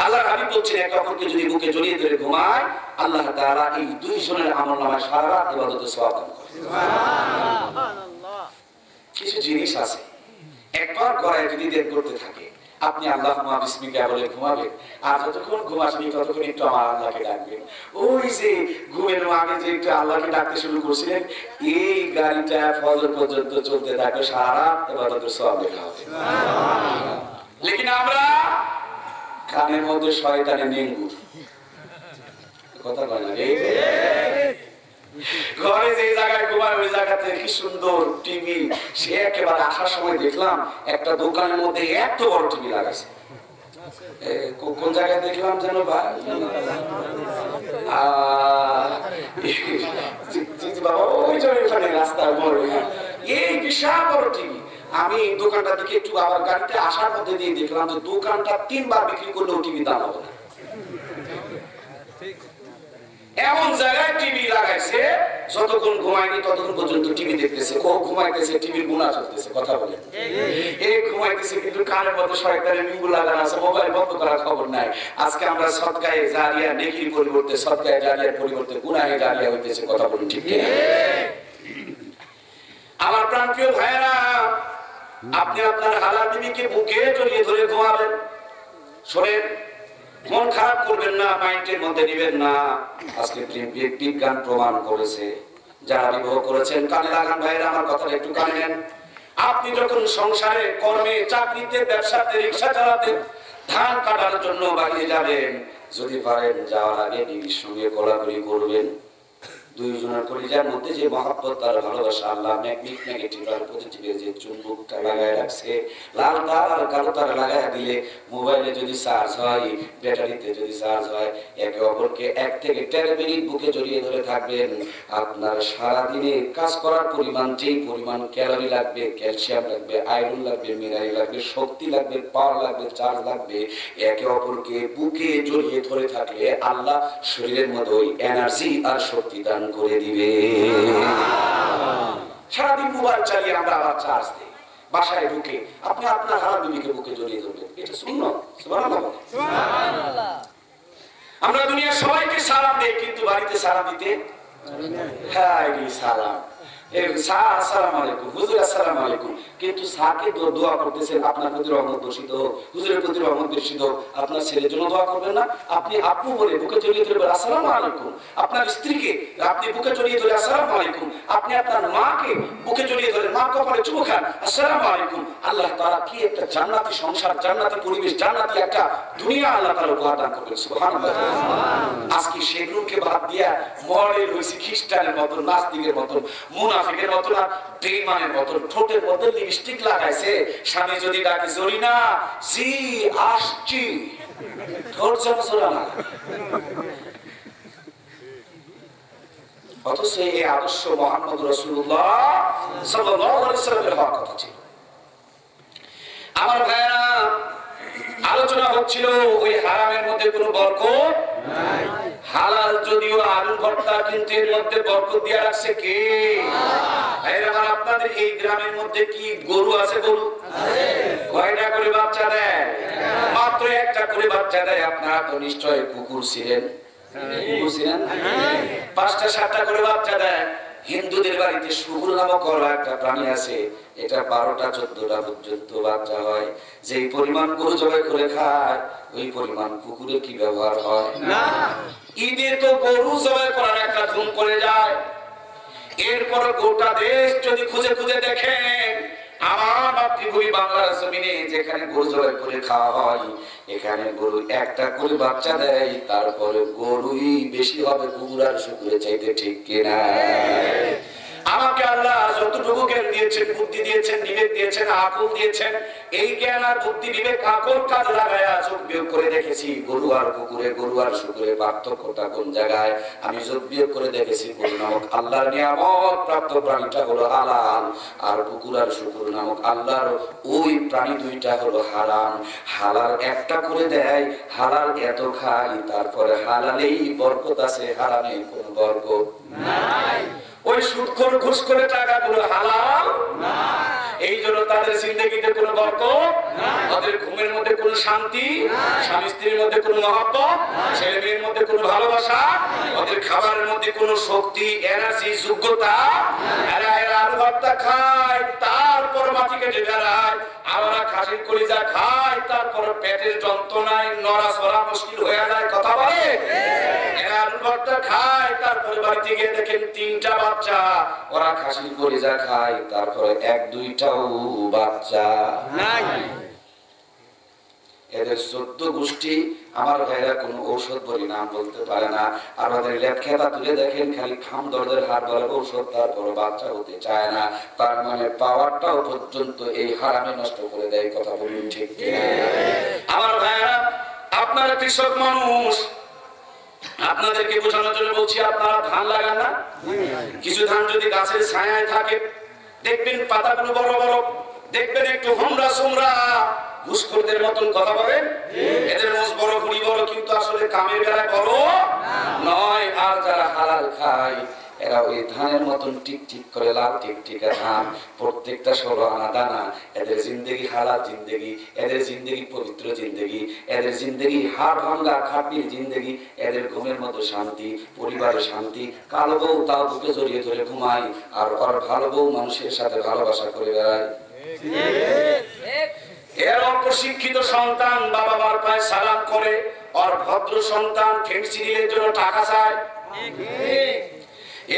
আল্লাহর হাবিব বলছেন একে অপরকে যদি বুকে জড়িয়ে ধরে ঘুমায়, আল্লাহ তাআলা এই দুইজনের আমলনামায় সারা রাত ইবাদতের সওয়াব দান করেন। সুবহানাল্লাহ। কিছু জিনিস আছে একবার গড়ায় যদি দেন করতে থাকে, আপনি আল্লাহুম্মা বিসমিকা বলে ঘুমাবেন, আর যতক্ষণ ঘুম আসবে ততক্ষণ একটু আমার আল্লাহকে ডাকবেন। ওই যে ঘুমের আগে যে একটু আল্লাহকে ডাকতে শুরু করছিলেন, এই গাড়িটা ফজর পর্যন্ত চলতে থাকবে, সারা রাত ইবাদতের সওয়াব লেখা হবে। সুবহানাল্লাহ। লেকিন আমরা কানের মধ্যে শয়তানের নেঙ্গুর কথা বলে না, এই ঘরে যে জায়গায় ঘুমায় ওই জায়গাতে কি সুন্দর টিভি, সে একেবারে আসার সময় দেখলাম একটা দোকানের মধ্যে এত বড় টিভি লাগাইছে। কোন জায়গায় দেখলাম যেন বাবা ওই যে ওইখানে রাস্তার বড় এই বিশাল বড় টিভি। আমি দোকানটা দিকে একটু আবার গাড়িতে আসার মধ্যে দিয়ে দেখলাম যে দোকানটা 3 বার বিক্রি করলেও টিভি দাম হবে না, এমন জায়গায় টিভি লাগাইছে, যতক্ষণ ঘুমায়নি ততক্ষণ পর্যন্ত টিভি দেখতেছে, ও ঘুমাইতেছে টিভির গুণা চলতেছে। কথা বলে এই ঘুমাইতেছে কিন্তু কানের মধ্যে শয়তানের নিঙ্গুল লাগানো আছে, মোবাইল বন্ধ করার খবর নাই। আজকে আমরা সদকায়ে জারিয়া নেকির পরিবর্তে সদকায়ে জারিয়ার পরিবর্তে গুনাহে জারিয়া হইতেছে। কথা বলুন ঠিক কিনা? আমার প্রাণপ্রিয় ভাইরা, আপনি আপনার হালাল বিবিকে বুকে জড়িয়ে ধরে ঘুমাবেন। শোনেন, মন খারাপ করবেন না, মাইন্ডের মধ্যে নিবেন না। আজকে বিজ্ঞান প্রমাণ করেছে, যারা বিবাহ করেছেন কানে লাগান ভাইরা, আমার কথাটা একটু কানে নেন। আপনি যখন সংসারে, কর্মে, চাকরিতে, ব্যবসাতে, রিক্সা চালাতে, ধান কাটার জন্য বাইরে যাবেন, যদি পারেন যাওয়ার আগে বিবির সঙ্গে কোলাকুলি করবেন। দুইজনের কলিজার মধ্যে যে মহব্বত আর ভালোবাসা, আল্লাহ ম্যাগনেটিক নেগেটিভ আর পজিটিভের যে চুম্বকটা লাগায় রাখছে, লাল তার আর কালো তার লাগায় দিলে মোবাইলে যদি চার্জ হয়, ব্যাটারিতে যদি চার্জ হয়, একে অপরকে 1 থেকে 13 মিনিট বুকে জড়িয়ে ধরে থাকবেন। আপনার সারাদিনে কাজ করার পরিমাণ, যেই পরিমাণ ক্যালোরি লাগবে, ক্যালসিয়াম লাগবে, আয়রন লাগবে, মিনারেল লাগবে, শক্তি লাগবে, পাওয়ার লাগবে, চার্জ লাগবে, একে অপরকে বুকে জড়িয়ে ধরে থাকলে আল্লাহ শরীরের মধ্যে ওই এনার্জি আর শক্তি দান করে দিবে। সারাদিন মোবাইল চালিয়ে আমরা আবার চার্জ দিই, বাসায় ঢুকে আপনি আপনার হারাম বিবিকে বুকে জড়িয়ে ধরবেন, এটা সুন্নাত। সুবহানাল্লাহ। আমরা দুনিয়ার সবাইকে সালাম দেই, কিন্তু বাড়িতে সালাম দিতে হাই সালাম, আসসালামু আলাইকুম হুজুর, আসসালামু আলাইকুম, কিন্তু সাকে দোয়া করতেছেন আপনার প্রতি রহমত বর্ষিত হোক, হুজুরের প্রতি রহমত বর্ষিত হোক। আপনার ছেলের জন্য দোয়া করবেন না? আপনি আপু বলে বুকে জড়িয়ে ধরে আসসালামু আলাইকুম। আপনার স্ত্রীকে আপনি বুকে জড়িয়ে ধরে আসসালামু আলাইকুম। আপনি আপনার মাকে বুকে জড়িয়ে ধরে মা কপালে চুমু খান, আসসালামু আলাইকুম। আল্লাহ তাআলা কি একটা জান্নাতি সংসার, জান্নাতি পরিবেশ, জান্নাতি একটা দুনিয়া আল্লাহ তাআলা উপহার দান করবেন। সুবহানাল্লাহ। আজকে সেগুলোকে বাদ দিয়া মডেল হইছে খ্রিস্টানের মতন, নাস্তিকের মতন, মুনাফিকের মতন, আর বেঈমানের মতন। ঠোঁটের মধ্যে লিপস্টিক লাগাইছে, স্বামী যদি ডাকে জরিনা, জি আসছি, ঠোঁট যেন জোড়া না। অথচ এই আদর্শ মুহাম্মদ রাসূলুল্লাহ সাল্লাল্লাহু আলাইহি ওয়াসাল্লামের হওয়ার কথা ছিল। আমার ভাইরা, আলোচনা হচ্ছিল ওই হারামের মধ্যে কোনো বরকত নাই। হালাল যদিও আলু ভর্তা, কিন্তু এর মধ্যে বরকত দিয়ে রাখছে কে? ভাইরা আমার, আপনাদের এই গ্রামের মধ্যে কি গরু আছে? গরু কয়টা করে বাচ্চা দেয়? মাত্র একটা করে বাচ্চা দেয়। আপনারা তো নিশ্চয় কুকুর ছিলেন, কুকুর ছিলেন, 5টা 7টা করে বাচ্চা দেয়। হিন্দুদের বাড়িতে শুকুর নামক একটা প্রাণী আছে, এটা 12টা 14টা পর্যন্ত বাচ্চা হয়। যে পরিমাণ গরু জবাই করে খায়, ওই পরিমাণ কুকুরের কি ব্যবহার হয় না? ঈদে তো গরু জবাই করার একটা ধুম করে যায়। এরপর গোটা দেশ যদি খুঁজে খুঁজে দেখেন, আমার মাতৃভূমি বাংলার জমিনে যেখানে গরু জবাই করে খাওয়া হয়, এখানে গরু একটা করে বাচ্চা দেয়, তারপরে গরুই বেশি হবে কুকুর আর শুকুরের চাইতে, ঠিক কিনা? আমাকে আল্লাহ যতটুকু জ্ঞান দিয়েছেন, বুদ্ধি দিয়েছেন, বিবেক দিয়েছেন, আকল দিয়েছেন, এই জ্ঞান আর বুদ্ধি বিবেক আকল কাজে লাগায়া যোগ বিয়োগ করে দেখেছি গরু আর কুকুরে, গরু আর শুকুরের পার্থক্যটা কোন জায়গায়। আমি যোগ বিয়োগ করে দেখেছি গরু নামক আল্লাহর নিয়ামত প্রাপ্ত প্রাণীটা হলো হালাল, আর কুকুর আর শুকুর নামক আল্লাহর ওই প্রাণী দুইটা হলো হারাম। হালাল একটা করে দেয়, হালাল এত খাই, তারপরে হালালেই বরকত আছে, হারামে কোনো বরকত নাই। ওই সুদখোর ঘুষখোর টাকাগুলো হালাল না, এই জন্য তাদের জিন্দেগিতে কোনো বরকত, তাদের ঘুমের মধ্যে কোনো শান্তি, স্বামী স্ত্রীর মধ্যে কোনো মহব্বত, ছেলে মেয়ের মধ্যে কোনো ভালোবাসা, ওদের খাবারের মধ্যে কোনো শক্তি, এনার্জি, যোগ্যতা। এরা আলু ভর্তা খায়, তারপর মাটি কেটে বেড়ায়। আমরা খাসির কলিজা খাই, তারপর পেটের যন্ত্রণায় নড়াচড়া মুশকিল হয়ে যায়, কথা বলে। এরা আলু ভর্তা খায়, তারপরে বাড়িতে গিয়ে দেখেন 3টা বাচ্চা। ওরা খাসির কলিজা খায়, তারপরে 1-2টাও বাচ্চা নাই। এদের 14 গোষ্ঠী আমার ভাইরা কোনো ঔষধ বলি নাম বলতে পারে না। আমাদের লেপ খেতা তুলে দেখেন, খালি খাম দর্দের হার বলে ঔষধ, তারপর বাচ্চা হতে চায় না। তার মানে পাওয়ারটাও পর্যন্ত এই হারামে নষ্ট করে দেয়, কথা বলুন ঠিক কিনা? আমার ভাইরা, আপনারা কৃষক মানুষ, আপনাদেরকে বোঝানোর জন্য বলছি, আপনারা ধান লাগান না? কিছু ধান যদি গাছের ছায়ায় থাকে, দেখবেন পাতাগুলো বড় বড়, দেখবেন একটু হোমরা সোমরা, ঘুষখোরদের মতন, কথা বলেন। এদের মোষ বড়, ঘুড়ি বড়, কিন্তু আসলে কামের বেলায় বড় নয়। আর যারা হালাল খায়, এরা ওই ধানের মতন টিক টিক করে লাল টিকটিকা ধান, প্রত্যেকটা 16 আনা দানা। এদের জিন্দেগি হালাল জিন্দেগি, এদের জিন্দেগি পবিত্র জিন্দেগি, এদের জিন্দেগি হাড় ভাঙ্গা খাটির জিন্দেগি। এদের ঘুমের মতো শান্তি, পরিবারের শান্তি। কালো বউ তাও বুকে জড়িয়ে ধরে ঘুমায়, আর ওর ভালো বউ মানুষের সাথে ভালোবাসা করে বেড়ায়। এর অপ্রশিক্ষিত সন্তান বাবা মার পায়ে সালাম করে, আর ভদ্র সন্তান ফেন্সিডিলের জন্য টাকা চায়।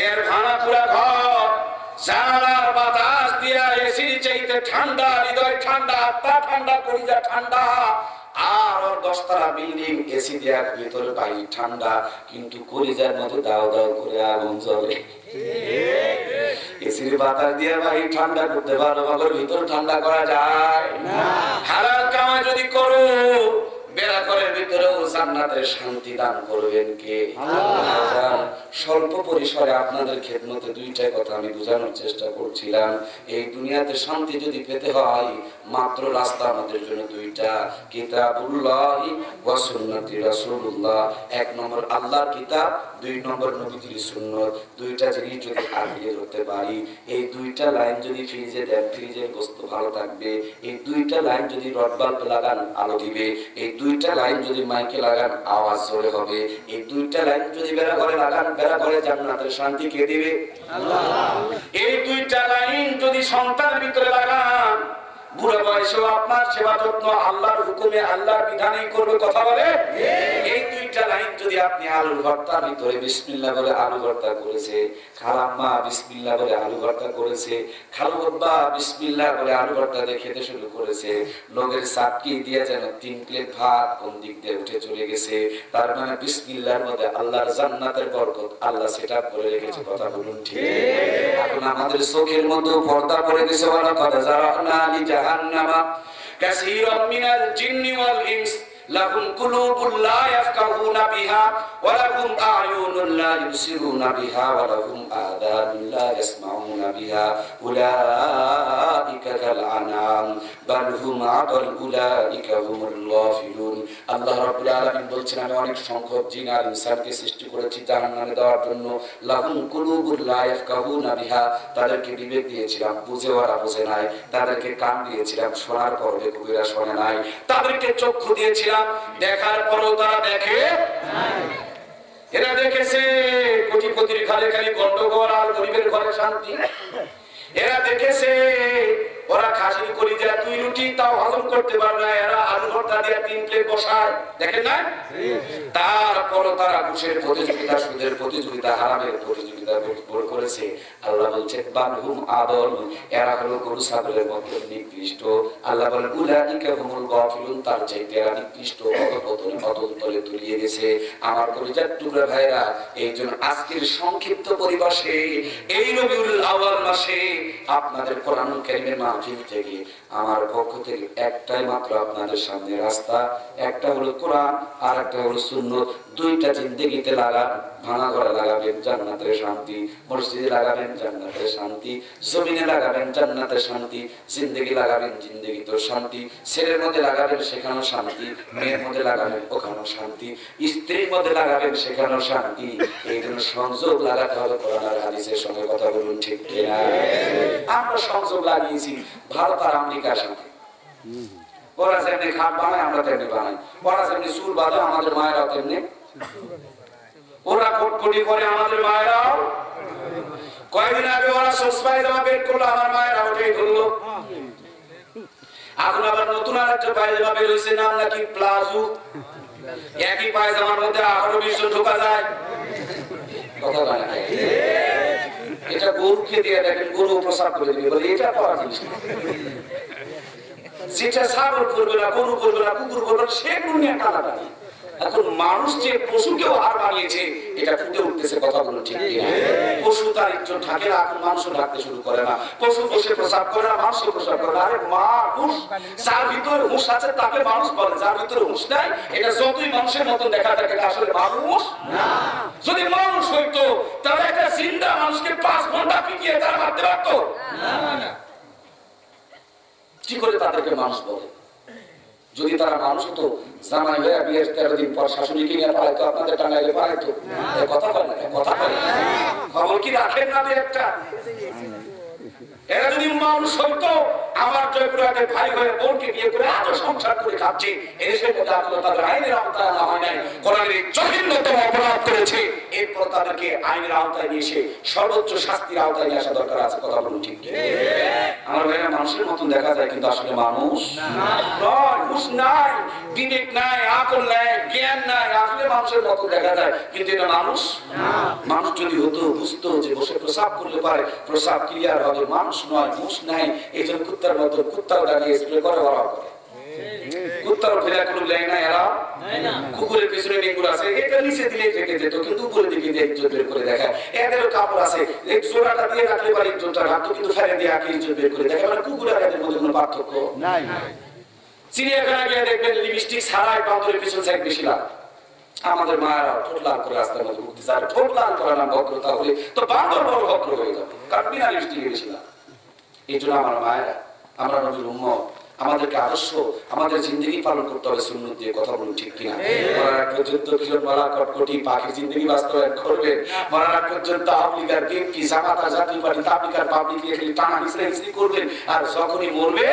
এর ভাঙা পুরা ঘর, জানালার বাতাস দিয়া এসির চাইতে ঠান্ডা, হৃদয় ঠান্ডা, আত্মা ঠান্ডা, কলিজা ঠান্ডা। আর ওর 10 তলা বিল্ডিং, এসি দেওয়ার ভিতরে বাড়ি ঠান্ডা, কিন্তু কলিজার মধ্যে দাও দাও করে আগুন জ্বলে। এসির বাতাস দিয়ে বাড়ি ঠান্ডা করতে পারো, বাবার ভিতর ঠান্ডা করা যায় না। হালাল কামাই যদি করো, বেড়া ঘরের ভিতরেও জান্নাতের শান্তি দান করবেন কে? আল্লাহ। স্বল্প পরিসরে আপনাদের খেদমতে 2টা কথা আমি বোঝানোর চেষ্টা করছিলাম। এই দুনিয়াতে শান্তি যদি পেতে হয়, মাত্র রাস্তা আমাদের জন্য 2টা, কিতাবুল্লাহ ওয়া সুন্নতি রাসূলুল্লাহ। 1 নম্বর আল্লাহর কিতাব, 2 নম্বর নবীজির সুন্নাত। 2টা জিনিস যদি আগিয়ে ধরতে পারি, এই 2টা লাইন যদি ফ্রিজে দেন, ফ্রিজের বস্তু ভালো থাকবে। এই 2টা লাইন যদি রড বাল্ব লাগান, আলো দিবে। এই 2টা লাইন যদি মাইকে লাগান, আওয়াজ জোরে হবে। এই 2টা লাইন যদি বেড়া ঘরে লাগান, বেড়া ঘরে জান্নাতের শান্তি কে দিবে? আল্লাহ। এই 2টা লাইন যদি সন্তানের ভিতরে লাগান, বুড়া বয়সেও আপনার সেবা যত্ন আল্লাহর হুকুমে, আল্লাহর বিধানেই করবে, কথা বলে। এই 2টা লাইন যদি আপনি আলুর ভর্তার ভিতরে বিসমিল্লাহ বলে আলু ভর্তা করেছে, খালাম্মা বিসমিল্লাহ বলে আলু ভর্তা করেছে, খালু বাবা বিসমিল্লাহ বলে আলু ভর্তা দিয়ে খেতে শুরু করেছে, লোকের চাটকি দিয়ে যেন 3 প্লেট ভাত কোন দিক দিয়ে উঠে চলে গেছে। তার মানে বিসমিল্লাহর মধ্যে আল্লাহর জান্নাতের বরকত আল্লাহ সেটা করে রেখেছে, কথা বলুন ঠিক? এখন আমাদের চোখের মধ্যে পর্দা পড়ে গেছে, বলা কথা, যারা জাহান্নামা কাসীরাম মিনাল জিন্নি ওয়াল ইনস লাহুম কুলুবুন লা ইয়াফকাহুনা বিহা ওয়া লাহুম আ'য়ুনুন লা ইবসিরুনা বিহা ওয়া লাহুম আযানুন লা ইয়াসমাউনা বিহা উলাইকা কাল আনাম বাল হুম আদাল উলাইকা হুমুল গাফিলুন। আল্লাহ রাব্বুল আলামিন বলছেন, আমি অনেক সংখ্যক জিন আর ইনসানকে সৃষ্টি করেছি জাহান্নামে দেওয়ার জন্য। লাহুম কুলুবুন লা ইয়াফকাহুনা বিহা, তাদেরকে বিবেক দিয়েছিলাম, বুঝে ওরা বুঝে নাই। তাদেরকে কান দিয়েছিলাম, শোনার পর বেকুবেরা শোনে নাই। তাদেরকে চক্ষু দিয়েছিলাম, দেখার পরও তারা দেখে নাই। এরা দেখেছে কোটিপতির ঘরে খালি গন্ডগোল আর গরিবের ঘরে শান্তি। এরা দেখেছে ওরা খাসির কলিজা 2 রুটি তাও হজম করতে পারে না, এরা আলু ভর্তা দিয়ে 3 প্লেট বসায়, দেখেন না? তারপরও তারা ঘুষের প্রতিযোগিতা, সুদের প্রতিযোগিতা, হারামের প্রতিযোগিতা করেছে। আল্লাহ বলছেন বানহুম আদল, এরা হলো গরু ছাগলের মতো নিকৃষ্ট। আল্লাহ বলেন উলাইকা হুমুল গাফিলুন, তার চাইতে এরা নিকৃষ্ট, অতলে তলিয়ে গেছে। আমার কলিজার টুকরা ভাইরা, এইজন্য আজকের সংক্ষিপ্ত পরিবেশে এই রবিউল আউয়াল মাসে আপনাদের কোরআনুল কারীমের মাহফিল থেকে আমার পক্ষ থেকে একটাই মাত্র আপনাদের সামনে রাস্তা, একটা হলো কোরআন আর একটা হলো সুন্নাত। দুইটা জিন্দেগিতে লাগান, ভাঙা ঘরে লাগাবেন জান্নাতের শান্তি, মসজিদে লাগাবেন জান্নাতের শান্তি, জমিনে লাগাবেন জান্নাতের শান্তি, জিন্দেগি লাগাবেন জিন্দেগিতেও শান্তি, ছেলের মধ্যে লাগাবেন সেখানেও শান্তি, মেয়ের মধ্যে লাগাবেন ওখানেও শান্তি, স্ত্রীর মধ্যে লাগাবেন সেখানেও শান্তি। এই জন্য সংযোগ লাগাতে হবে কোরআন আর হাদিসের সঙ্গে, কথা বলুন ঠিক কিনা? আমরা সংযোগ লাগিয়েছি ভারত আর আমেরিকার সাথে। ওরা যেমনি খাট বানায় আমরা তেমনি বানাই, ওরা যেমনি চুল বাঁধে আমাদের মায়েরাও তেমনি, ওরা কোটকুটি করে আমাদের মায়েরাও। কয়েকদিন আগে ওরা সসপাই জামা বের করলো, আমার মায়েরা ওটাই ধরলো। এখন আবার নতুন আর একটা পায়জামা বের হয়েছে, নাম নাকি প্লাজো। একই পায়জামার মধ্যে 18-20 জন ঢোকা যায়, কথা বলে না? এটা গরুকে দিয়ে দেখেন, গরু প্রসাদ করে দিবে, বলে এটা করা জিনিস না। যেটা ছাগল করবে না, গরু করবে না, কুকুর করবে না, সেগুলো নিয়ে টানাটানি। এখন মানুষ যে পশুকেও হার বানিয়েছে, এটা ফুটে উঠতেছে, কথা বলো ঠিক কিনা? পশু তার ইজ্জত ঢাকে না, এখন মানুষও ঢাকতে শুরু করে না। পশু বসে প্রসাব করে না, মানুষও প্রসাব করে না। আরে মানুষ, যার ভিতরে হুঁশ আছে তাকে মানুষ বলে, যার ভিতরে হুঁশ নাই এটা যতই মানুষের মতন দেখা থাকে আসলে মানুষ না। যদি মানুষ হইতো তাহলে একটা জিন্দা মানুষকে 5 ঘন্টা পিটিয়ে তার মারতে পারতো না। কি করে তাদেরকে মানুষ বলে? যদি তারা মানুষ হতো, জামাই হয়ে বিয়ের 13 দিন পর শাশুড়িকে নিয়ে পালাইতো, আপনাদের টাঙ্গাইলে পালাইতো, কথা বলে না? কথা বলে খবর কি রাখেন না? একটা এরা যদি মানুষ হইতো, আমার জয়পুরহাটে ভাই হয়ে বোনকে বিয়ে করে আজও সংসার করে খাচ্ছে, এদেশের মধ্যে আসলে তাদের আইনের আওতায় আনা হয় নাই, কোরআনের জঘন্যতম অপরাধ করেছে, এরপর তাদেরকে আইনের আওতায় নিয়ে এসে সর্বোচ্চ শাস্তির আওতায় নিয়ে আসা দরকার আছে, কথা বলুন ঠিক কি? আমার ভাইরা মানুষের মতন দেখা যায়, কিন্তু আসলে মানুষ নয়, হুঁশ নাই, বিবেক নাই, আকল নাই, জ্ঞান নাই, আসলে মানুষের মতো দেখা যায়, কিন্তু এটা মানুষ না। মানুষ যদি হতো, বুঝতো যে বসে প্রসাব করলে পারে, প্রসাব ক্লিয়ার হবে, মানুষ নয়, হুঁশ নাই। এই জন্য কুত্তার মতো, কুত্তাও দাঁড়িয়ে স্প্রে করে, ওরাও করে। কুত্তারও ফেরা কোনো লেয় না, এরা কুকুরের পিছনে ডেঙ্গুর আছে, এটা নিচে দিলে ঢেকে যেত, কিন্তু উপরে দিকে দিয়ে ইজ্জত বের করে দেখায়। এদেরও কাপড় আছে, এই জোড়াটা দিয়ে রাখলে পারে ইজ্জতটা রাখতো, কিন্তু ফেরে দিয়ে আঁকে ইজ্জত বের করে দেখায়। মানে কুকুর আর এদের মধ্যে কোনো পার্থক্য নাই। চিড়িয়াখানা গিয়ে দেখবেন লিপস্টিক ছাড়াই বাঁদরের পিছন সাইড বেশি লাভ। আমাদের মায়েরা ঠোঁট লাল করে রাস্তার মধ্যে ঘুরতে চায়, ঠোঁট লাল করা না ভদ্রতা হলে তো বাঁদর বড় ভদ্র হয়ে যাবে, কারণ বিনা লিপস্টিকে বেশি লাভ। এই জন্য আমার মায়েরা, আমরা নবীর উম্মত, আমাদেরকে আদর্শ, আমাদের জিন্দগি পালন করতে হবে সুন্নত দিয়ে, কথা বলুন ঠিক কিনা? মরার আগ পর্যন্ত কিরণ মালা কটকটি পাখির জিন্দগি বাস্তবায়ন করবেন। মরার আগ পর্যন্ত আওয়ামীলীগের বিএনপি জামাত আর জাতীয় পার্টি তাবলিগার পাবলিক খালি টানা হিসেবে করবেন। আর যখনই মরবে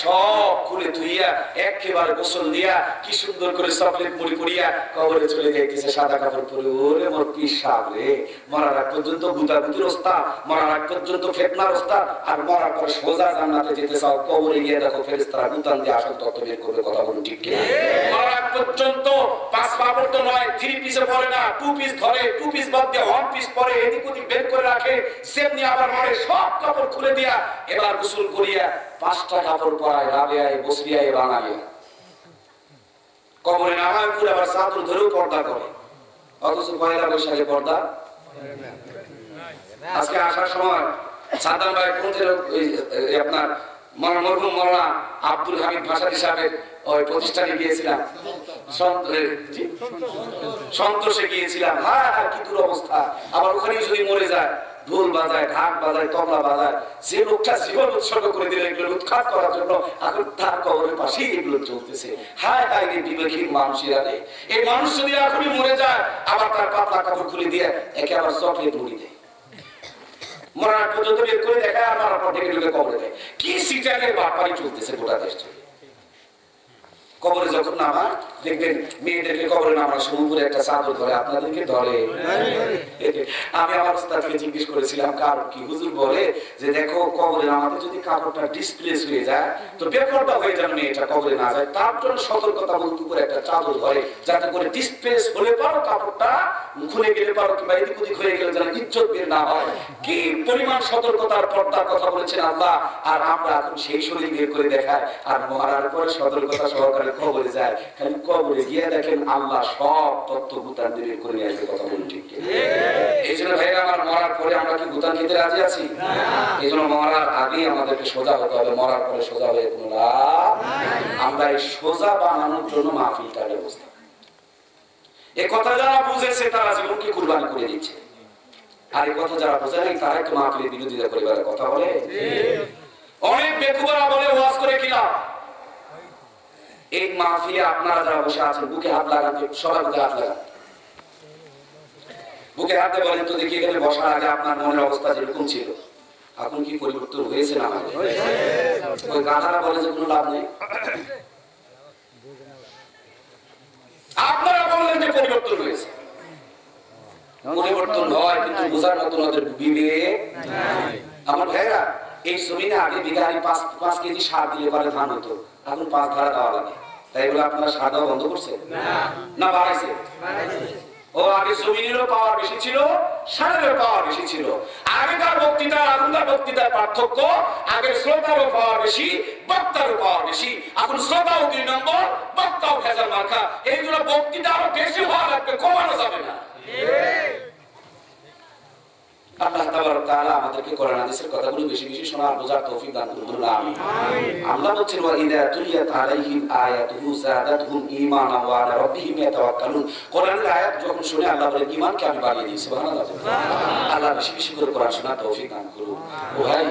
সব খুলে ধুইয়া একেবারে গোসল দিয়া কি সুন্দর করে চকলেট মুড়ি করিয়া কবরে চলে যাইতেছে সাদা কাপড় পরে। ওরে মোর পিসাব রে, মরার আগ পর্যন্ত গুতাগুতির ওস্তাদ, মরার আগ পর্যন্ত ফিতনার ওস্তাদ, আর মরার পর সোজা জান্নাতে যেতে চাও, কবরে গিয়ে দেখো ফেরেশতারা গুতান দিয়ে আসল তত্ত্ব বের করবে, কথা বলুন ঠিক কিনা? মরার পর্যন্ত 5 পাপড় তো নয়, 3 পিসে পরে না, 2 পিস ধরে, 2 পিস বাদ দিয়ে 1 পিস পরে, এদিক ওদিক বের করে রাখে, সেমনি আবার মরে সব কাপড় খুলে দিয়া এবার গোসল করিয়া 5টা কাপড় পরায়, রাবেয়ায়, বসরিয়ায়, বানায়, কবরে নামায় পুরো আবার চাদর ধরেও পর্দা করে। অথচ পয়লা বৈশাখে পর্দা। আজকে আসার সময় সাদাম ভাই কোনদের আপনার মরহুম মওলানা আব্দুল হামিদ ভাসানী সাহেবের ওই প্রতিষ্ঠানে গিয়েছিলাম। সন্তোষে গিয়েছিলাম। হ্যাঁ, কি দুরবস্থা। আবার ওখানে যদি মরে যায়, ঢোল বাজায়, ঢাক বাজায়, তবলা বাজায়, যে লোকটা জীবন উৎসর্গ করে দিল এগুলো উৎখাত করার জন্য, এখন তার কবরের পাশেই এগুলো চলতেছে। হায় হায় রে বিবেকহীন মানুষেরা রে। এই মানুষ যদি এখনই মরে যায়, আবার তার পাতলা কাপড় খুলে দিয়ে একে আবার চকলেট মুড়ি দেয়, মরার পর্যন্ত বের করে দেখায়, আর মারার পর ডেকে ডেকে কবরে দেয়। কি সিটারের বাটপাড়ি চলতেছে গোটা দেশে। কবরে যখন নামার দেখবেন, মেয়েদেরকে কবরে নামার সময় করে একটা চাদর ধরে, আপনাদেরকে ধরে। আমি আমার ওস্তাদকে জিজ্ঞেস করেছিলাম কারণ কি? হুজুর বলে যে দেখো, কবরে নামাতে যদি কাপড়টা ডিসপ্লেস হয়ে যায়, তো বেপরদা হয়ে যাবে, মেয়েটা কবরে না যায়, তার জন্য সতর্কতা বলতে করে একটা চাদর ধরে, যাতে করে ডিসপ্লেস হলে পারো কাপড়টা খুলে গেলে পারো, কিংবা এদিক ওদিক হয়ে গেলে যেন ইজ্জত বের না হয়। কি পরিমাণ সতর্কতার পর্দার কথা বলেছেন আল্লাহ। আর আমরা এখন সেই শরীর বের করে দেখায়, আর মরার পরে সতর্কতা সহকারে কবরে যায়। খালি কবরে গিয়ে দেখেন আল্লাহ সব তত্ত্ব ভুতান বের করে নিয়ে আসবে। কথা বলুন ঠিক? এই জন্য ভাইরা আমার, মরার পরে আমরা কি ভুতান খেতে রাজি আছি? এই জন্য মরার আগেই আমাদেরকে সোজা হতে হবে, মরার পরে সোজা হয়ে কোনো লাভ। আমরা এই সোজা বানানোর জন্য মাহফিলটার ব্যবস্থা। এ কথা যারা বুঝেছে তারা জীবনকে কুরবানি করে দিচ্ছে, আর এই কথা যারা বোঝে নাই তারা একটু মাহফিলের বিরোধিতা পরিবারের কথা বলে। অনেক বেকুবারা বলে ওয়াজ করে কিনা। এই মাহফিলে আপনারা যারা বসে আছেন, বুকে হাত লাগান, সবার বুকে হাত লাগান, বুকে হাতে বলেন তো দেখি, এখানে বসার আগে আপনার মনের অবস্থা যেরকম ছিল, এখন কি পরিবর্তন হয়েছে না? ওই গাধারা বলে যে কোনো লাভ নেই। আপনারা বললেন যে পরিবর্তন হয়েছে। পরিবর্তন হয়, কিন্তু বোঝার মতো ওদের বিবেক নাই। আমার ভাইরা, এই জমিনে আগে বিঘায় 5 কেজি সার দিলে পরে ধান হতো, এখন 5 ধারা দেওয়া লাগে। তাই বলে আপনারা সার দেওয়া বন্ধ করছেন না বাড়াইছে? ও আগে জমিনেরও পাওয়ার বেশি ছিল, সারেরও পাওয়ার বেশি ছিল। আগেকার বক্তৃতা এখনকার বক্তৃতার পার্থক্য, আগে শ্রোতারও পাওয়ার বেশি, বক্তারও পাওয়ার বেশি। এখন শ্রোতাও 2 নম্বর, বক্তাও ভেজাল মার্কা। এই জন্য বক্তৃতা আরো বেশি হওয়া লাগবে, কমানো যাবে না। আল্লাহ তাবারক তাআলা আমাদেরকে কোরআন হাদিসের কথাগুলো বেশি বেশি শোনার বোঝার তৌফিক দান করুন। আমিন। আল্লাহ বলেন, ওয়া ইযা তুলিয়াত আলাইহিম আয়াতুহু যাদাতহুম ঈমানা ওয়া আলা রাব্বিহিম ইয়াতাওয়াক্কালুন। কোরআনের আয়াত যখন শুনে আল্লাহ বলেন ঈমানকে আমি বাড়িয়ে দিই। সুবহানাল্লাহ। আল্লাহ বেশি বেশি করে কোরআন শোনার তৌফিক দান করুন। ও ভাই,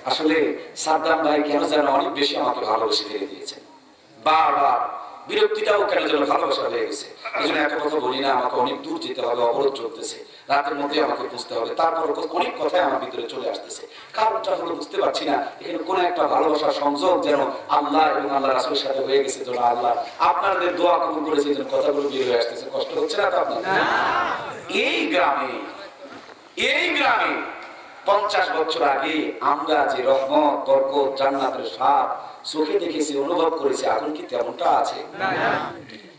আসলে সাদ্দাম ভাই কেন যেন অনেক বেশি আমাকে ভালোবেসে ফেলে দিয়েছেন। বারবার বিরক্তিটাও কেন যেন ভালোবাসা হয়ে গেছে। এই জন্য এত কথা বলি না, আমাকে অনেক দূর যেতে হবে, অবরোধ চলতেছে, রাতের মধ্যে আমাকে বুঝতে হবে। তারপর অনেক কথাই আমার ভিতরে চলে আসতেছে। কারণটা হলো বুঝতে পারছি না, এখানে কোন একটা ভালোবাসার সংযোগ যেন আল্লাহ এবং আল্লাহ রাসূলের সাথে হয়ে গেছে। যেন আল্লাহ আপনাদের দোয়া কবুল করেছে, যেন কথাগুলো বের হয়ে আসতেছে। কষ্ট হচ্ছে না তো আপনার? এই গ্রামে 50 বছর আগে আমরা যে রহমত, বরকত, জান্নাতের স্বাদ চোখে দেখেছি, অনুভব করেছি, এখন কি তেমনটা আছে?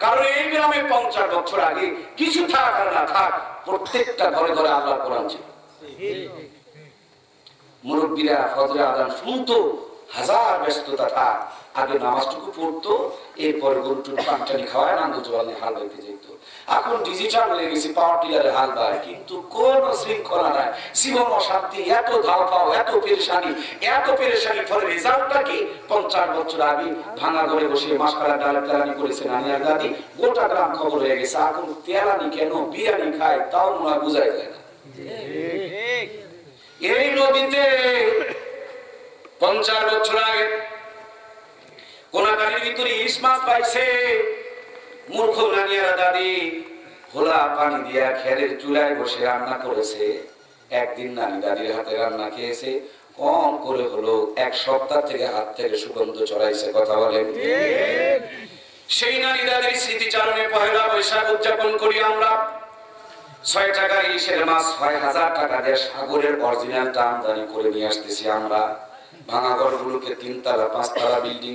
কারণ এই গ্রামে 50 বছর আগে কিছু থাক আর না থাক, প্রত্যেকটা ঘরে ঘরে আল্লাহর কোরআন ছিল। মুরব্বীরা ফজরের আযান শুনতো, হাজার ব্যস্ততা থাক, আগে নামাজটুকু পড়তো, এরপরে গরুটুর পানটানি খাওয়ায় আনন্দ জোয়ানে হাল বাইতে যেত। এখন ডিজিটাল হয়ে গেছে, পাওয়ার টিলারে হাল বায়, কিন্তু কোন শৃঙ্খলা নাই, জীবন অশান্তি, এত ধাও পাও, এত পেরেশানি। ফলে রেজাল্টটা কি? 50 বছর আগে ভাঙা ঘরে বসে মাসকালা ডাল তেলানি করেছে নানিয়ার দাদি, গোটা গ্রাম খবর হয়ে গেছে। এখন তেলানি কেন বিরিয়ানি খায় তাও মনে হয় বোঝাই যায় না। এই নদীতে 50 বছর আগে কোনাকানির ভিতরে ইলিশ মাছ পাইছে, মূর্খ নানিয়ারা দাদি খোলা পানি দিয়া খেরের চুলায় বসে রান্না করেছে। একদিন নানি দাদির হাতে রান্না খেয়েছে, কম করে হলো 1 সপ্তাহ থেকে হাত থেকে সুগন্ধ ছড়াইছে। কথা বলেন? সেই নানি দাদির স্মৃতিচারণে পহেলা বৈশাখ উদযাপন করি আমরা। 6 টাকা ইলিশের মাছ 6000 টাকা দিয়ে সাগরের অরিজিনালটা আমদানি করে নিয়ে আসতেছি আমরা। ভাঙা ঘরগুলোকে 3 তলা 5 তলা বিল্ডিং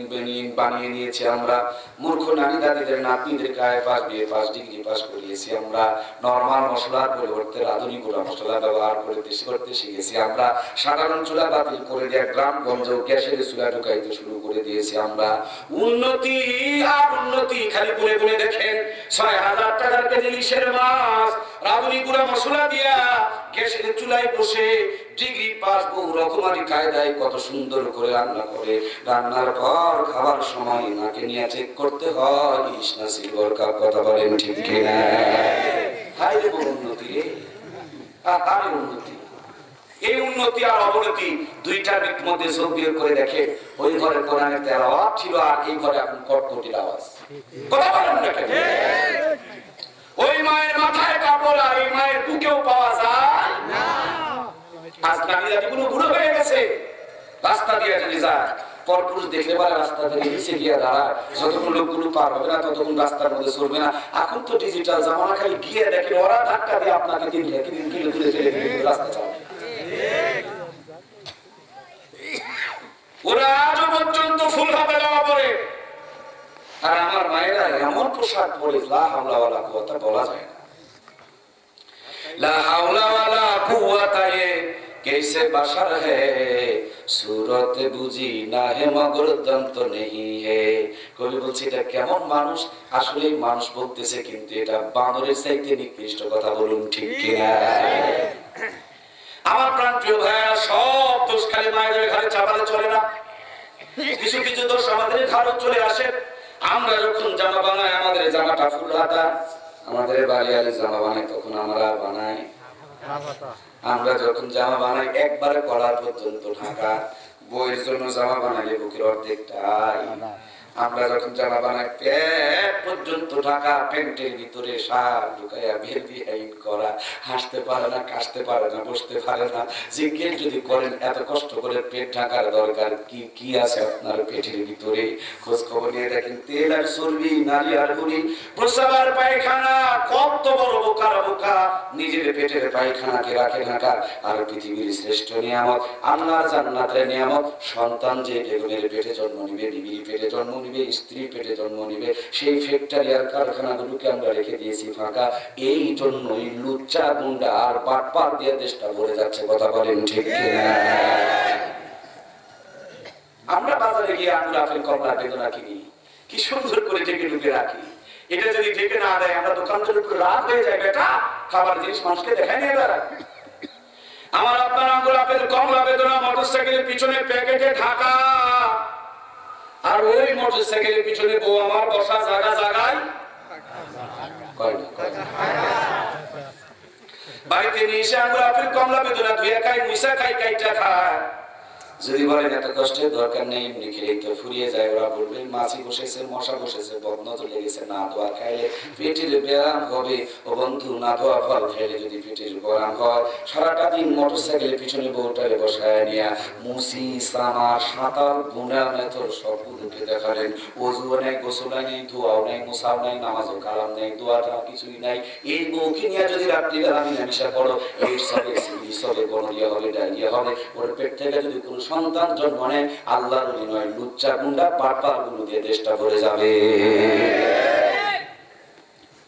বানিয়ে নিয়েছি আমরা। মূর্খ নানি দাদিদের নাতনিদের গায়ে পাশ দিয়ে 5 ডিগ্রি পাস করিয়েছি আমরা। নরমাল মশলার পরিবর্তে আধুনিক গুঁড়া মশলা ব্যবহার করতে শিখেছি আমরা। সাধারণ চুলা বাতিল করে দিয়ে গ্রামগঞ্জ গ্যাসের চুলা ঢুকাইতে শুরু করে দিয়েছি আমরা। উন্নতি আর উন্নতি, খালি গুনে গুনে দেখেন 6000 টাকার কেজি ইলিশের মাছ রাঁধুনি গুঁড়া মশলা দিয়া গ্যাসের চুলায় বসে ডিগ্রি পাস বহু রকমারি কায়দায় কত সুন্দর করে রান্না করে। রান্নার পর খাবার সময় নাকে নিয়ে চেক করতে হয় ইসনা সিলভার কাপ। কথা বলেন ঠিক কিনা? হাই রে বড় উন্নতি রে, আর উন্নতি। এই উন্নতি আর অবনতি দুইটার মধ্যে যোগ বিয়োগ করে দেখে, ওই ঘরে কোরআনের তেলাওয়াত ছিল আর এই ঘরে এখন কটকটির আওয়াজ। কথা বলেন না কেন? ওই মায়ের মাথায় কাপড় আর এই মায়ের বুকেও পাওয়া যায় না। আজ নারী জাতিগুলো বুড়ো হয়ে গেছে, রাস্তা দিয়ে যদি যায় পরপুরুষ দেখলে পারে রাস্তা থেকে নিচে গিয়ে দাঁড়ায়, যতক্ষণ লোকগুলো পার হবে না ততক্ষণ রাস্তার মধ্যে চলবে না। এখন তো ডিজিটাল জামানা, খালি গিয়ে দেখেন ওরা ধাক্কা দিয়ে আপনাকে 3 কিলো তুলে ফেলে রাস্তা চালাবে। ওরা আজও পর্যন্ত ফুল হাতে জামা পরে, আর আমার মায়েরা এমন পোশাক পরে লা হাওলা ওয়ালা কুওয়াতা বলা যায় না। লা হাওলা ওয়ালা কুওয়াতা এ कैसे बशर है सूरत बुझी ना है मगर दम तो नहीं है। কবি বলছে এটা কেমন মানুষ, আসলে মানুষ বলতেছে কিন্তু এটা বানরের চাইতে নিকৃষ্ট। কথা বলুন ঠিক কিনা? আমার প্রাণ প্রিয় ভাইরা, সব দোষ খালি মায়েদের ঘরে চাপালে চলে না, কিছু কিছু দোষ আমাদের ঘরে চলে আসে। আমরা যখন জামা বানাই আমাদের জামাটা ফুল হাতা, আমাদের বাড়ি আলে জামা বানাই তখন আমরা বানাই। আমরা যখন জামা বানাই একবারে কলার পর্যন্ত ঢাকা, বইয়ের জন্য জামা বানাইলে বুকের অর্ধেকটাই। আমরা যখন জামা বানাই পেট পর্যন্ত ঢাকা, প্যান্টের ভিতরে শার্ট ঢুকাইয়া বের বিহাইন করা, হাসতে পারে না, কাশতে পারে না, বসতে পারে না। জিজ্ঞেস যদি করেন এত কষ্ট করে পেট ঢাকার দরকার কি? কি আছে আপনার পেটের ভিতরে? খোঁজ খবর নিয়ে দেখেন, তেল আর চর্বি, নারী আর বুড়ি, প্রস্রাব আর পায়খানা। কত বড় বোকার বোকা নিজের পেটের পায়খানাকে রাখে ঢাকা। আর পৃথিবীর শ্রেষ্ঠ নিয়ামত আল্লাহর জান্নাতের নিয়ামত সন্তান যে বেগুনের পেটে জন্ম নিবে, বিবির পেটে জন্ম নিবে, স্ত্রী পেটে জন্ম নিবে, সেই ফ্যাক্টরি আর কারখানাগুলোকে আমরা রেখে দিয়েছি ফাঁকা। এই জন্যই লুচ্চা গুন্ডা আর বাটপার দিয়ে দেশটা ভরে যাচ্ছে। কথা বলেন ঠিক কিনা? আমরা বাজারে গিয়ে আঙুর, আপেল, কমলা, বেদনা কিনি, কি সুন্দর করে ঢেকে ঢুকে রাখি। এটা যদি ঢেকে না দেয় আমরা দোকানদারের উপর রাগ হয়ে যায়। বেটা খাবার জিনিস মানুষকে দেখায় নিয়ে বেড়ায়। আমার আপনার আঙুর, আপেল, কমলা, বেদনা মোটরসাইকেলের পিছনে প্যাকেটে ঢাকা, আর ওই মোটরসাইকেলের পিছনে বউ আমার বসা জায়গা জায়গায়। বাড়িতে নিয়ে এসে আঙুর, আপেল, কমলা, বেদনা ধুয়ে খাই, মুইসা খাই, কাইটা খায়। যদি বলেন এত কষ্টের দরকার নেই, এমনি খেলেই তো ফুরিয়ে যায়, ওরা বলবে মাছি বসেছে, মশা বসেছে, বদনজর লেগেছে, না ধোয়া খাইলে পেটের ব্যায়াম হবে। ও বন্ধু, না ধোয়া ফল খাইলে যদি পেটের ব্যায়াম হয়, সারাটা দিন মোটরসাইকেলের পিছনে বউটারে বসায় নিয়ে মুসি, সামা, সাঁতার, গুনা, মেথর সবগুলোকে দেখালেন। অজুও নেই, গোসলও নেই, ধোয়াও নেই, মুসাও নেই, নামাজও কালাম নেই, দোয়াটা কিছুই নাই। এই বউকে নিয়ে যদি রাত্রিবেলা মিলামিশা করো, এই সবে সিলি সবে গনোরিয়া হবে, ডায়রিয়া হবে। ওর পেট থেকে যদি কোনো সন্তান জন্ম নেয়, আল্লাহর ওলি নয়, লুচ্চা গুন্ডা পাটপার গুলো দিয়ে দেশটা ভরে যাবে।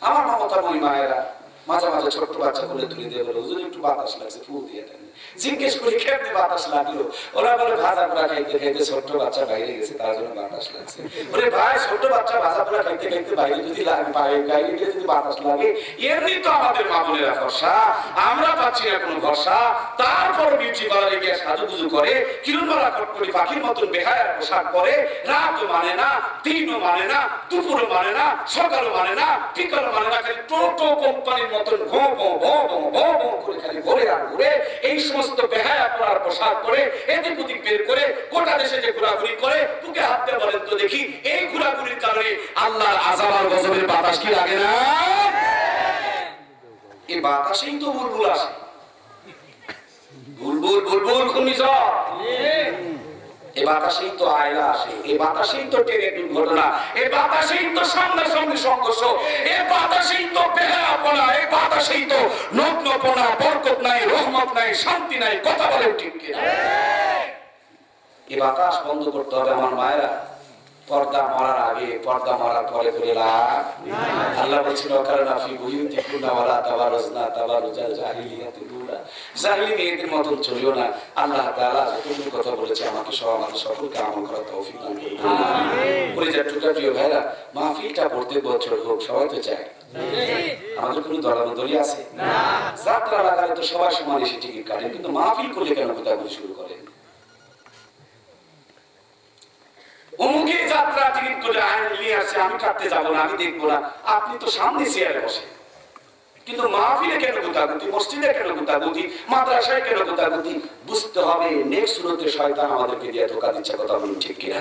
আমার মমতাময়ী মায়েরা মাঝে মাঝে ছোট্ট বাচ্চা বলে তুলে দিয়ে বলে, হুজুর একটু বাতাস লাগছে, ফু দিয়ে দেন। জিজ্ঞেস করি কেমনে বাতাস লাগলো? ওরা বলে ভাজা পোড়া খাইতে খাইতে ছোট্ট বাচ্চা বাইরে গেছে, তার জন্য বাতাস লাগছে। ওরে ভাই, ছোট্ট বাচ্চা ভাজা পোড়া খাইতে খাইতে বাইরে যদি লাগে, বাইরে গিয়ে যদি বাতাস লাগে, এমনি তো আমাদের মা বোনেরা ভরসা, আমরা পাচ্ছি না কোনো ভরসা। তারপর বিউটি পার্লারে গিয়ে সাজুগুজু করে, কিরণমালা কটকটি পাখির মতন বেহায়ার পোশাক পরে, রাতও মানে না, দিনও মানে না, দুপুরও মানে না, সকালও মানে না, বিকালও মানে না, খালি টোটো কোম্পানির মতন ভো ভো ভো ভো ভো ভো করে খালি ঘুরে আর ঘুরে। এই সমস্ত বেহায়া পরার পোশাক করে এদিক ওদিক বের করে গোটা দেশে যে ঘোরাঘুরি করে, বুকে হাত দিয়ে বলেন তো দেখি, এই ঘোরাঘুরির কারণে আল্লাহর আযাব আর গজবের বাতাস কি লাগে না? এই বাতাসেই তো বুলবুল আসে, বুলবুল বুলবুল ঘূর্ণিঝড়। এই বাতাসেই তো আয়লা আসে, এই বাতাসেই তো ট্রেনের দুর্ঘটনা, এই বাতাসেই তো সামনাসামনি সংঘর্ষ, এই বাতাসেই তো বেহায়াপনা, এই বাতাসেই তো নগ্নপনা, বরকত নাই, রহমত নাই, শান্তি নাই। কথা বলে ঠিক কিনা? এই বাতাস বন্ধ করতে হবে আমার মায়েরা। পর্দা মারার আগে পর্দা মারার পরে করে লাভ আল্লাহ বলছিল কারণ ফি বুয়ুতিকুন্না ওয়ালা তাবারুজনা তাবারুজাল জাহিলিয়াতিল উলা জাহিলি মেয়েদের মতন চলিও না। আল্লাহ তাআলা যতটুকু কথা বলেছে আমাকে সহ আমাদের সকলকে আমল করার তৌফিক দান করুন আমিন। পরিজাত টুকরা প্রিয় ভাইরা, মাহফিলটা প্রত্যেক বছর হোক, সবাই তো চায়। আমাদের কোনো দলাদলি আছে না। যাত্রা লাগালে তো সবাই সমান এসে টিকিট কাটেন, কিন্তু মাহফিল করলে কেন কোথায় শুরু করেন? অমুকে যাত্রা টিকিট করে আইন নিয়ে আসছে, আমি কাটতে যাবো না, আমি দেখবো না। আপনি তো সামনে চেয়ারে বসে, কিন্তু মাহফিলে কেন গুতাগুতি, মসজিদে কেন গুতাগুতি, মাদ্রাসায় কেন গুতাগুতি? বুঝতে হবে নেক্সট সুরতে শয়তান আমাদেরকে দিয়ে ধোঁকা দিচ্ছে। কথা বলুন ঠিক কিনা?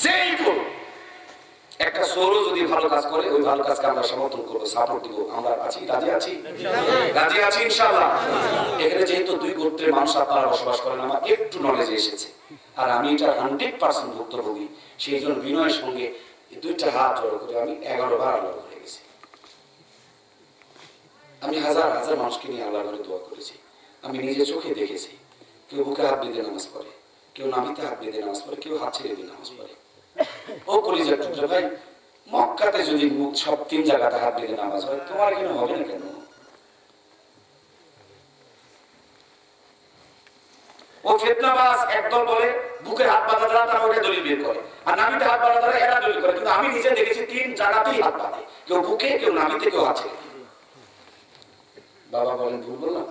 সেই করুন একটা সৌর যদি ভালো কাজ করে, ওই ভালো কাজকে আমরা সমর্থন করবো, সাপোর্ট দিব। আমরা আছি, রাজি আছি, রাজি আছি ইনশাআল্লাহ। এখানে যেহেতু দুই গোত্রের মানুষ আপনারা বসবাস করেন, আমার একটু নলেজে এসেছে, আর আমি এটা 100% ভুক্তভোগী। সেই জন্য বিনয়ের সঙ্গে দুইটা হাত জড়ো করে আমি 11 বার আল্লাহ হয়ে গেছি। আমি হাজার হাজার মানুষকে নিয়ে আল্লাহ ঘরে দোয়া করেছি। আমি নিজে চোখে দেখেছি, কেউ বুকে হাত বেঁধে নামাজ পড়ে, কেউ নাভিতে হাত বেঁধে নামাজ পড়ে, কেউ হাত ছেড়ে দিয়ে নামাজ পড়ে। ও কলিজার টুকরা ভাই, মক্কাতে যদি সব 3 জায়গাতে হাত বেঁধে নামাজ হয়, তোমার এখানে হবে না কেন? ও ফিতনাবাজ একদল বলে বুকে হাত বাঁধা দ্বারা তারা ওটা দলিল বের করে, আর নাভিতে হাত বাঁধা দ্বারা এরা দলিল করে। কিন্তু আমি নিজে দেখেছি 3 জায়গাতেই হাত বাঁধে, কেউ বুকে, কেউ নাভিতে, কেউ হাতে। বাবা বলেন ভুল বললাম?